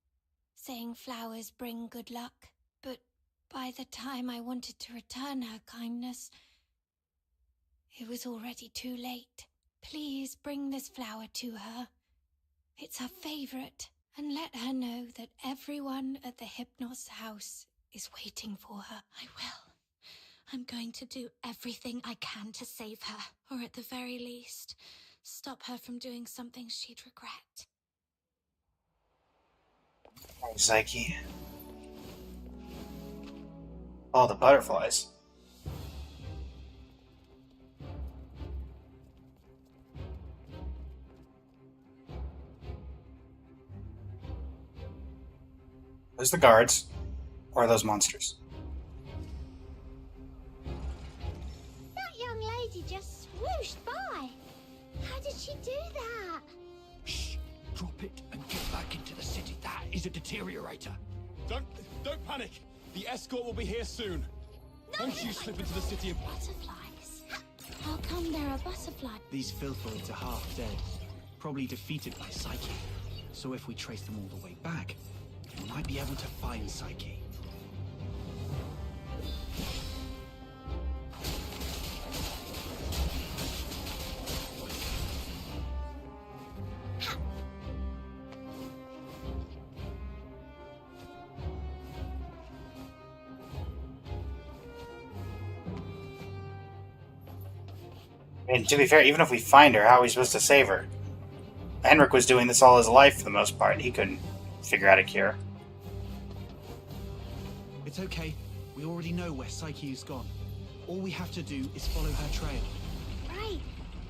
saying flowers bring good luck. But by the time I wanted to return her kindness, it was already too late. Please bring this flower to her. It's her favorite, and let her know that everyone at the Hypnos house is waiting for her. I will. I'm going to do everything I can to save her, or at the very least, stop her from doing something she'd regret. Oh, Psyche. Oh, the butterflies. Those the guards, or are those monsters? That young lady just swooshed by. How did she do that? Shh! Drop it and get back into the city. That is a deteriorator. Don't panic. The escort will be here soon. Don't you slip into the city of butterflies. How come there are butterflies? These filthoids are half dead, probably defeated by Psyche. So if we trace them all the way back, we might be able to find Psyche. I mean, to be fair, even if we find her, how are we supposed to save her? Henrik was doing this all his life for the most part. He couldn't figure out a cure. It's okay. We already know where Psyche is gone. All we have to do is follow her trail. Right.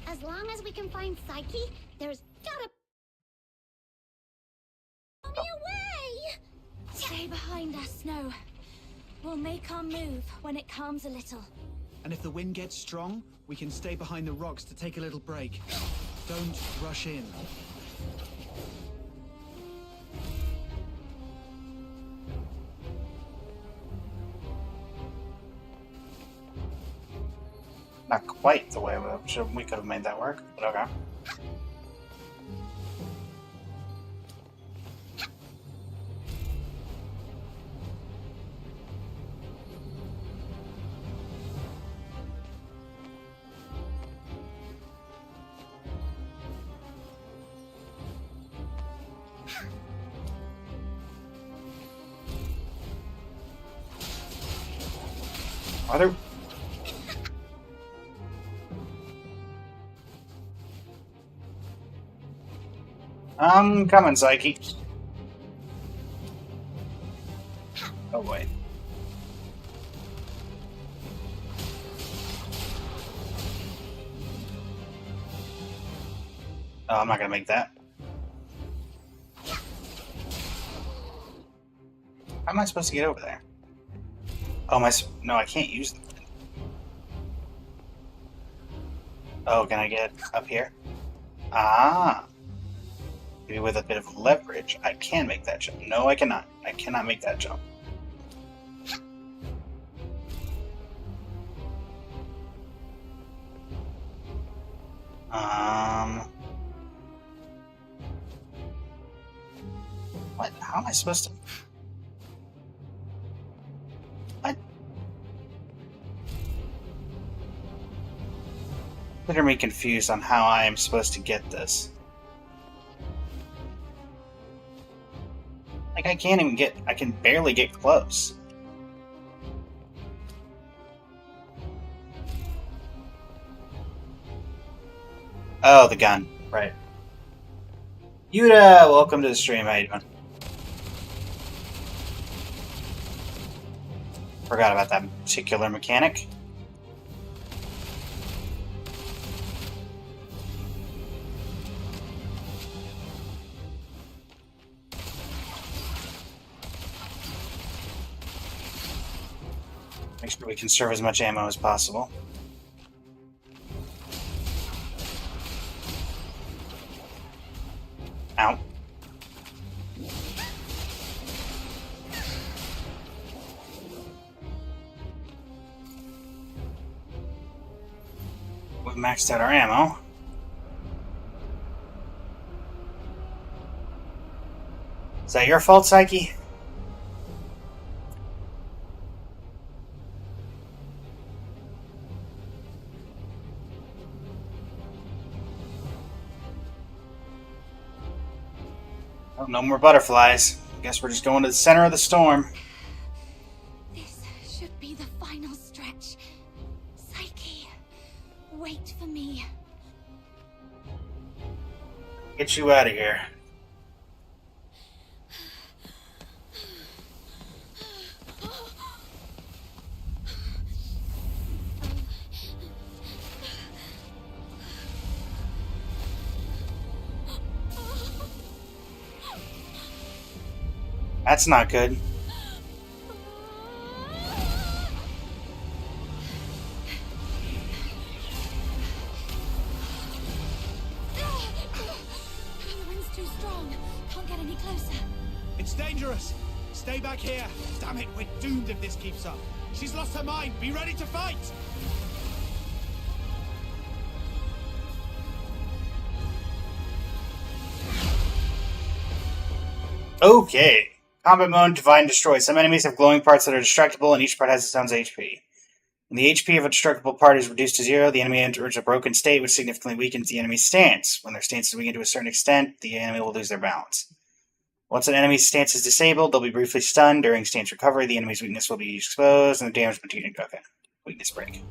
As long as we can find Psyche, there's gotta be a way! Stay behind us, Snow. We'll make our move when it calms a little. And if the wind gets strong, we can stay behind the rocks to take a little break. Don't rush in. Not quite the way we could have made that work, but okay. Are there... I'm coming, Psyche. Oh, wait. Oh, I'm not gonna make that. How am I supposed to get over there? Oh, no, I can't use them. Oh, can I get up here? Ah! Maybe with a bit of leverage, I can make that jump. No, I cannot. I cannot make that jump. What? How am I supposed to... What? Consider me confused on how I am supposed to get this. Like, I can't even get... I can barely get close. Oh, the gun. Right. Yuta, welcome to the stream. How you doing? Forgot about that particular mechanic. Make sure we conserve as much ammo as possible. Ow. We've maxed out our ammo. Is that your fault, Psyche? Oh, no more butterflies. Guess we're just going to the center of the storm. This should be the final stretch. Psyche, wait for me. Get you out of here. That's not good. The wind's too strong. Can't get any closer. It's dangerous. Stay back here. Damn it, we're doomed if this keeps up. She's lost her mind. Be ready to fight. Okay. Combat mode, Divide and Destroy. Some enemies have glowing parts that are destructible, and each part has its own HP. When the HP of a destructible part is reduced to 0, the enemy enters a broken state, which significantly weakens the enemy's stance. When their stance is weakened to a certain extent, the enemy will lose their balance. Once an enemy's stance is disabled, they'll be briefly stunned. During stance recovery, the enemy's weakness will be exposed, and the damage material... Okay. Weakness break.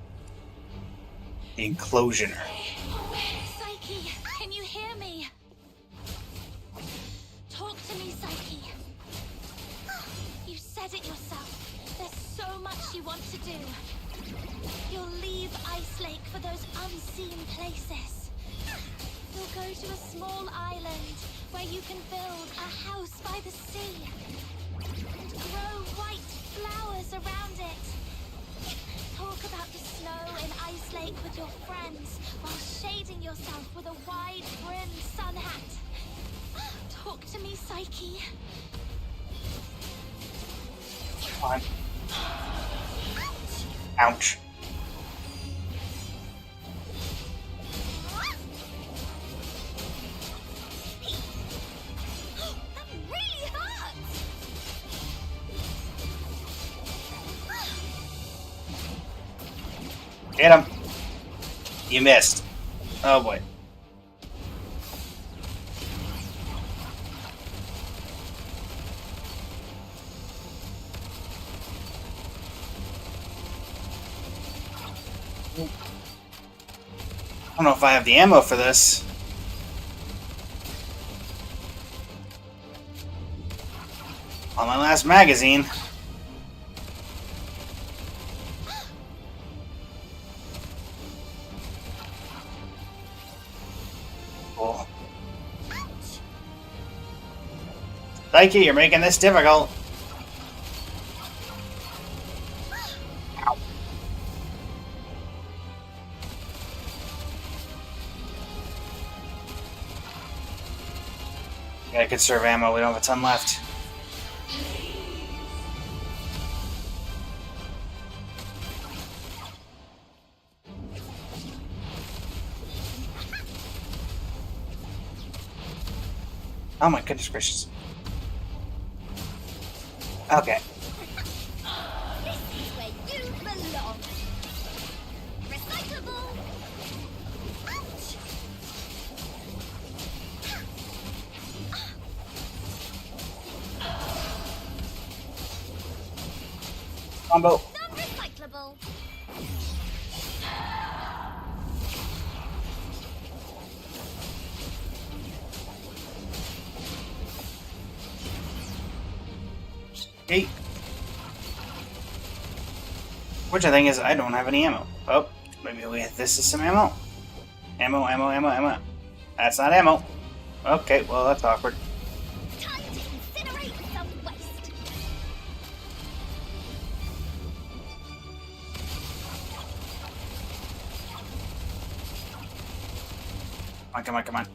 The Enclosioner. Psyche, can you hear me? Talk to me, Psyche. You said it yourself. There's so much you want to do. You'll leave Ice Lake for those unseen places. You'll go to a small island where you can build a house by the sea and grow white flowers around it. Talk about the snow in Ice Lake with your friends while shading yourself with a wide-brimmed sun hat. Talk to me, Psyche. Come on. Ouch. That really hurts! Get him. You missed. Oh boy. I don't know if I have the ammo for this. On my last magazine. Cool. Thank you, you're making this difficult. Ow. Gotta conserve ammo, we don't have a ton left. Oh my goodness gracious. Okay. This is where you belong. Recyclable. Ouch. Combo. Non-recyclable. Eight. Which I think is I don't have any ammo. Oh, maybe we hit this is some ammo. Ammo, ammo, ammo, ammo. That's not ammo. Okay, well that's awkward. Time to incinerate some waste. Come on, come on, come on.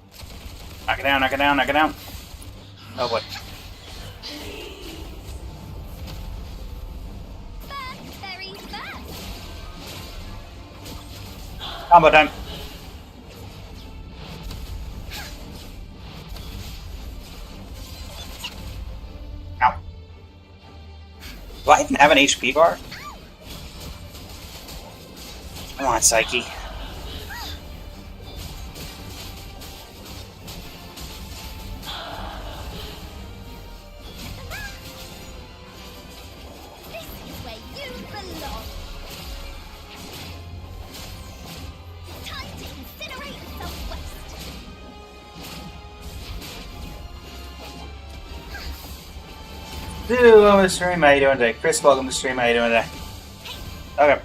Knock it down, knock it down, knock it down. Oh boy. Very fast. Combo time. Ow. Do I even have an HP bar? Come on, Psyche. This is where you belong. Time to incinerate some waste. Hello, welcome to the stream. How you doing today? Chris, welcome to the stream. How you doing today? Okay.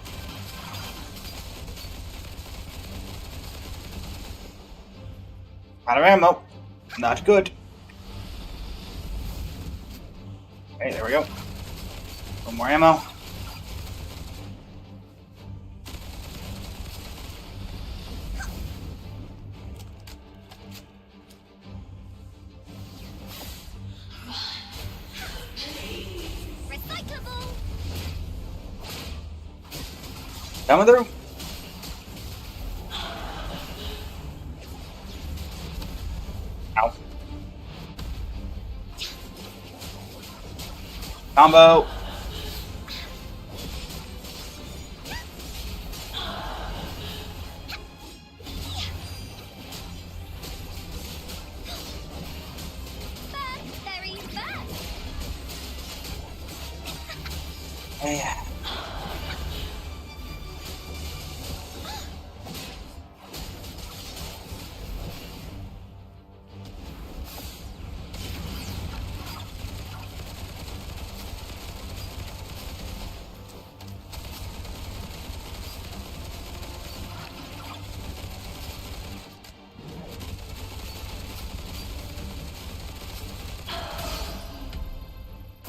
Out of ammo. Not good. Okay, there we go. One more ammo. Recyclable. Coming through. Ow. Combo. Very fast. Yeah.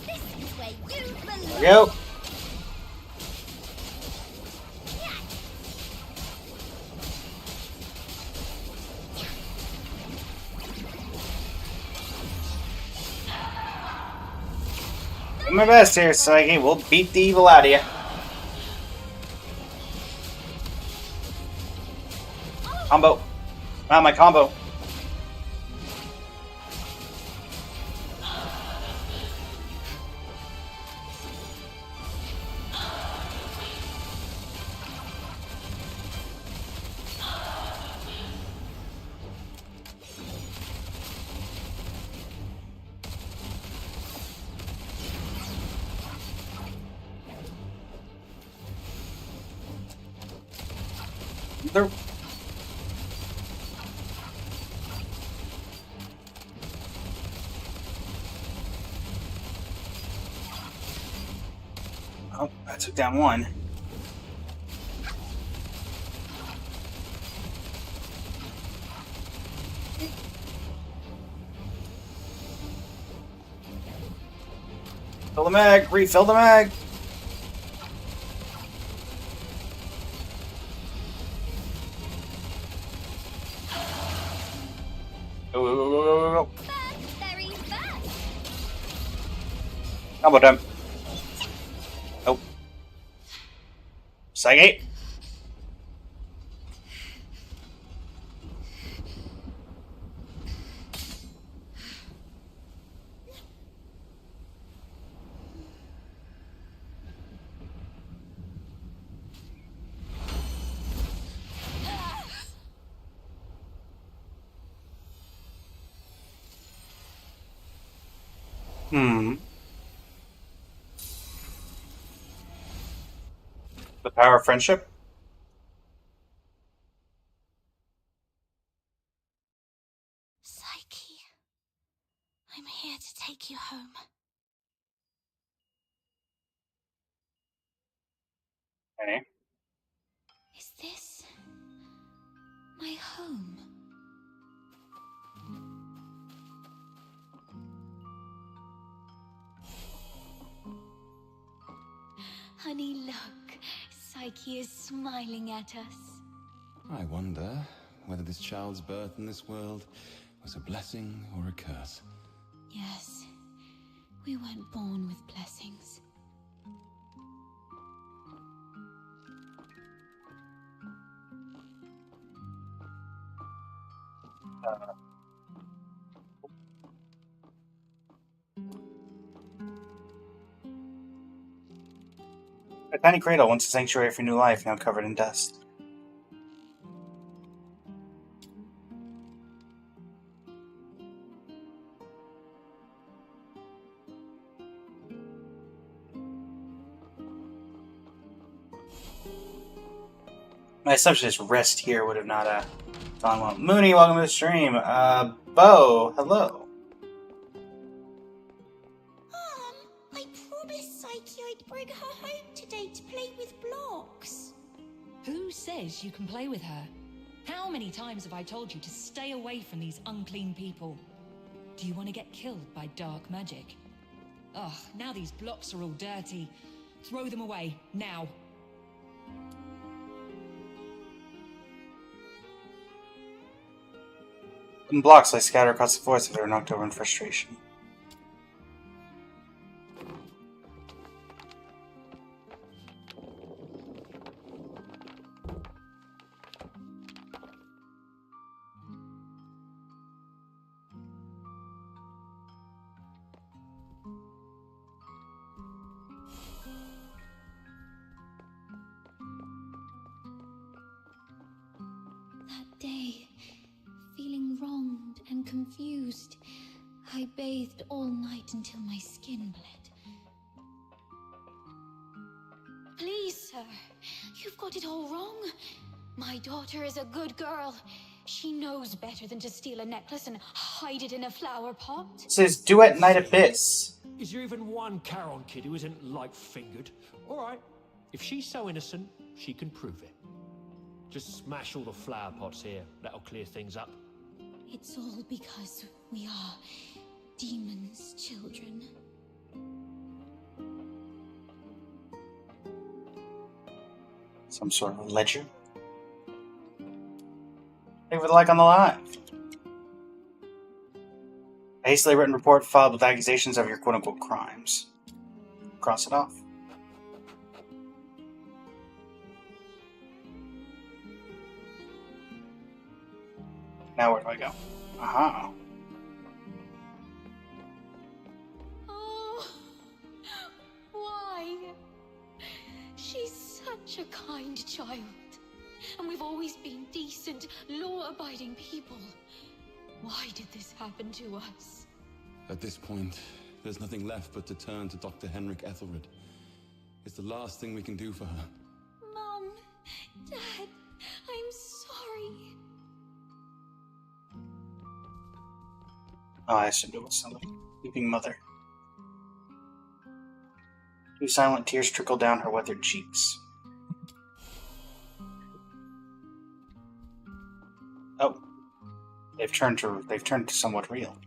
This is where you belong. There we go. Do my best here, Psyche. We'll beat the evil out of you. Combo. Not my combo. Through. Oh, I took down one. Fill the mag! Refill the mag! Go. Very fast. How about them? Nope. Psyche. The power of friendship? Psyche, I'm here to take you home. Okay. Is this my home? Honey, look. Psyche is smiling at us. I wonder whether this child's birth in this world was a blessing or a curse. Yes, we weren't born with blessings. A tiny cradle, once a sanctuary for new life, now covered in dust. My assumption is rest here would have not gone well. Mooney, welcome to the stream. Bo, hello. I promised Psyche I'd bring her home today to play with blocks. Who says you can play with her? How many times have I told you to stay away from these unclean people? Do you want to get killed by dark magic? Ugh, now these blocks are all dirty. Throw them away, now. And blocks lay scattered across the floor as if they were knocked over in frustration. That day, feeling wronged and confused, I bathed all night until my skin bled. Please, sir, you've got it all wrong. My daughter is a good girl. She knows better than to steal a necklace and hide it in a flower pot. It says Duet Night Abyss. Is there even one Charon kid who isn't light-fingered? All right, if she's so innocent, she can prove it. Just smash all the flower pots here. That'll clear things up. It's all because we are demons' children. Some sort of ledger. Thank you for the like on the live. A hastily written report filed with accusations of your quote-unquote crimes. Cross it off. Now where do I go? Aha. Oh, why? She's such a kind child. And we've always been decent, law-abiding people. Why did this happen to us? At this point, there's nothing left but to turn to Dr. Henrik Ethelred. It's the last thing we can do for her. Mom, Dad, I'm sorry. Oh, I assumed it was somebody. Weeping mother. Two silent tears trickle down her weathered cheeks. Oh. They've turned to somewhat real.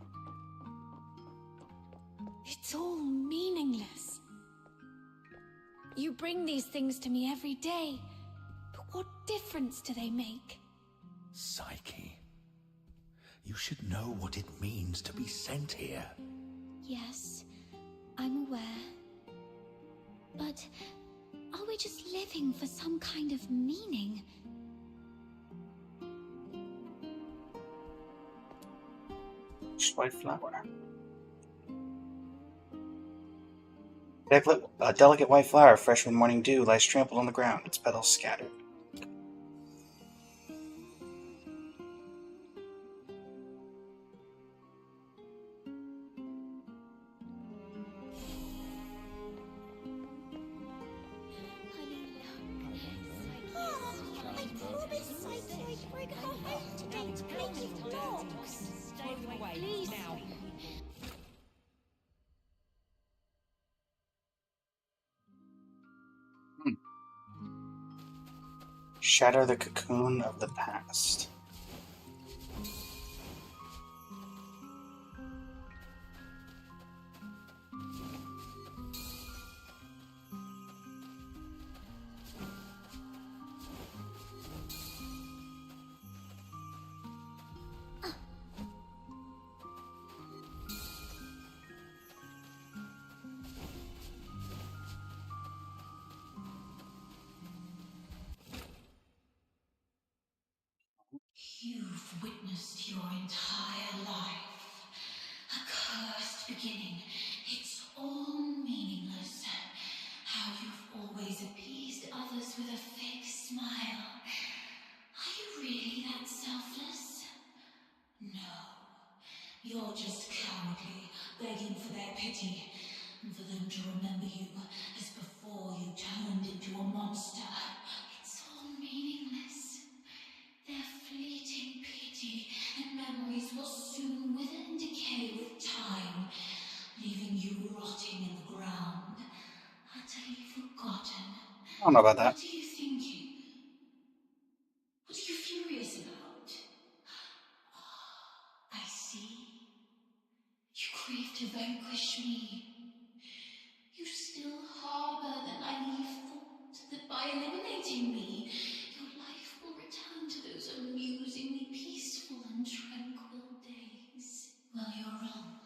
It's all meaningless. You bring these things to me every day, but what difference do they make? Psyche, you should know what it means to be sent here. Yes, I'm aware. But are we just living for some kind of meaning? White flower. A delicate white flower, fresh with morning dew, lies trampled on the ground, its petals scattered. Shatter the cocoon of the past. You've witnessed your entire life. A cursed beginning. It's all meaningless. How you've always appeased others with a fake smile. Are you really that selfless? No. You're just cowardly, begging for their pity, and for them to remember you as before you turned into a monster. It's all meaningless. Their fleeting pity and memories will soon wither and decay with time, leaving you rotting in the ground, utterly forgotten. I don't know about that. What are you thinking? What are you furious about? I see. You crave to vanquish me. You still harbor the naive thought that by eliminating me, your life will return to those amusingly peaceful and tranquil days. Well, you're wrong.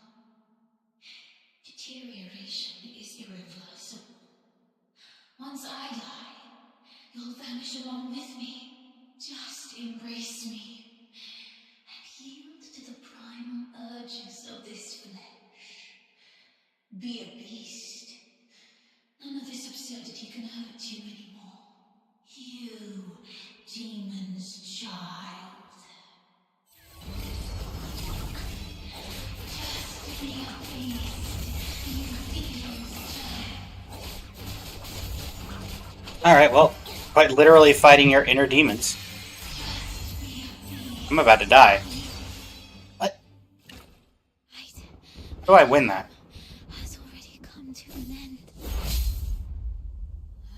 Deterioration is irreversible. Once I die, you'll vanish along with me. Just embrace me and yield to the primal urges of this flesh. Be a beast. None of this absurdity can hurt you anymore. You, demon's child. Just be a beast, you demon's child. Alright, well, quite literally fighting your inner demons. I'm about to die. What? How do I win that? Has already come to an end.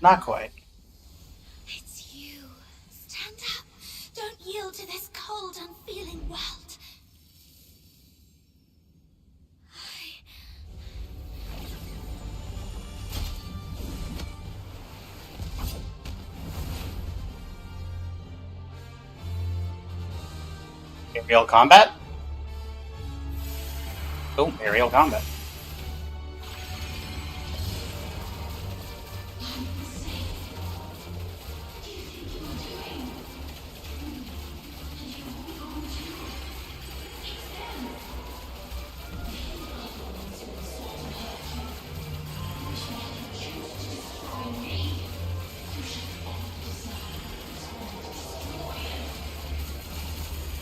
Not quite. It's you. Stand up. Don't yield to this cold, unfeeling world. Aerial combat? Oh, aerial combat.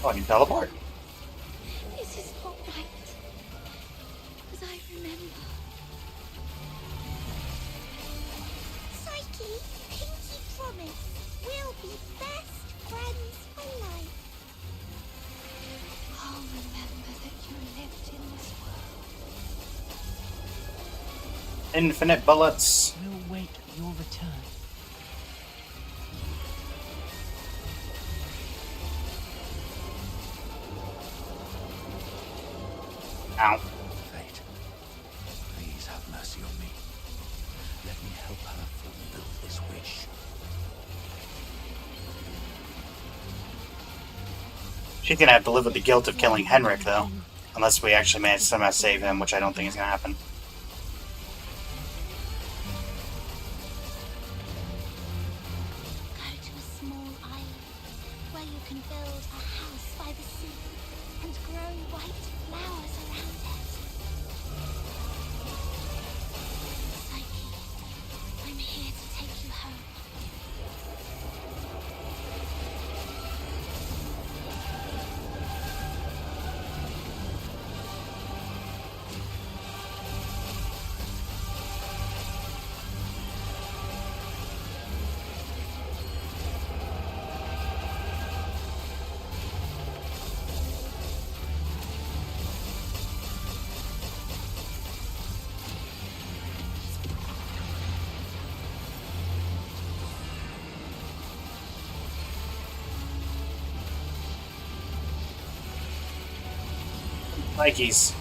Oh, I can teleport. This is not right. As I remember. Psyche, pinky promise. We'll be best friends for life. I'll remember that you lived in this world. Infinite bullets. We'll wait your return. Ow. Fate, please have mercy on me. Let me help her fulfill this wish. She's gonna have to live with the guilt of killing Henrik, though. Unless we actually manage to somehow save him, which I don't think is gonna happen. Go to a small island where you can build a house by the sea and grow white flowers around it. Psyche, I'm here to take you home. Psyches.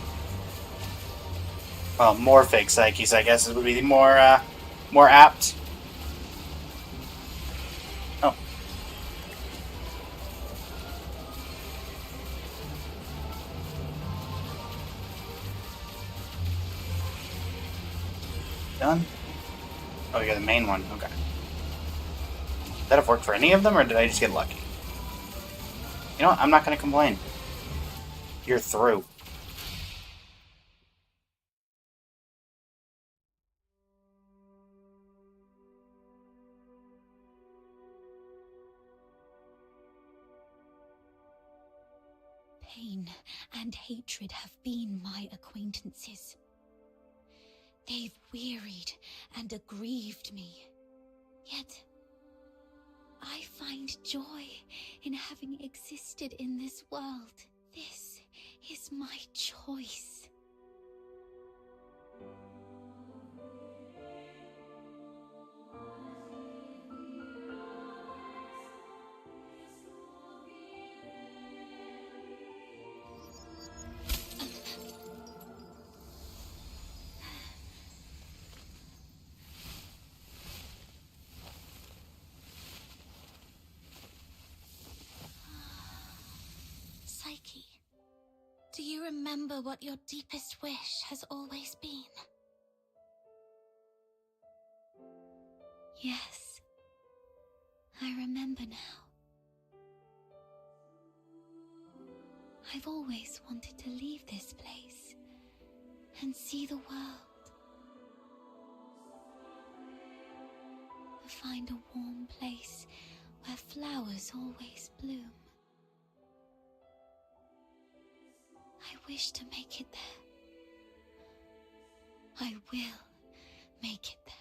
Well, more fake psyches, I guess, would be more apt. Oh. Done? Oh, you're the main one. Okay. Did that have worked for any of them, or did I just get lucky? You know what? I'm not going to complain. You're through. Pain and hatred have been my acquaintances. They've wearied and aggrieved me. Yet, I find joy in having existed in this world. This is my choice. Psyche, do you remember what your deepest wish has always been? Yes, I remember now. I've always wanted to leave this place and see the world. To find a warm place where flowers always bloom. I wish to make it there. I will make it there.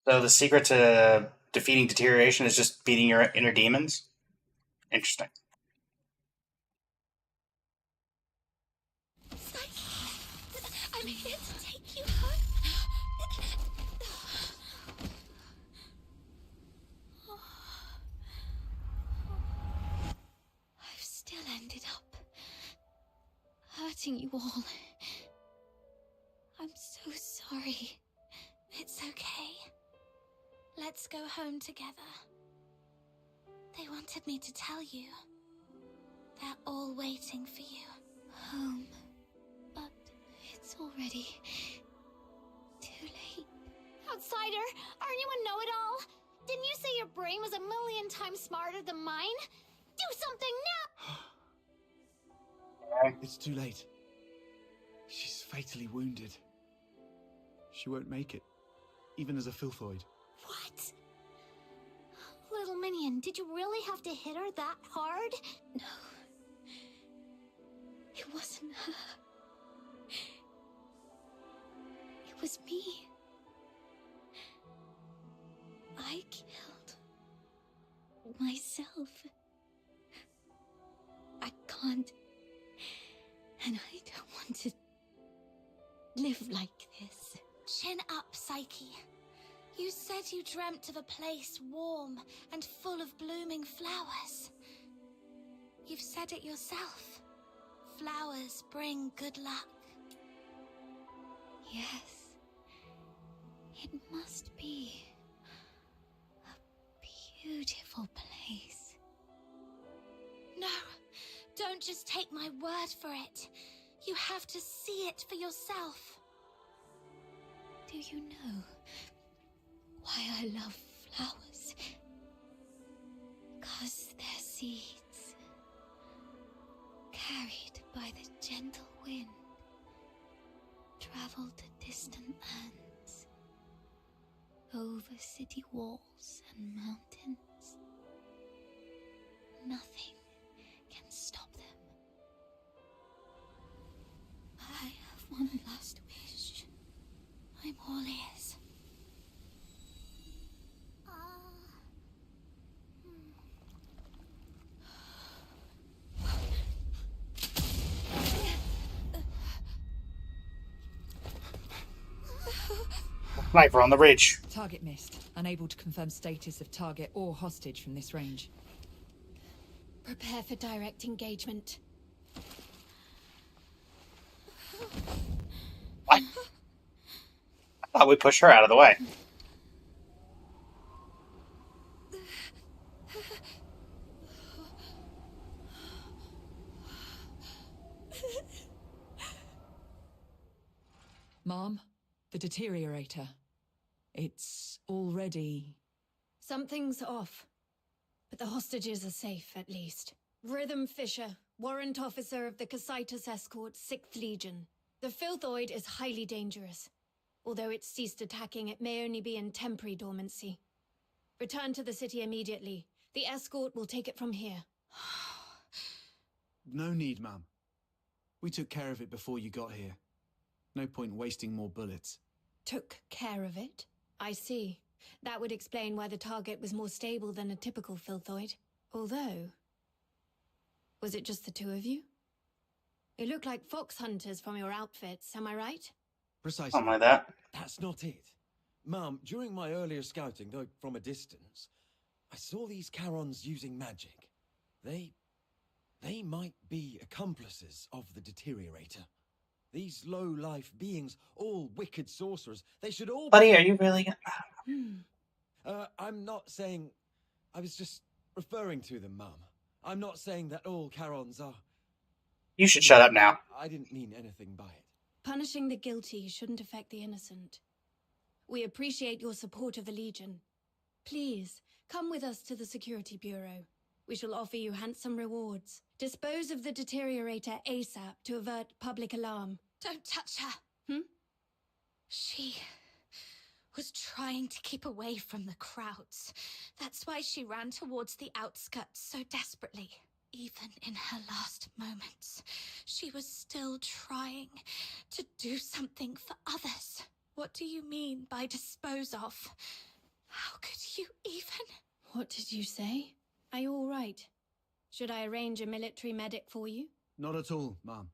So the secret to defeating deterioration is just beating your inner demons? Interesting. I'm here to take you home. I've still ended up hurting you all. I'm so sorry. It's okay. Let's go home together. They wanted me to tell you. They're all waiting for you. Home. But it's already too late. Outsider, aren't you a know-it-all? Didn't you say your brain was 1,000,000 times smarter than mine? Do something now! It's too late. She's fatally wounded. She won't make it, even as a filthoid. What? Little Minion, did you really have to hit her that hard? No. It wasn't her. It was me. I killed myself. I can't. And I don't want to live like this. Chin up, Psyche. You said you dreamt of a place warm and full of blooming flowers. You've said it yourself. Flowers bring good luck. Yes. It must be a beautiful place. No, don't just take my word for it. You have to see it for yourself. Do you know why I love flowers? 'Cause they're seeds, carried by the gentle wind, travel to distant lands, over city walls and mountains. Nothing can stop them. I have one last wish. I'm all ears. Sniper on the ridge. Target missed. Unable to confirm status of target or hostage from this range. Prepare for direct engagement. What? I thought we pushed her out of the way. Mom, the deteriorator. It's already... Something's off. But the hostages are safe, at least. Rhythm Fisher, warrant officer of the Cocytus Escort, 6th Legion. The Filthoid is highly dangerous. Although it's ceased attacking, it may only be in temporary dormancy. Return to the city immediately. The escort will take it from here. No need, ma'am. We took care of it before you got here. No point wasting more bullets. Took care of it? I see. That would explain why the target was more stable than a typical Filthoid. Although... was it just the two of you? You look like fox hunters from your outfits, am I right? Precisely. Something like that. That's not it. Ma'am, during my earlier scouting, though from a distance, I saw these Charons using magic. They might be accomplices of the deteriorator. These low-life beings, all wicked sorcerers, they should all Buddy, are you really... I'm not saying... I was just referring to them, Mum. I'm not saying that all Charons are... You should shut up now. I didn't mean anything by it. Punishing the guilty shouldn't affect the innocent. We appreciate your support of the Legion. Please, come with us to the Security Bureau. We shall offer you handsome rewards. Dispose of the deteriorator ASAP to avert public alarm. Don't touch her. She was trying to keep away from the crowds. That's why she ran towards the outskirts so desperately. Even in her last moments, she was still trying to do something for others. What do you mean by dispose of? How could you even? What did you say? Are you all right? Should I arrange a military medic for you? Not at all, ma'am.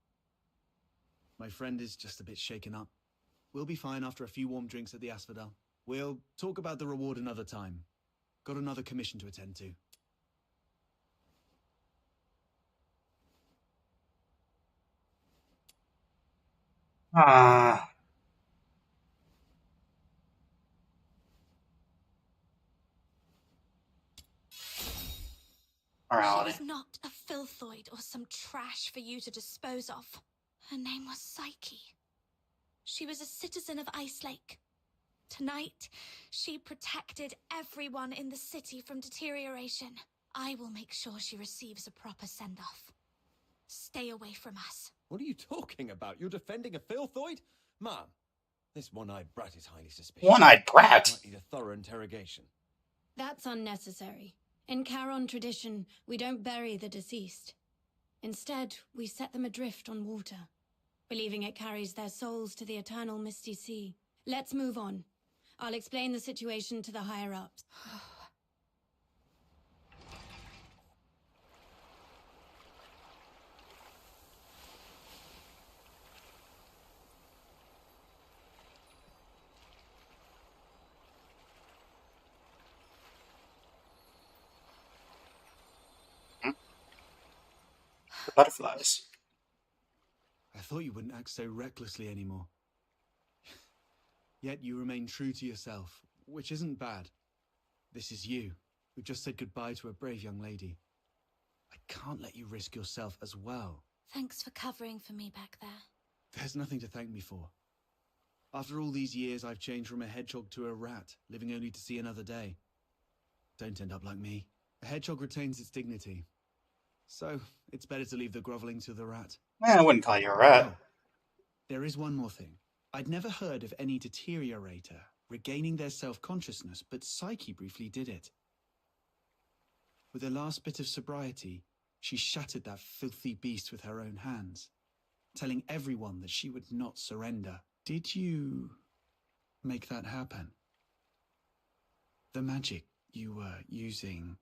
My friend is just a bit shaken up. We'll be fine after a few warm drinks at the Asphodel. We'll talk about the reward another time. Got another commission to attend to. Ah. She was not a Filthoid or some trash for you to dispose of. Her name was Psyche. She was a citizen of Icalake. Tonight, she protected everyone in the city from deterioration. I will make sure she receives a proper send-off. Stay away from us. What are you talking about? You're defending a Filthoid? Ma'am, this one-eyed brat is highly suspicious. One-eyed brat? Might need a thorough interrogation. That's unnecessary. In Charon tradition, we don't bury the deceased. Instead, we set them adrift on water, believing it carries their souls to the eternal misty sea. Let's move on. I'll explain the situation to the higher-ups. Oh, The butterflies. I thought you wouldn't act so recklessly anymore. Yet you remain true to yourself, which isn't bad. This is you, who just said goodbye to a brave young lady. I can't let you risk yourself as well. Thanks for covering for me back there. There's nothing to thank me for. After all these years, I've changed from a hedgehog to a rat, living only to see another day. Don't end up like me. A hedgehog retains its dignity. So, it's better to leave the groveling to the rat. I wouldn't call you a rat. Oh, there is one more thing. I'd never heard of any deteriorator regaining their self-consciousness, but Psyche briefly did it. With her last bit of sobriety, she shattered that filthy beast with her own hands, telling everyone that she would not surrender. Did you make that happen? The magic you were using,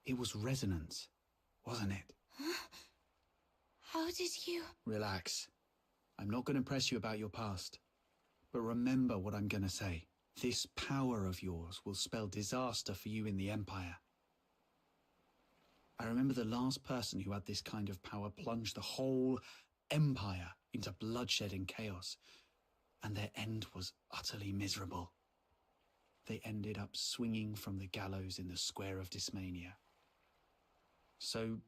it was resonance, wasn't it? How did you... Relax. I'm not going to press you about your past. But remember what I'm going to say. This power of yours will spell disaster for you in the Empire. I remember the last person who had this kind of power plunged the whole Empire into bloodshed and chaos, and their end was utterly miserable. They ended up swinging from the gallows in the square of Dysmania. So,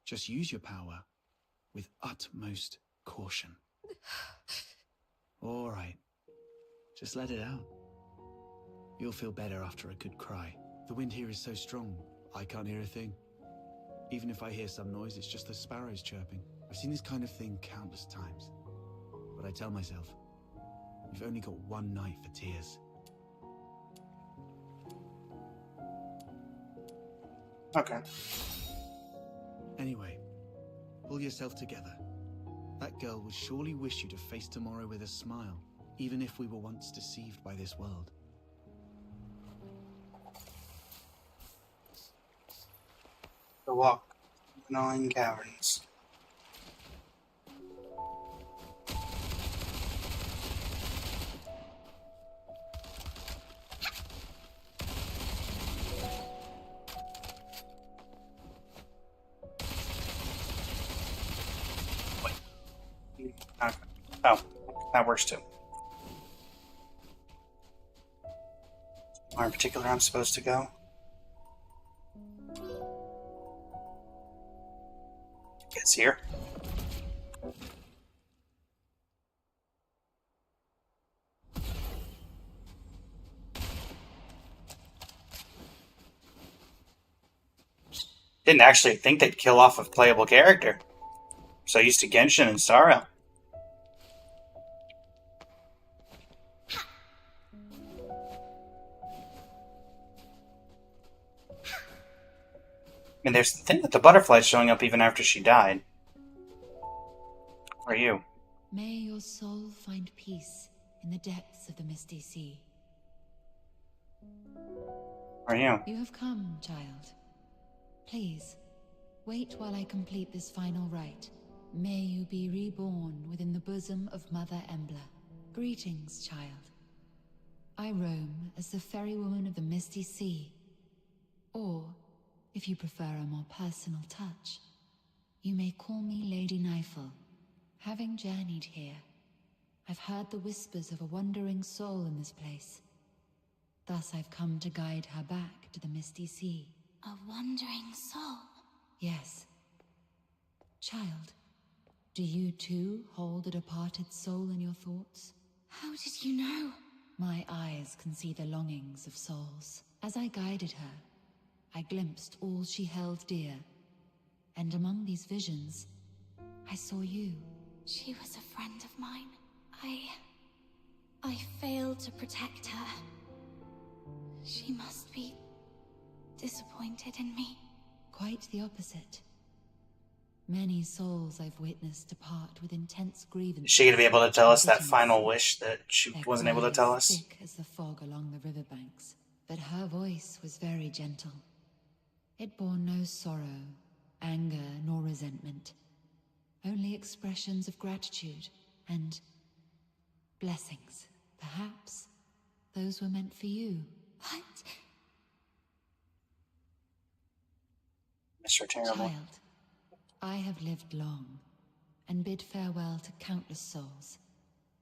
just use your power with utmost caution. All right. Just let it out. You'll feel better after a good cry. The wind here is so strong, I can't hear a thing. Even if I hear some noise, it's just the sparrows chirping. I've seen this kind of thing countless times. But I tell myself, you've only got one night for tears. Okay. Anyway, pull yourself together. That girl would surely wish you to face tomorrow with a smile, even if we were once deceived by this world. The walk. Gnawing caverns. Okay. Oh, that works too. Where in particular I'm supposed to go? It's here. Didn't actually think they'd kill off a playable character. So used to Genshin and Sorrow. I mean, there's the thing with the butterflies showing up even after she died. Who are you? May your soul find peace in the depths of the misty sea. Who are you? You have come, child. Please, wait while I complete this final rite. May you be reborn within the bosom of Mother Embla. Greetings, child. I roam as the ferrywoman of the misty sea. Or, if you prefer a more personal touch, you may call me Lady Nifel. Having journeyed here, I've heard the whispers of a wandering soul in this place. Thus I've come to guide her back to the misty sea. A wandering soul? Yes. Child, do you too hold a departed soul in your thoughts? How did you know? My eyes can see the longings of souls. As I guided her, I glimpsed all she held dear. And among these visions, I saw you. She was a friend of mine. I failed to protect her. She must be disappointed in me. Quite the opposite. Many souls I've witnessed depart with intense grievance. Is she gonna be able to tell us that final wish that she wasn't able to tell us? Thick as the fog along the riverbanks, but her voice was very gentle. It bore no sorrow, anger, nor resentment. Only expressions of gratitude and blessings. Perhaps those were meant for you. What? Mr. Terrible. Child, I have lived long, and bid farewell to countless souls,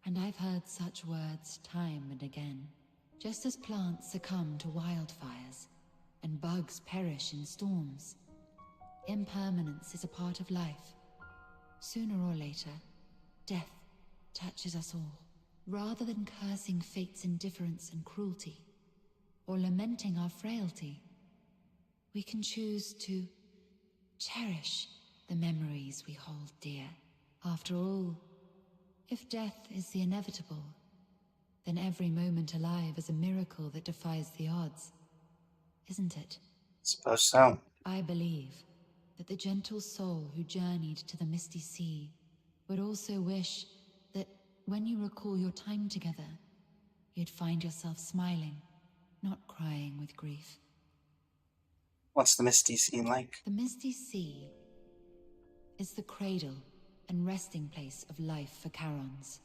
and I've heard such words time and again. Just as plants succumb to wildfires, and bugs perish in storms, impermanence is a part of life. Sooner or later, death touches us all. Rather than cursing fate's indifference and cruelty, or lamenting our frailty, we can choose to cherish the memories we hold dear. After all, if death is the inevitable, then every moment alive is a miracle that defies the odds, isn't it? Suppose so. I believe that the gentle soul who journeyed to the misty sea would also wish that when you recall your time together, you'd find yourself smiling, not crying with grief. What's the Misty Sea like? The Misty Sea is the cradle and resting place of life for Charons.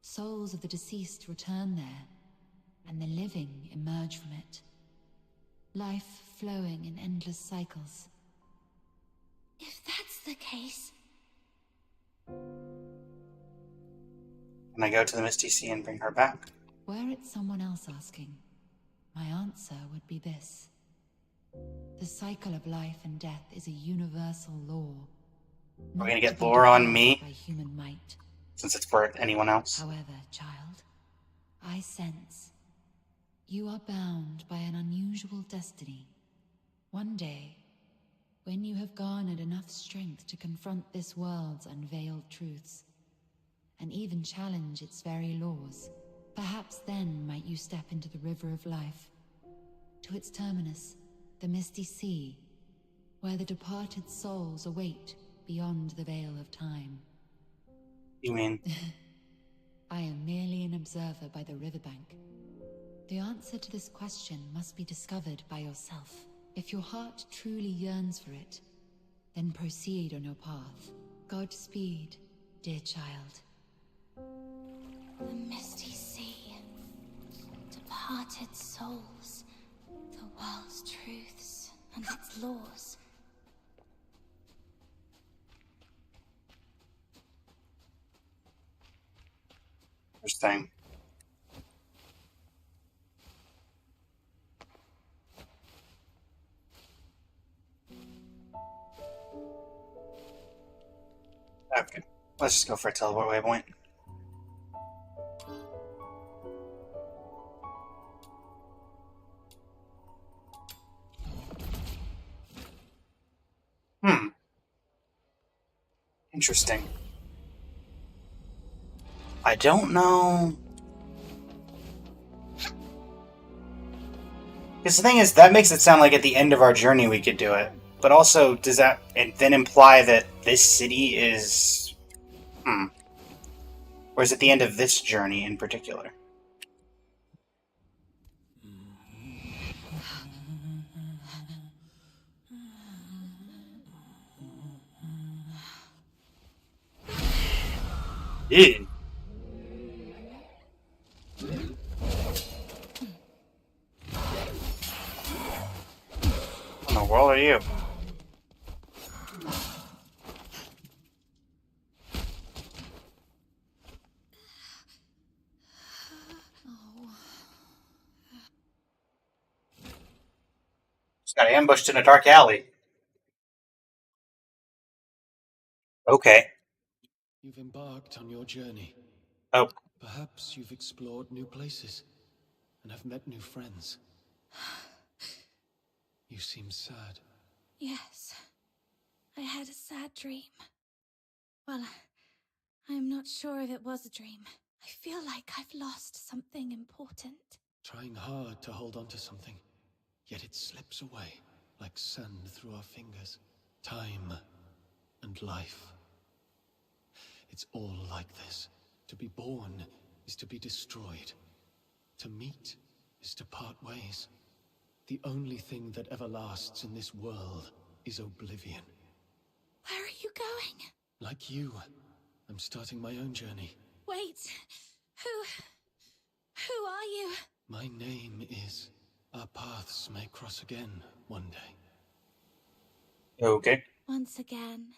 Souls of the deceased return there, and the living emerge from it. Life flowing in endless cycles. If that's the case... Can I go to the Misty Sea and bring her back? Were it someone else asking, my answer would be this. The cycle of life and death is a universal law. We're gonna get lore on me? By human might. Since it's for anyone else. However, child, I sense you are bound by an unusual destiny. One day, when you have garnered enough strength to confront this world's unveiled truths, and even challenge its very laws, perhaps then might you step into the river of life, to its terminus, the Misty Sea, where the departed souls await beyond the veil of time. You mean? I am merely an observer by the riverbank. The answer to this question must be discovered by yourself. If your heart truly yearns for it, then proceed on your path. Godspeed, dear child. The Misty Sea. Departed souls. The world's truths and its laws. Interesting. Okay, let's just go for a teleport waypoint. Interesting. I don't know. Because the thing is, that makes it sound like at the end of our journey we could do it. But also, does that then imply that this city is... Or is it the end of this journey in particular? Ew. What in the world are you? Just got ambushed in a dark alley. Okay. You've embarked on your journey. Oh. Perhaps you've explored new places and have met new friends. You seem sad. Yes. I had a sad dream. Well, I'm not sure if it was a dream. I feel like I've lost something important. Trying hard to hold on to something, yet it slips away like sand through our fingers. Time and life. It's all like this. To be born is to be destroyed. To meet is to part ways. The only thing that ever lasts in this world is oblivion. Where are you going? Like you, I'm starting my own journey. Wait. Who are you? My name is... Our paths may cross again one day. Okay. Once again,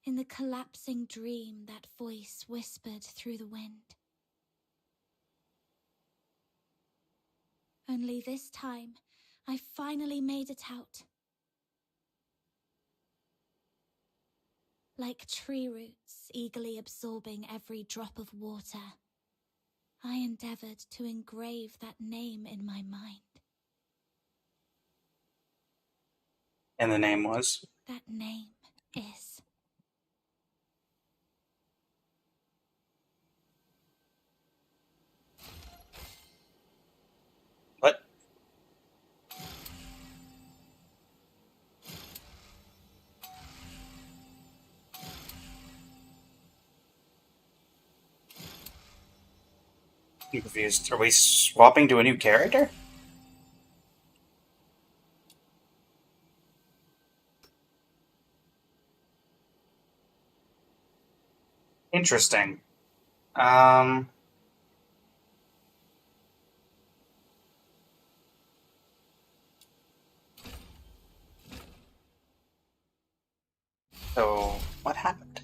in the collapsing dream, that voice whispered through the wind. Only this time, I finally made it out. Like tree roots eagerly absorbing every drop of water, I endeavored to engrave that name in my mind. And the name was? That name is... What? I'm confused. Are we swapping to a new character? Interesting. So, what happened?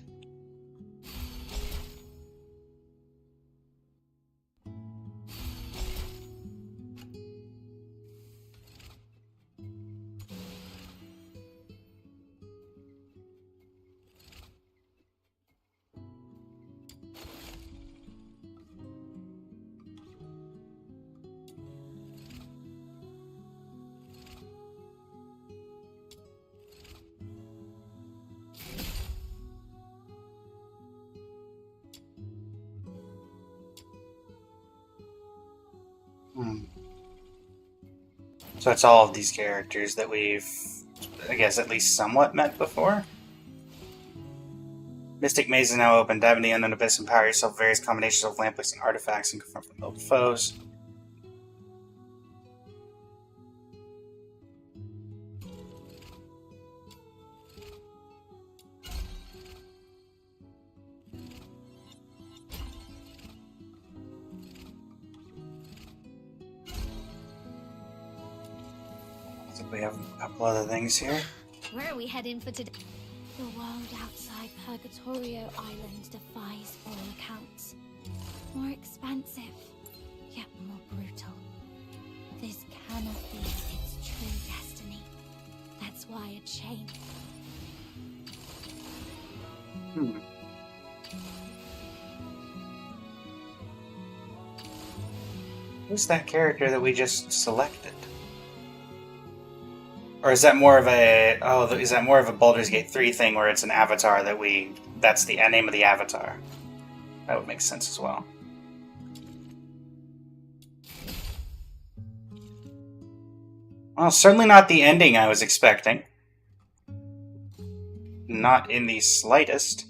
So it's all of these characters that we've, I guess, at least somewhat met before? Mystic Maze is now open. Dive into the unknown abyss, empower yourself with various combinations of lamplights and artifacts, and confront remote foes. I think we have a couple other things here. Where are we heading for today? The world outside Purgatorio Island defies all accounts. More expansive, yet more brutal. This cannot be its true destiny. That's why a chain. Who's that character that we just selected? Or is that more of a is that more of a Baldur's Gate 3 thing where it's an avatar that's the name of the avatar? That would make sense as well. Well, certainly not the ending I was expecting. Not in the slightest.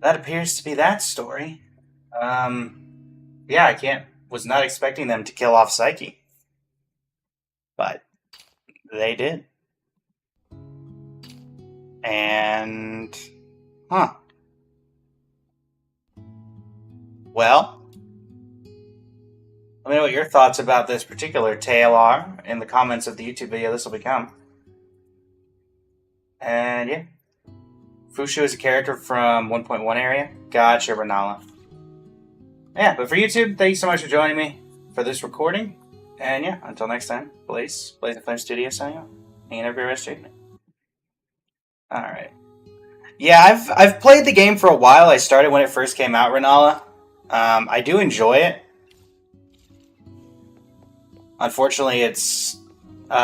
That appears to be that story. Yeah, was not expecting them to kill off Psyche. But they did. And, well, let me know what your thoughts about this particular tale are in the comments of the YouTube video this will become. And yeah. Fushu is a character from 1.1 area. Gotcha, Renala. Yeah, but for YouTube, thank you so much for joining me for this recording. And yeah, until next time, Blaze and Flame Studio signing off. Hanging every rest of your evening. Alright. Yeah, I've played the game for a while. I started when it first came out, Renala. I do enjoy it. Unfortunately, it's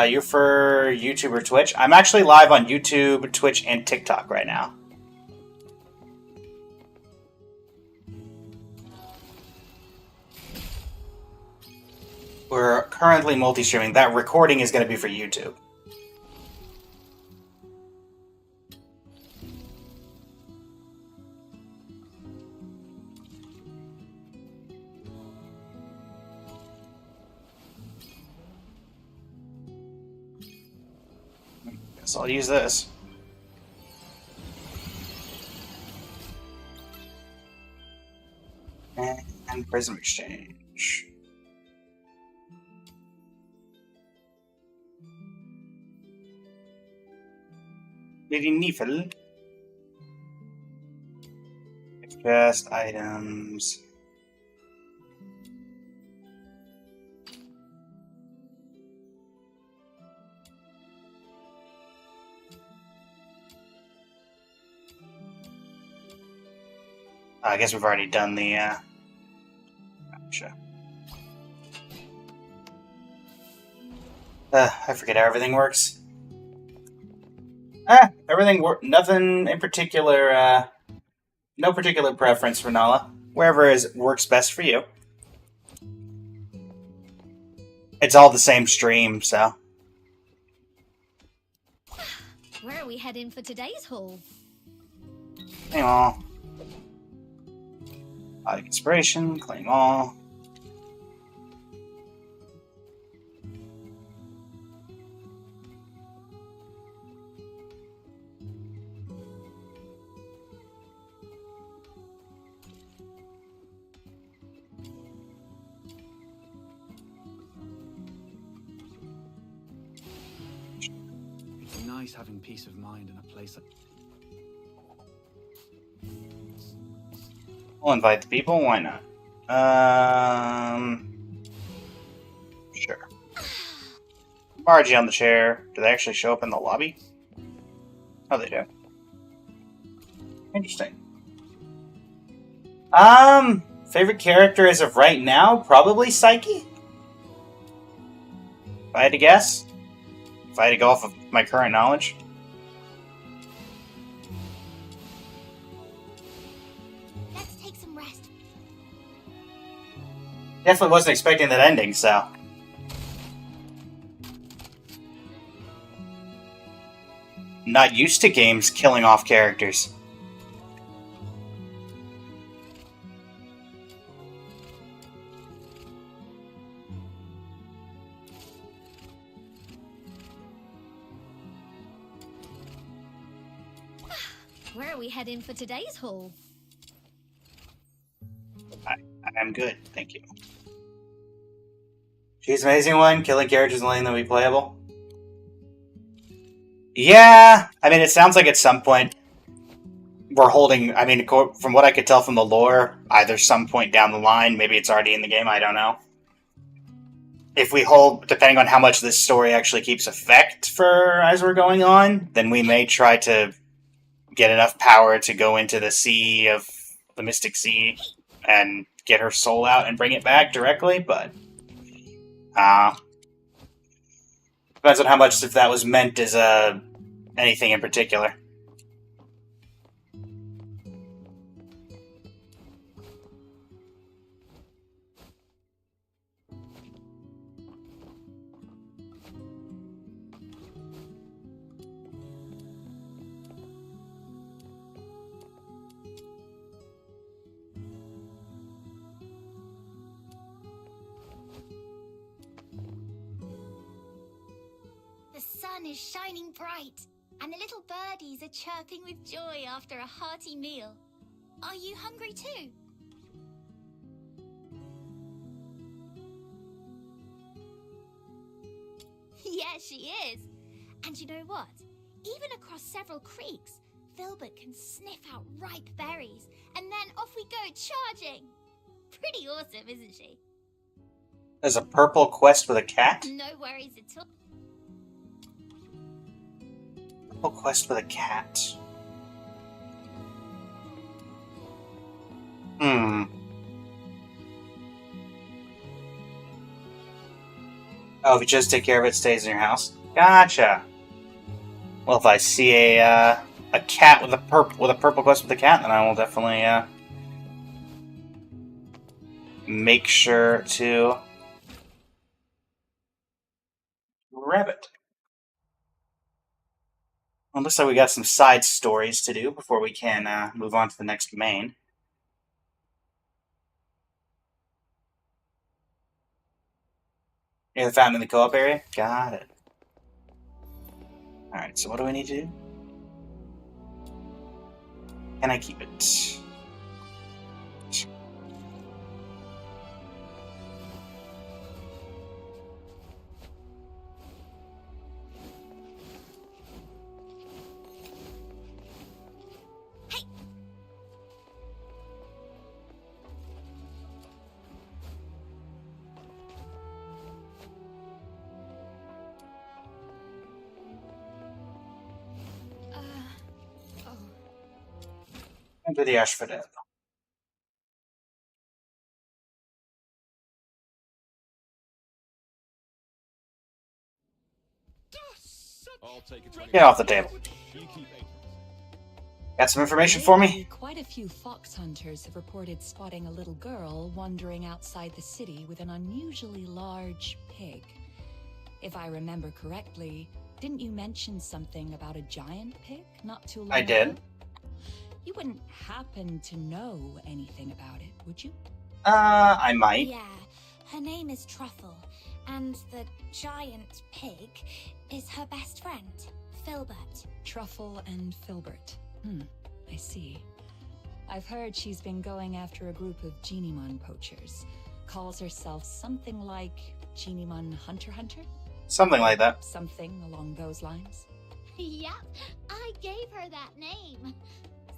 you're for YouTube or Twitch. I'm actually live on YouTube, Twitch, and TikTok right now. We're currently multi-streaming. That recording is going to be for YouTube. Guess I'll use this. And prism exchange. Lady Neefel. Best items. I guess we've already done the, gotcha. I forget how everything works. Everything nothing in particular, no particular preference for Nala. Wherever works best for you. It's all the same stream, so. Where are we heading for today's haul? Claim all. Body inspiration, claim all. It's nice having peace of mind in a place like... We'll invite the people, why not? Sure. Margie on the chair. Do they actually show up in the lobby? Oh, they do. Interesting. Favorite character as of right now? Probably Psyche? If I had to guess? If I had to go off of my current knowledge? Let's take some rest. Definitely wasn't expecting that ending, so. Not used to games killing off characters. Where are we heading for today's haul? I'm good, thank you. She's an amazing one, killing characters and letting them be playable. Yeah, I mean, it sounds like at some point we're holding, I mean, from what I could tell from the lore, either some point down the line, maybe it's already in the game, I don't know. If we hold, depending on how much this story actually keeps effect for as we're going on, then we may try to get enough power to go into the sea of the Mystic Sea and get her soul out and bring it back directly, but depends on how much if that was meant as anything in particular. The sun is shining bright, and the little birdies are chirping with joy after a hearty meal. Are you hungry too? Yeah, she is. And you know what? Even across several creeks, Filbert can sniff out ripe berries, and then off we go charging. Pretty awesome, isn't she? There's a purple quest with a cat? No worries at all. Purple quest with a cat. Oh, if you just take care of it, it stays in your house. Gotcha. Well, if I see a cat with a purple quest with a cat, then I will definitely make sure to grab it. Well, looks like we got some side stories to do before we can move on to the next main. Near the fountain in the co-op area? Got it. Alright, so what do we need to do? Can I keep it? Enter the asphodel. Get off the table. Got some information for me? Quite a few fox hunters have reported spotting a little girl wandering outside the city with an unusually large pig. If I remember correctly, didn't you mention something about a giant pig not too long ago? I did. You wouldn't happen to know anything about it, would you? I might. Yeah, her name is Truffle, and the giant pig is her best friend, Filbert. Truffle and Filbert. I see. I've heard she's been going after a group of Genimon poachers. Calls herself something like Genimon Hunter? Something like that. Something along those lines. Yep, I gave her that name.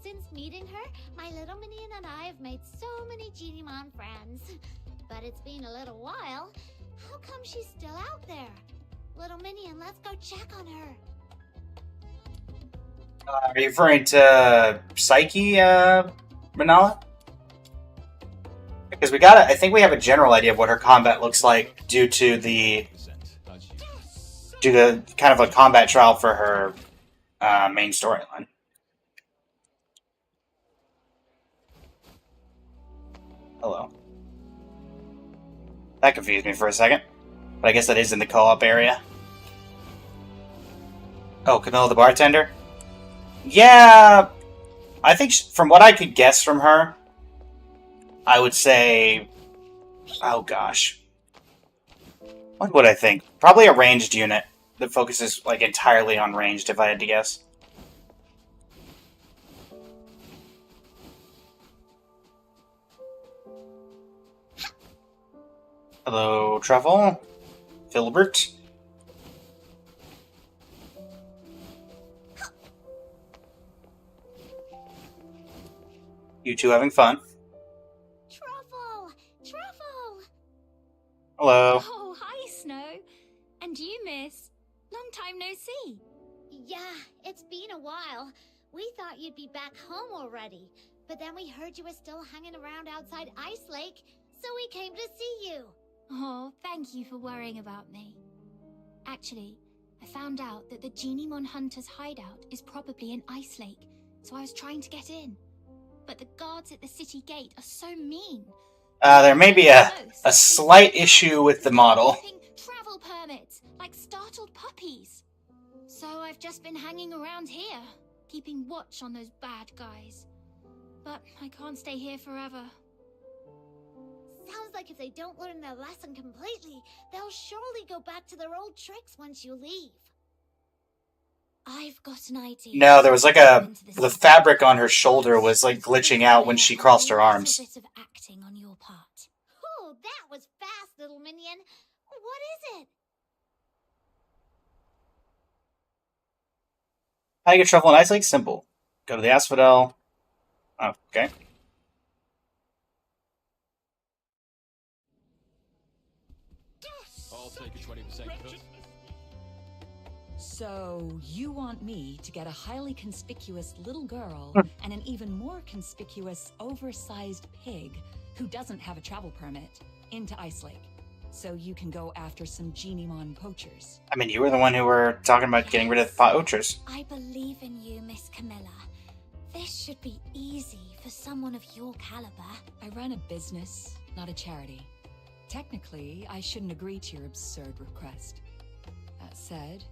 Since meeting her, my little minion and I have made so many Genimon friends. But it's been a little while. How come she's still out there? Little minion, let's go check on her. Are you referring to Psyche, Manala? Because I think we have a general idea of what her combat looks like due to kind of a combat trial for her main storyline. Hello. That confused me for a second. But I guess that is in the co-op area. Oh, Camilla the bartender? Yeah, I think from what I could guess from her, I would say, oh gosh, what would I think? Probably a ranged unit that focuses like entirely on ranged, if I had to guess. Hello, Truffle, Filbert. You two having fun? Truffle! Hello. Oh, hi, Snow. And you, miss? Long time no see. Yeah, it's been a while. We thought you'd be back home already. But then we heard you were still hanging around outside Ice Lake, so we came to see you. Oh, thank you for worrying about me. Actually, I found out that the Genimon Hunter's hideout is probably in Ice Lake, so I was trying to get in. But the guards at the city gate are so mean. There may be a slight issue with the model. Travel permits, like startled puppies. So I've just been hanging around here, keeping watch on those bad guys. But I can't stay here forever. Sounds like if they don't learn their lesson completely, they'll surely go back to their old tricks once you leave. I've got an idea. No, there was like the fabric on her shoulder was like glitching out when she crossed her arms. A bit of acting on your part. Oh, that was fast, little minion. What is it? How do you get Truffle in Ice Lake? Simple. Go to the asphodel. Okay. I'll take a 20% cut. So, you want me to get a highly conspicuous little girl and an even more conspicuous, oversized pig who doesn't have a travel permit into Ice Lake, so you can go after some Genimon poachers. I mean, you were the one who were talking about getting rid of the poachers. I believe in you, Miss Camilla. This should be easy for someone of your caliber. I run a business, not a charity. Technically, I shouldn't agree to your absurd request. That said,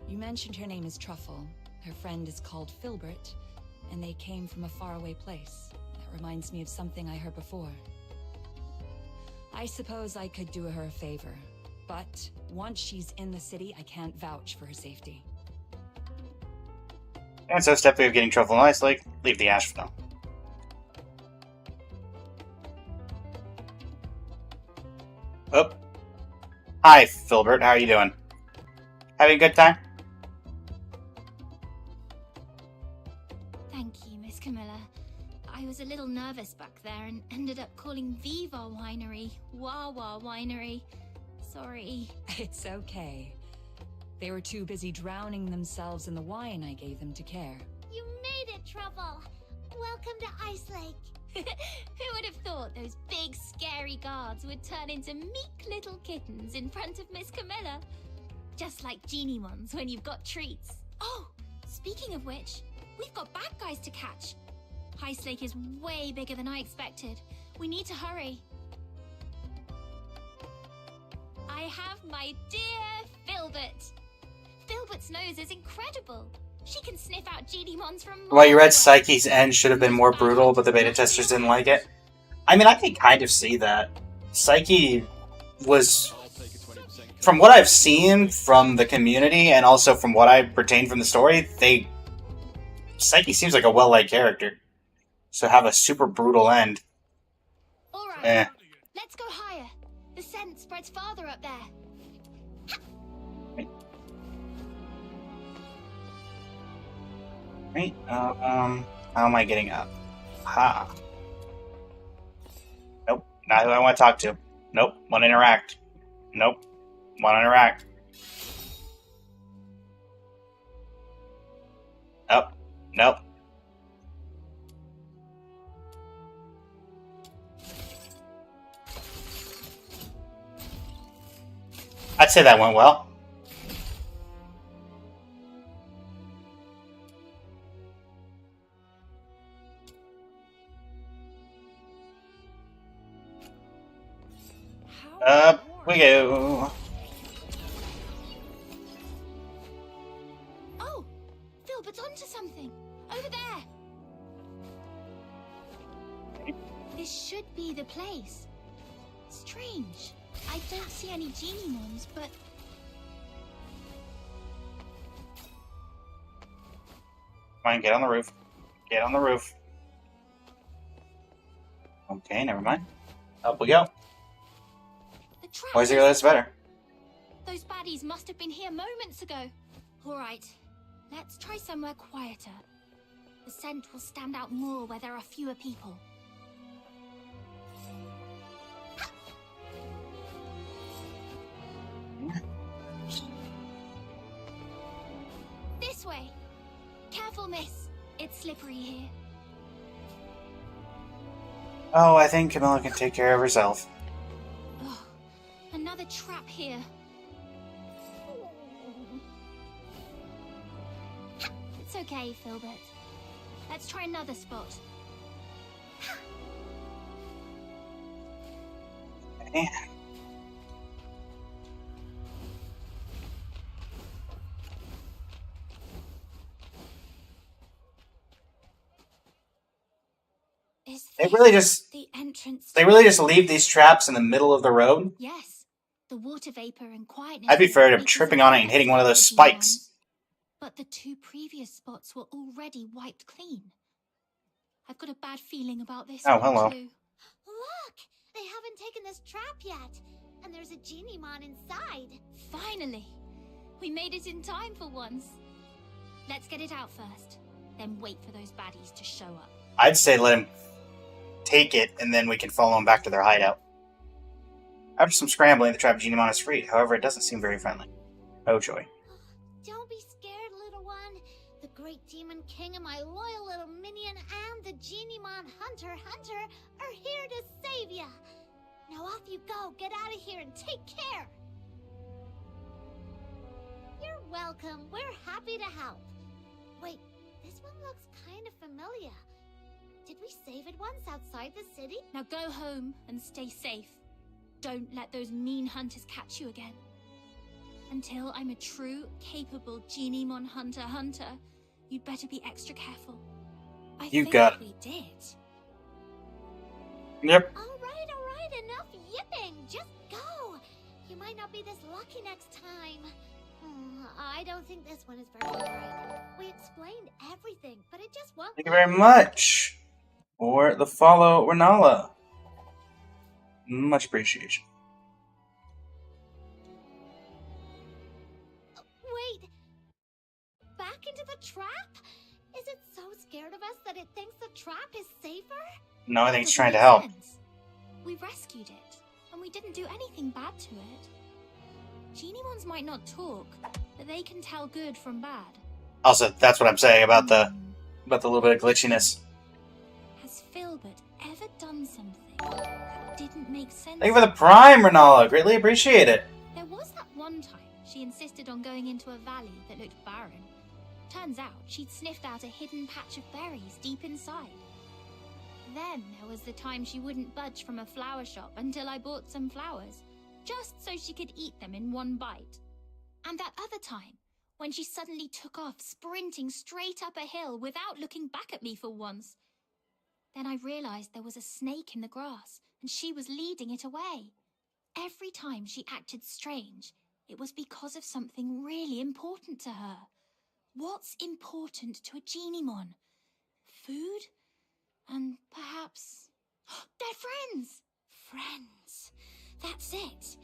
you mentioned her name is Truffle, her friend is called Filbert, and they came from a faraway place. That reminds me of something I heard before. I suppose I could do her a favor, but once she's in the city, I can't vouch for her safety. And so, step 3 of getting Truffle in Ice Lake, leave the asphodel. Oh. Hi, Filbert. How are you doing? Having a good time? Thank you, Miss Camilla. I was a little nervous back there and ended up calling Viva Winery Wawa Winery. Sorry. It's okay. They were too busy drowning themselves in the wine I gave them to care. You made it, Truffle! Welcome to Ice Lake. Who would have thought those big, scary guards would turn into meek little kittens in front of Miss Camilla? Just like Geniemons when you've got treats. Oh, speaking of which, we've got bad guys to catch. Ice Lake is way bigger than I expected. We need to hurry. I have my dear Filbert. Filbert's nose is incredible. She can sniff out Geniemons from Well, you read Psyche's end should have been more brutal, but the beta testers didn't like it. I mean, I can kind of see that. Psyche was, from what I've seen from the community and also from what I retained from the story, Psyche seems like a well-liked character. So have a super brutal end. Alright, let's go higher. The scent spreads farther up there. Right, how am I getting up? Ha. Nope, not who I want to talk to. Nope, want to interact. Nope, want to interact. Oh, nope. I'd say that went well. Up we go. Oh, Filbert's onto something. Over there. This should be the place. Strange. I don't see any Geniemons, but... Come on, get on the roof. Get on the roof. Okay, never mind. Up we go. Why is it this better? Those baddies must have been here moments ago. Alright, let's try somewhere quieter. The scent will stand out more where there are fewer people. This way. Careful, miss. It's slippery here. Oh, I think Camilla can take care of herself. Oh, another trap here. It's okay, Filbert. Let's try another spot. Okay. They really just leave these traps in the middle of the road? Yes. The water vapor and quietness. I'd be afraid of tripping on it and hitting one of those spikes. But the two previous spots were already wiped clean. I've got a bad feeling about this Oh, one hello. too. Look! They haven't taken this trap yet. And there's a Geniemon inside. Finally! We made it in time for once. Let's get it out first. Then wait for those baddies to show up. I'd say let him take it, and then we can follow them back to their hideout. After some scrambling, the trapped Geniemon is freed. However, it doesn't seem very friendly. Oh joy. Don't be scared, little one. The great demon king and my loyal little minion and the Geniemon hunter are here to save ya. Now off you go. Get out of here and take care. You're welcome. We're happy to help. Wait, this one looks kind of familiar. Did we save it once outside the city? Now go home and stay safe. Don't let those mean hunters catch you again. Until I'm a true, capable Geniemon hunter, you'd better be extra careful. I You think got it. we did. Yep. All right, enough yipping. Just go. You might not be this lucky next time. I don't think this one is very bright. We explained everything, but it just won't. Thank you very much for the follow, Renala. Much appreciation. Wait. Back into the trap? Is it so scared of us that it thinks the trap is safer? No, I think it's Doesn't trying to make help. sense. We rescued it, and we didn't do anything bad to it. Geniemons might not talk, but they can tell good from bad. Also, that's what I'm saying about the little bit of glitchiness. Filbert ever done something that didn't make sense? Thank you for the Prime, Renala. Greatly appreciate it. There was that one time she insisted on going into a valley that looked barren. Turns out she'd sniffed out a hidden patch of berries deep inside. Then there was the time she wouldn't budge from a flower shop until I bought some flowers, just so she could eat them in one bite. And that other time, when she suddenly took off, sprinting straight up a hill without looking back at me for once. Then I realized there was a snake in the grass, and she was leading it away. Every time she acted strange, it was because of something really important to her. What's important to a Genimon? Food? And perhaps... they're friends! Friends. That's it.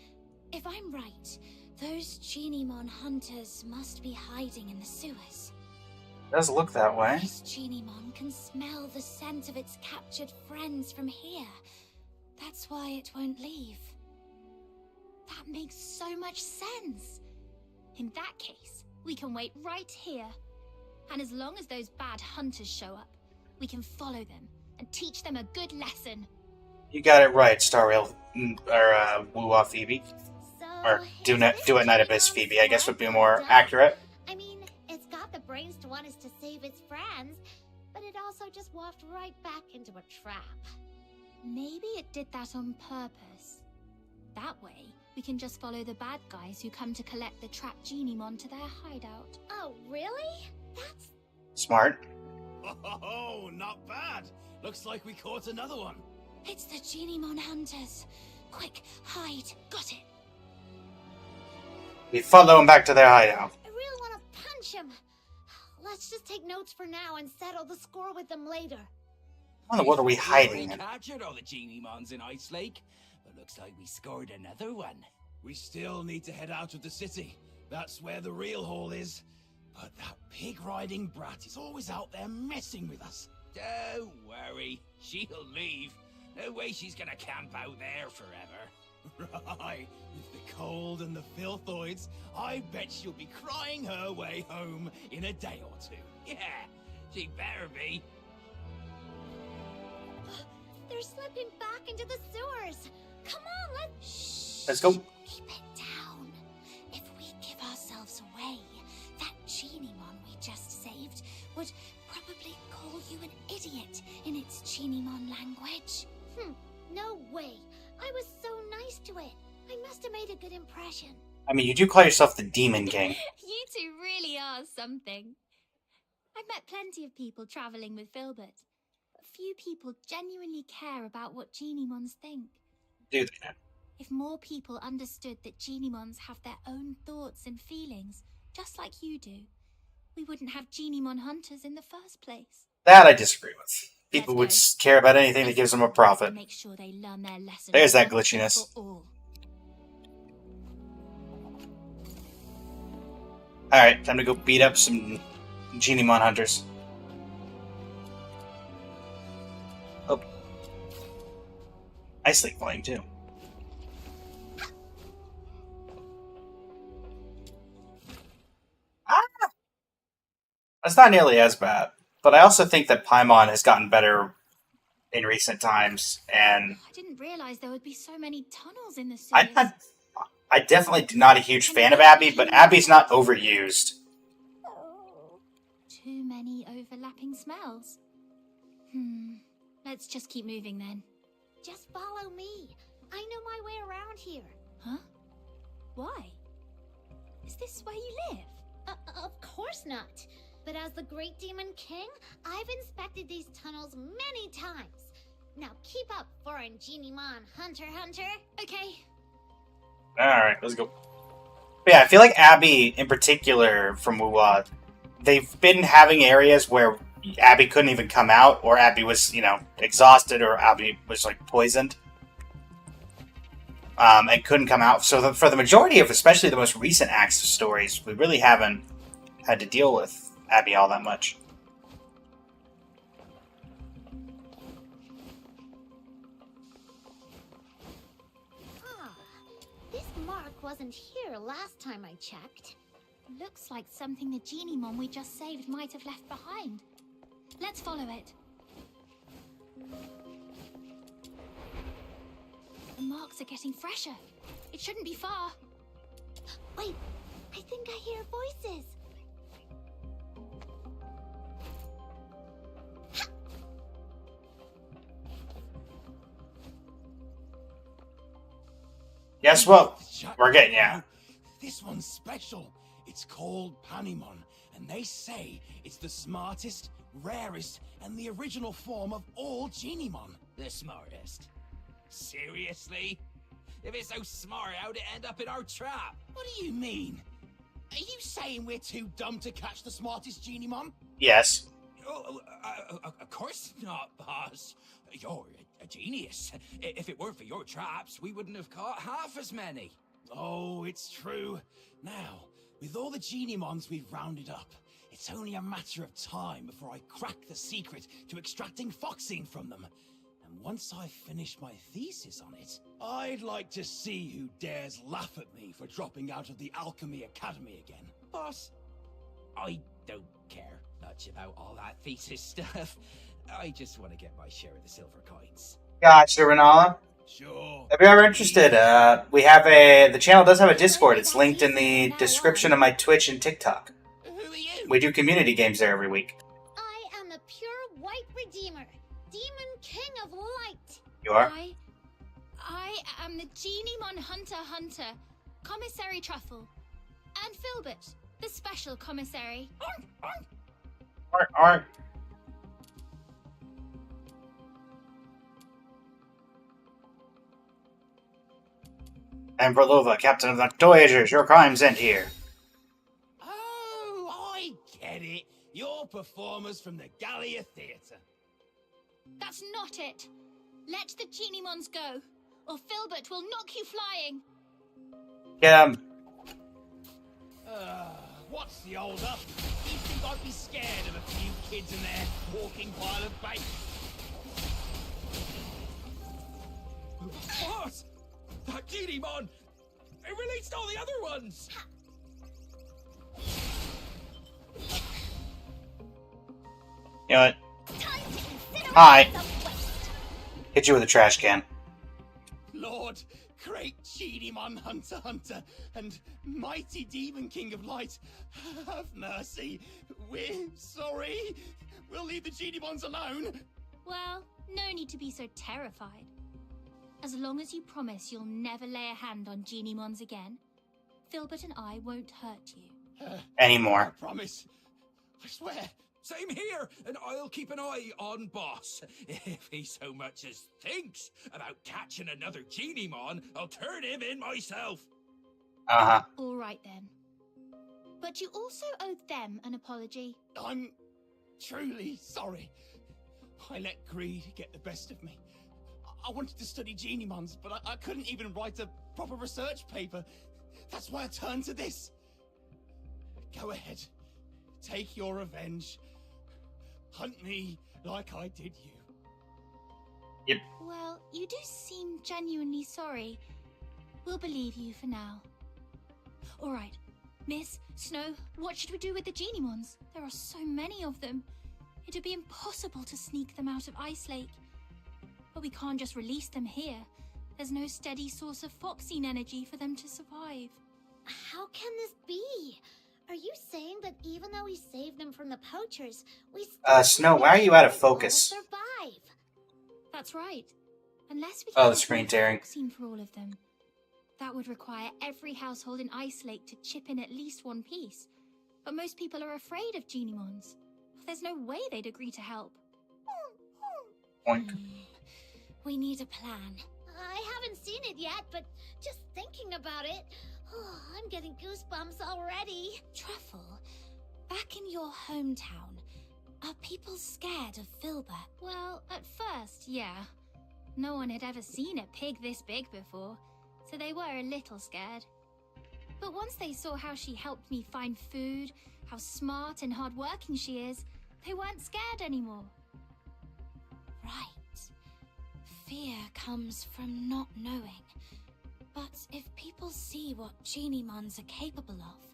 If I'm right, those Genimon hunters must be hiding in the sewers. It does look that way. This Genimon can smell the scent of its captured friends from here. That's why it won't leave. That makes so much sense. In that case, we can wait right here. And as long as those bad hunters show up, we can follow them and teach them a good lesson. You got it right, Star Rail, or Woo-Wah Phoebe. Or Do-It Night Abyss Phoebe, I guess would be more accurate. I mean, it's got the brains to want us to save its friends, but it also just walked right back into a trap. Maybe it did that on purpose. That way, we can just follow the bad guys who come to collect the trapped Genimon to their hideout. Oh, really? That's... Smart. Oh, not bad. Looks like we caught another one. It's the Genimon hunters. Quick, hide. Got it. We follow them back to their hideout. I really want to punch him. Let's just take notes for now and settle the score with them later. What are we hiding We in? captured all the Genimons in Ice Lake, but looks like we scored another one. We still need to head out of the city. That's where the real haul is. But that pig-riding brat is always out there messing with us. Don't worry, she'll leave. No way she's gonna camp out there forever. Right, with the cold and the filthoids, I bet she'll be crying her way home in a day or two. Yeah, she better be. They're slipping back into the sewers. Come on, Let's go. Keep it down. If we give ourselves away, that Genimon we just saved would probably call you an idiot in its Genimon language. No way. I was so nice to it. I must have made a good impression. I mean, you do call yourself the Demon King. You two really are something. I've met plenty of people traveling with Filbert, but few people genuinely care about what Genimons think. Do they now? If more people understood that Genimons have their own thoughts and feelings, just like you do, we wouldn't have Genimon hunters in the first place. That I disagree with. People would care about anything that gives them a profit. Make sure they learn their lesson. There's that once glitchiness. and for all. Alright, time to go beat up some Genimon hunters. Oh. Ice Lake Volume 2. That's not nearly as bad. But I also think that Paimon has gotten better in recent times, and I didn't realize there would be so many tunnels in the sewers. I definitely not a huge fan of Abby, but Abby's not overused. Too many overlapping smells. Let's just keep moving then. Just follow me. I know my way around here. Huh? Why? Is this where you live? Of course not. But as the Great Demon King, I've inspected these tunnels many times. Now keep up, foreign Genimon hunter. Okay. Alright, let's go. But yeah, I feel like Abby, in particular, from Woo-Wah, they've been having areas where Abby couldn't even come out, or Abby was, exhausted, or Abby was, poisoned. And couldn't come out. So for the majority of, especially the most recent acts of stories, we really haven't had to deal with Abby all that much. This mark wasn't here last time I checked. Looks like something the Genimon we just saved might have left behind. Let's follow it. are getting fresher. It shouldn't be far. Wait, I think I hear voices. Guess what? We're getting ya. This one's special. It's called Panemon, and they say it's the smartest, rarest, and the original form of all Genimon. The smartest? Seriously? If it's so smart, how'd it end up in our trap? What do you mean? Are you saying we're too dumb to catch the smartest Genimon? Yes. Of course not, boss. You're a genius. If it weren't for your traps, we wouldn't have caught half as many. Oh, it's true. Now, with all the Genimons we've rounded up, it's only a matter of time before I crack the secret to extracting Foxine from them. And once I've finished my thesis on it, I'd like to see who dares laugh at me for dropping out of the Alchemy Academy again. Boss, I don't care much about all that thesis stuff. I just want to get my share of the silver coins. Gotcha, Renala. Sure. If you're ever interested, we have the channel does have a Discord. It's linked in the description of my Twitch and TikTok. Who are you? We do community games there every week. I am the pure white redeemer, demon king of light. You are? I am the Genimon Hunter, Commissary Truffle, and Filbert, the special commissary. Arr. I'm Verlova, captain of the Voyagers. Your crimes end here. Oh, I get it. You're performers from the Gallia Theatre. That's not it. Let the Genimons go, or Filbert will knock you flying. Get him. What's the hold up? You think I'd be scared of a few kids in their walking pile of bait? What? That Genimon! It relates to all the other ones! You know what? Hi. Hit you with a trash can. Lord, great Genimon Hunter, and mighty Demon King of Light, have mercy. We're sorry. We'll leave the Genimons alone. Well, no need to be so terrified. As long as you promise you'll never lay a hand on Genimons again, Filbert and I won't hurt you. Anymore. I promise. I swear. Same here, and I'll keep an eye on Boss. If he so much as thinks about catching another Genimon, I'll turn him in myself. Uh-huh. All right then. But you also owe them an apology. I'm truly sorry. I let greed get the best of me. I wanted to study Genimons, but I couldn't even write a proper research paper. That's why I turned to this. Go ahead. Take your revenge. Hunt me like I did you. Yep. Well, you do seem genuinely sorry. We'll believe you for now. All right. Miss, Snow, what should we do with the Genimons? There are so many of them. It'd be impossible to sneak them out of Ice Lake. But we can't just release them here. There's no steady source of Foxine energy for them to survive. How can this be? Are you saying that even though we saved them from the poachers, we still Snow, why are you out of focus? survive? That's right. Unless we Oh, can the screen tearing. Foxine for all of them. That would require every household in Ice Lake to chip in at least one piece. But most people are afraid of Genimons. There's no way they'd agree to help. Point. We need a plan. I haven't seen it yet, but just thinking about it, I'm getting goosebumps already. Truffle, back in your hometown, are people scared of Filbert? Well, at first, yeah. No one had ever seen a pig this big before, so they were a little scared. But once they saw how she helped me find food, how smart and hardworking she is, they weren't scared anymore. Right. Fear comes from not knowing. But if people see what Genimons are capable of,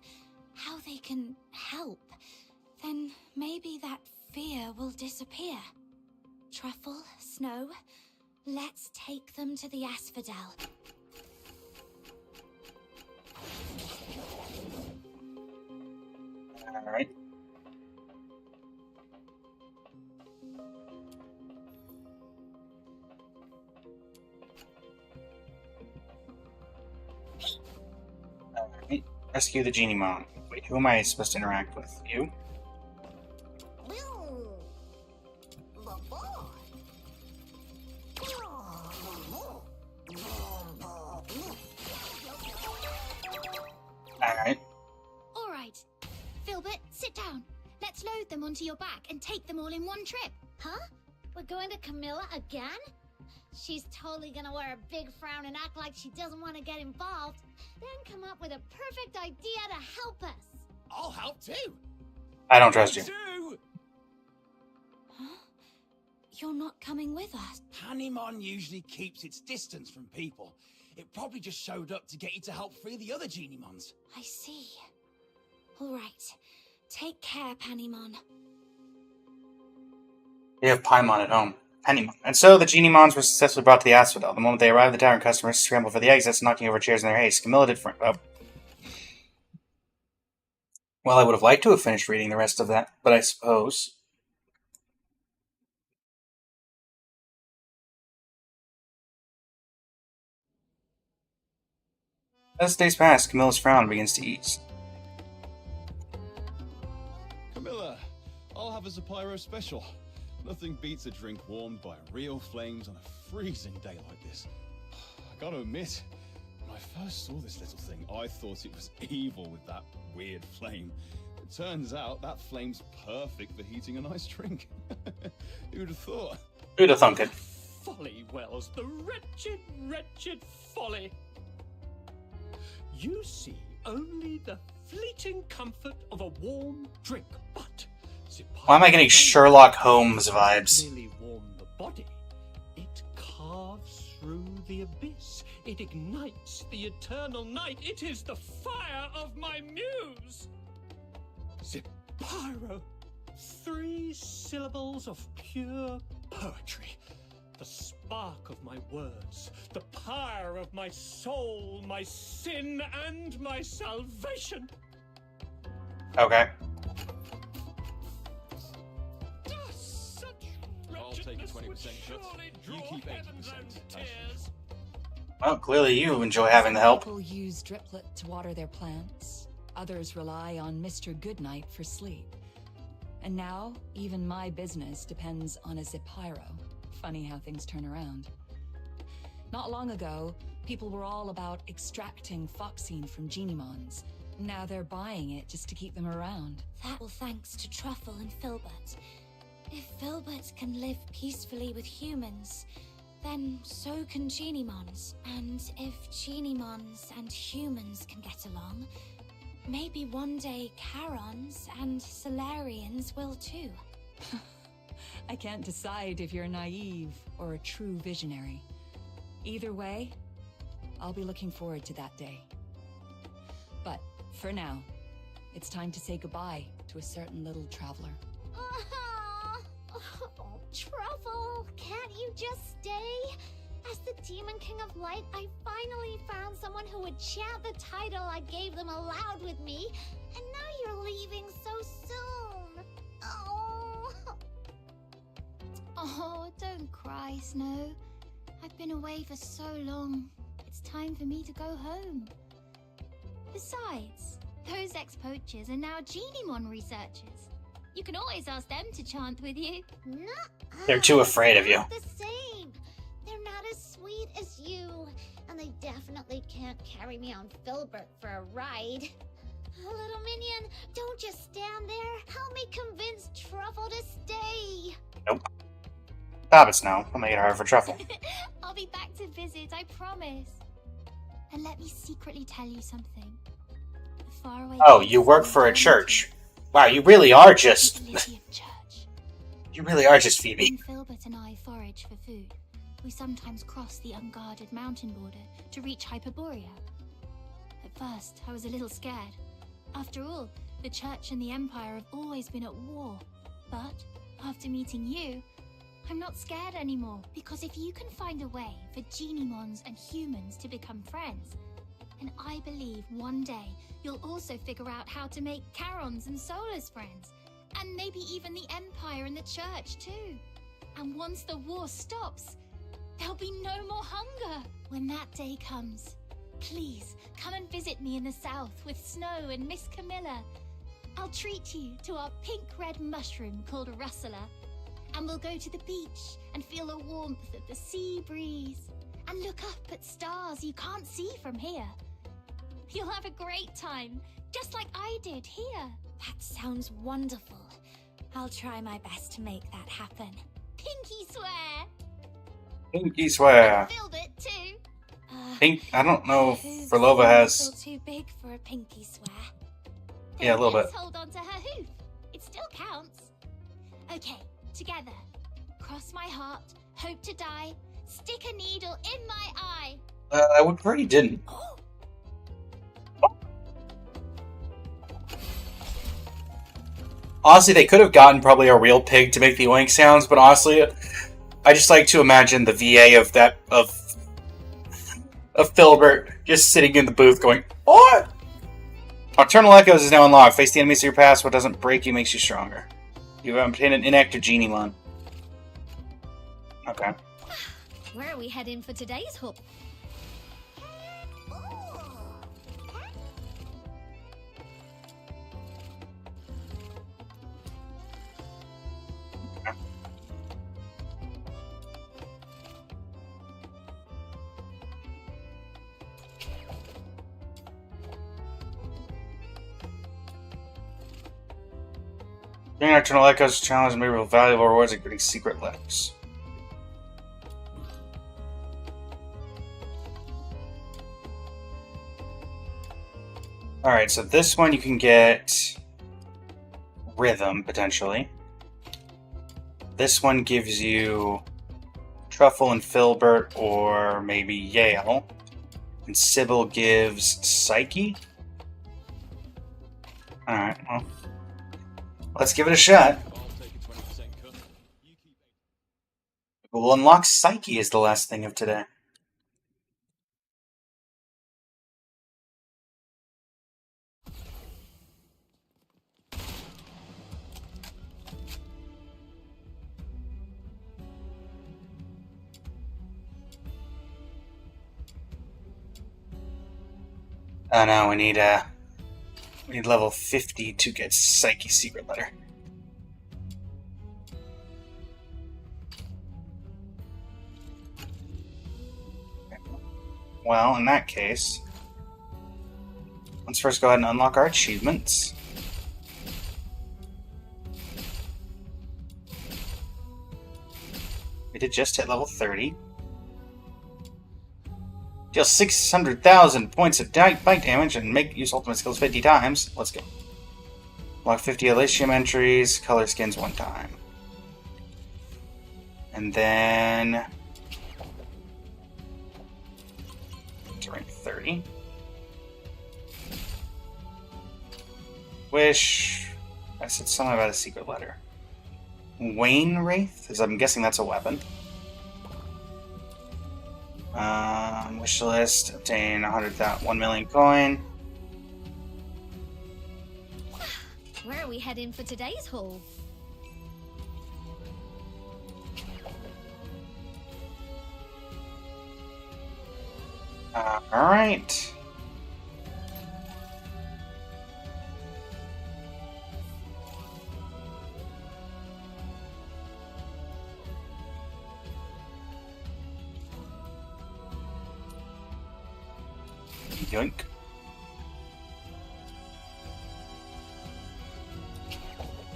how they can help, then maybe that fear will disappear. Truffle, Snow, Let's take them to the asphodel. Alright. Alright. Rescue the genie mom. Wait, who am I supposed to interact with? You? Alright. Alright. Filbert, sit down. Let's load them onto your back and take them all in one trip. Huh? We're going to Camilla again? She's totally gonna wear a big frown and act like she doesn't want to get involved, then come up with a perfect idea to help us. I'll help too. I don't trust you. Huh? You're not coming with us. Panemon usually keeps its distance from people. It probably just showed up to get you to help free the other Geniemons. I see. All right. Take care, Panemon. We have Paimon at home. Paimon. And so the Geniemons were successfully brought to the asphodel. The moment they arrived, the tavern customers scrambled for the exits, knocking over chairs in their haste. Camilla did well, I would have liked to have finished reading the rest of that, but I suppose. As days pass, Camilla's frown begins to ease. Camilla, I'll have a Zapiro special. Nothing beats a drink warmed by real flames on a freezing day like this. I gotta admit, when I first saw this little thing, I thought it was evil with that weird flame. It turns out that flame's perfect for heating a nice drink. Who'd have thought? Who'd have thunk it? Folly, Wells, the wretched, wretched folly. You see only the fleeting comfort of a warm drink, but Why am I getting Sherlock Holmes vibes? merely warm the body. It carves through the abyss. It ignites the eternal night. It is the fire of my muse. Zapiro. 3 syllables of pure poetry. The spark of my words, the pyre of my soul, my sin and my salvation. Okay. I'll take a 20% cut. You keep 80%. Well, clearly you enjoy having the help. People use Driplet to water their plants. Others rely on Mr. Goodnight for sleep. And now, even my business depends on a Zapiro. Funny how things turn around. Not long ago, people were all about extracting Foxine from Geniemons. Now they're buying it just to keep them around. That all thanks to Truffle and Filbert. If Filbert can live peacefully with humans, then so can Geniemons. And if Geniemons and humans can get along, maybe one day Charons and Solarians will too. I can't decide if you're naive or a true visionary. Either way, I'll be looking forward to that day. But for now, it's time to say goodbye to a certain little traveler. Oh, Truffle, can't you just stay? As the Demon King of Light, I finally found someone who would chant the title I gave them aloud with me, and now you're leaving so soon. Oh. Oh, don't cry, Snow. I've been away for so long. It's time for me to go home. Besides, those ex-poachers are now Geniemon researchers. You can always ask them to chant with you. They're too afraid of you. The same. They're not as sweet as you, and they definitely can't carry me on Filbert for a ride. Little minion, don't just stand there. Help me convince Truffle to stay. Nope. Stop it, Snow. I'll make it hard for Truffle. I'll be back to visit, I promise. And let me secretly tell you something. The faraway Oh, you work for a church. Wow, you really are just... You really are just Phoebe. When Filbert and I forage for food, we sometimes cross the unguarded mountain border to reach Hyperborea. At first, I was a little scared. After all, the Church and the Empire have always been at war. But, after meeting you, I'm not scared anymore, because if you can find a way for Genimons and humans to become friends, and I believe one day you'll also figure out how to make Charons and Solas friends, and maybe even the Empire and the Church too. And once the war stops, there'll be no more hunger. When that day comes, please come and visit me in the south with Snow and Miss Camilla. I'll treat you to our pink-red mushroom called Russula, and we'll go to the beach and feel the warmth of the sea breeze, and look up at stars you can't see from here. You'll have a great time, just like I did here. That sounds wonderful. I'll try my best to make that happen. Pinky swear! Pinky swear. Filbert too. Pink. I don't know if Hooves Verlova seem has. a little too big for a pinky swear. Yeah, a little Let's bit. hold on to her hoof. It still counts. Okay, together. Cross my heart, hope to die, stick a needle in my eye. I would prefer you didn't. Honestly, they could have gotten probably a real pig to make the oink sounds, but honestly, I just like to imagine the VA of Filbert just sitting in the booth going, "What?" Nocturnal Echoes is now unlocked. Face the enemies of your past. What doesn't break you makes you stronger. You have obtained an inactive Genimon. Okay. Where are we heading for today's hub? Doing Nocturnal Echoes challenge may reveal valuable rewards, including secret letters. Alright, so this one you can get Rhythm, potentially. This one gives you Truffle and Filbert, or maybe Yale. And Sybil gives Psyche. Alright, well. Let's give it a shot. We'll unlock Psyche as the last thing of today. Oh no, we need level 50 to get Psyche Secret Letter. Well, in that case, let's first go ahead and unlock our achievements. We did just hit level 30. Deal 600,000 points of bite damage and make use ultimate skills 50 times. Let's go. Lock 50 Elysium entries, color skins 1 time. And then to rank 30. Wish. I said something about a secret letter. Wayne Wraith? I'm guessing that's a weapon. Wish list. Obtain 1 million coin. Where are we heading for today's haul? Alright. Yoink.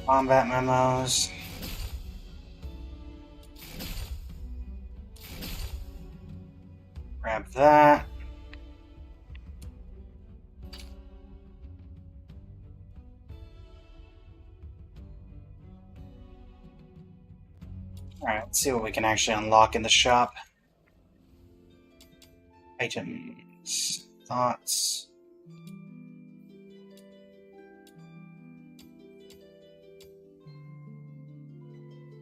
Combat memos. Grab that. Alright, let's see what we can actually unlock in the shop. Items. Thoughts.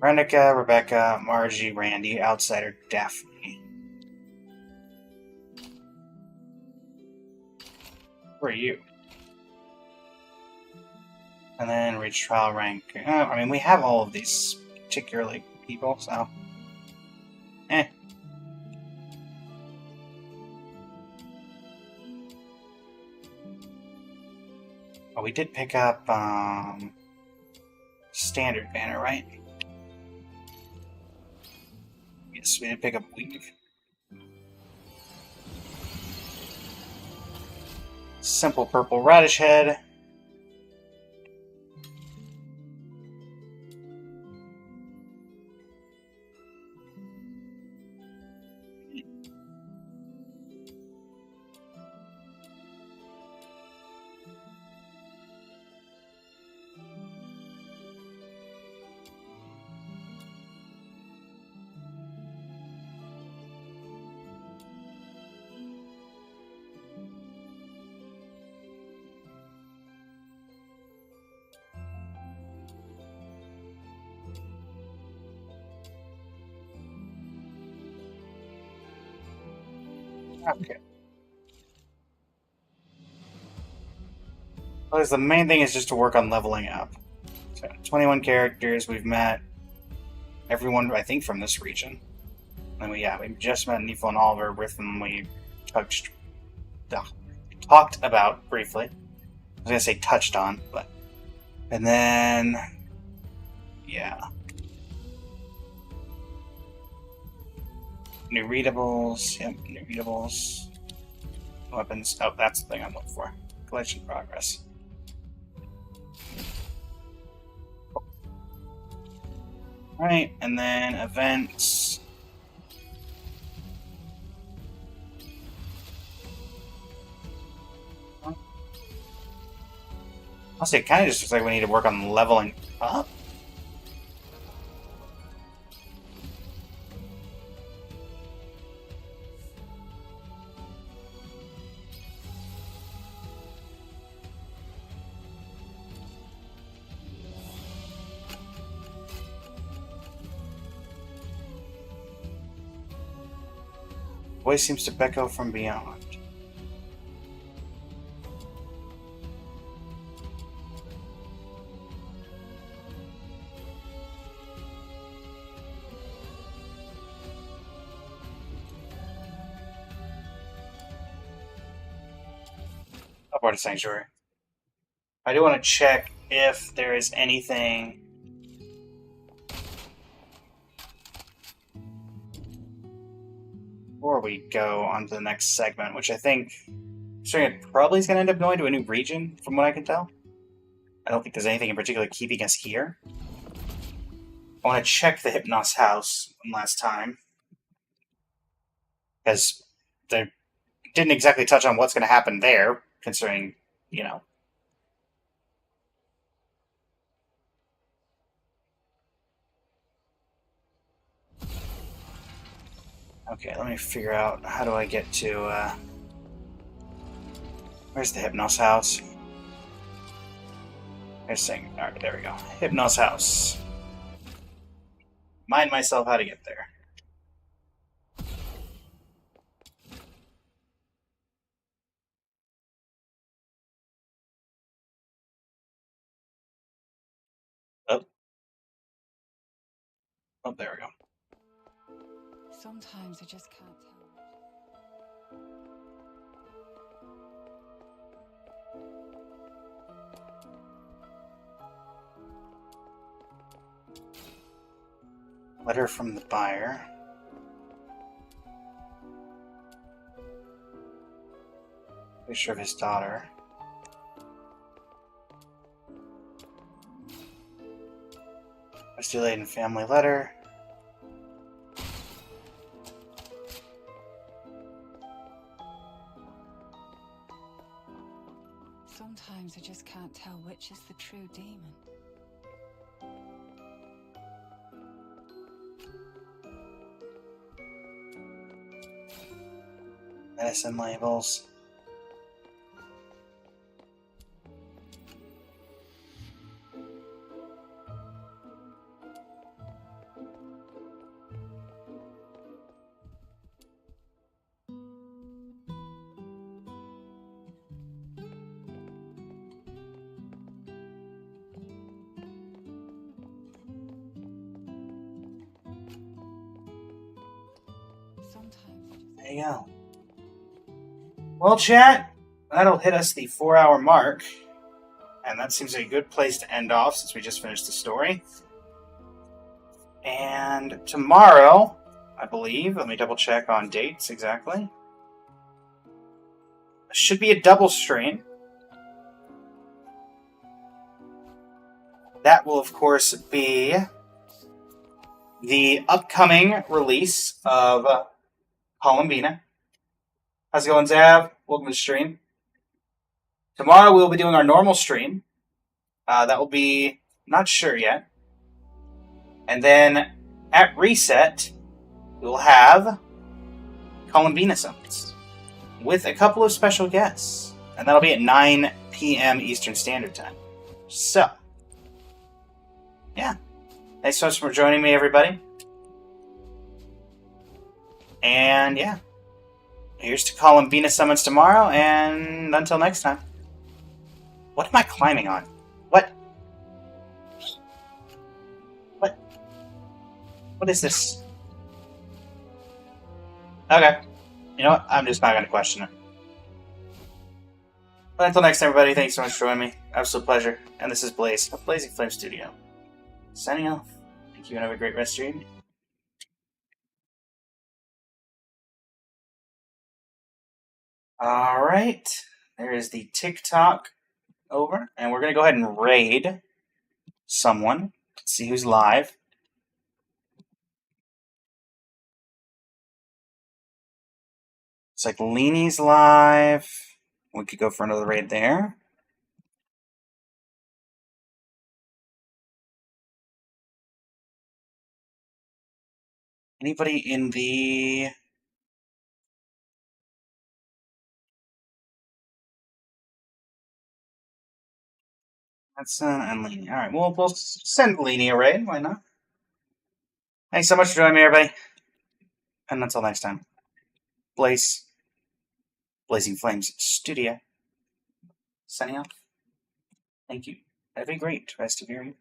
Renica, Rebecca, Margie, Randy, Outsider, Daphne. Who are you? And then reach trial rank. I mean, we have all of these particularly people, so. Oh, we did pick up, standard banner, right? Yes, we did pick up weave. Simple purple radish head. Okay. Well, the main thing is just to work on leveling up. So, 21 characters, we've met everyone, I think, from this region. And we just met Nifl and Oliver, with whom we talked about briefly. I was gonna say touched on, but. And then. Yeah. New readables. Yep, new readables. Weapons. Oh, that's the thing I'm looking for. Collection progress. Right, and then events. Honestly, it kind of just looks like we need to work on leveling up. Voice seems to echo from beyond. Upward of Sanctuary. I do want to check if there is anything. Before we go on to the next segment, which I think it probably is going to end up going to a new region, from what I can tell. I don't think there's anything in particular keeping us here. I want to check the Hypnos house one last time, because they didn't exactly touch on what's going to happen there, considering, you know. Okay, let me figure out how do I get to, where's the Hypnos house? Alright, there we go. Hypnos house. Mind myself how to get there. Oh. Oh, there we go. Sometimes I just can't Letter from the buyer. Picture of his daughter. A still-laden family letter. Sometimes I just can't tell which is the true demon. Medicine labels. There you go. Well, chat, that'll hit us the 4-hour mark. And that seems a good place to end off since we just finished the story. And tomorrow, I believe, let me double check on dates exactly. Should be a double stream. That will, of course, be the upcoming release of Columbina. How's it going, Zav? Welcome to the stream. Tomorrow we'll be doing our normal stream. That will be, not sure yet. And then at reset, we'll have Columbina summons with a couple of special guests. And that'll be at 9 p.m. Eastern Standard Time. So, yeah. Thanks so much for joining me, everybody. And, yeah. Here's to Columbina summons tomorrow, and until next time. What am I climbing on? What? What is this? Okay. You know what? I'm just not going to question it. But until next time, everybody, thanks so much for joining me. Absolute pleasure. And this is Blaze of Blazing Flame Studio. Signing off. Thank you, and have a great rest of your evening. Alright. There is the TikTok over. And we're going to go ahead and raid someone. Let's see who's live. It's like Leanie's live. We could go for another raid there. Anybody in the... That's and Leanie. Alright, we'll send Leanie a raid. Why not? Thanks so much for joining me, everybody. And until next time. Blazing Flames Studio. Signing off. Thank you. Have a great rest of your evening.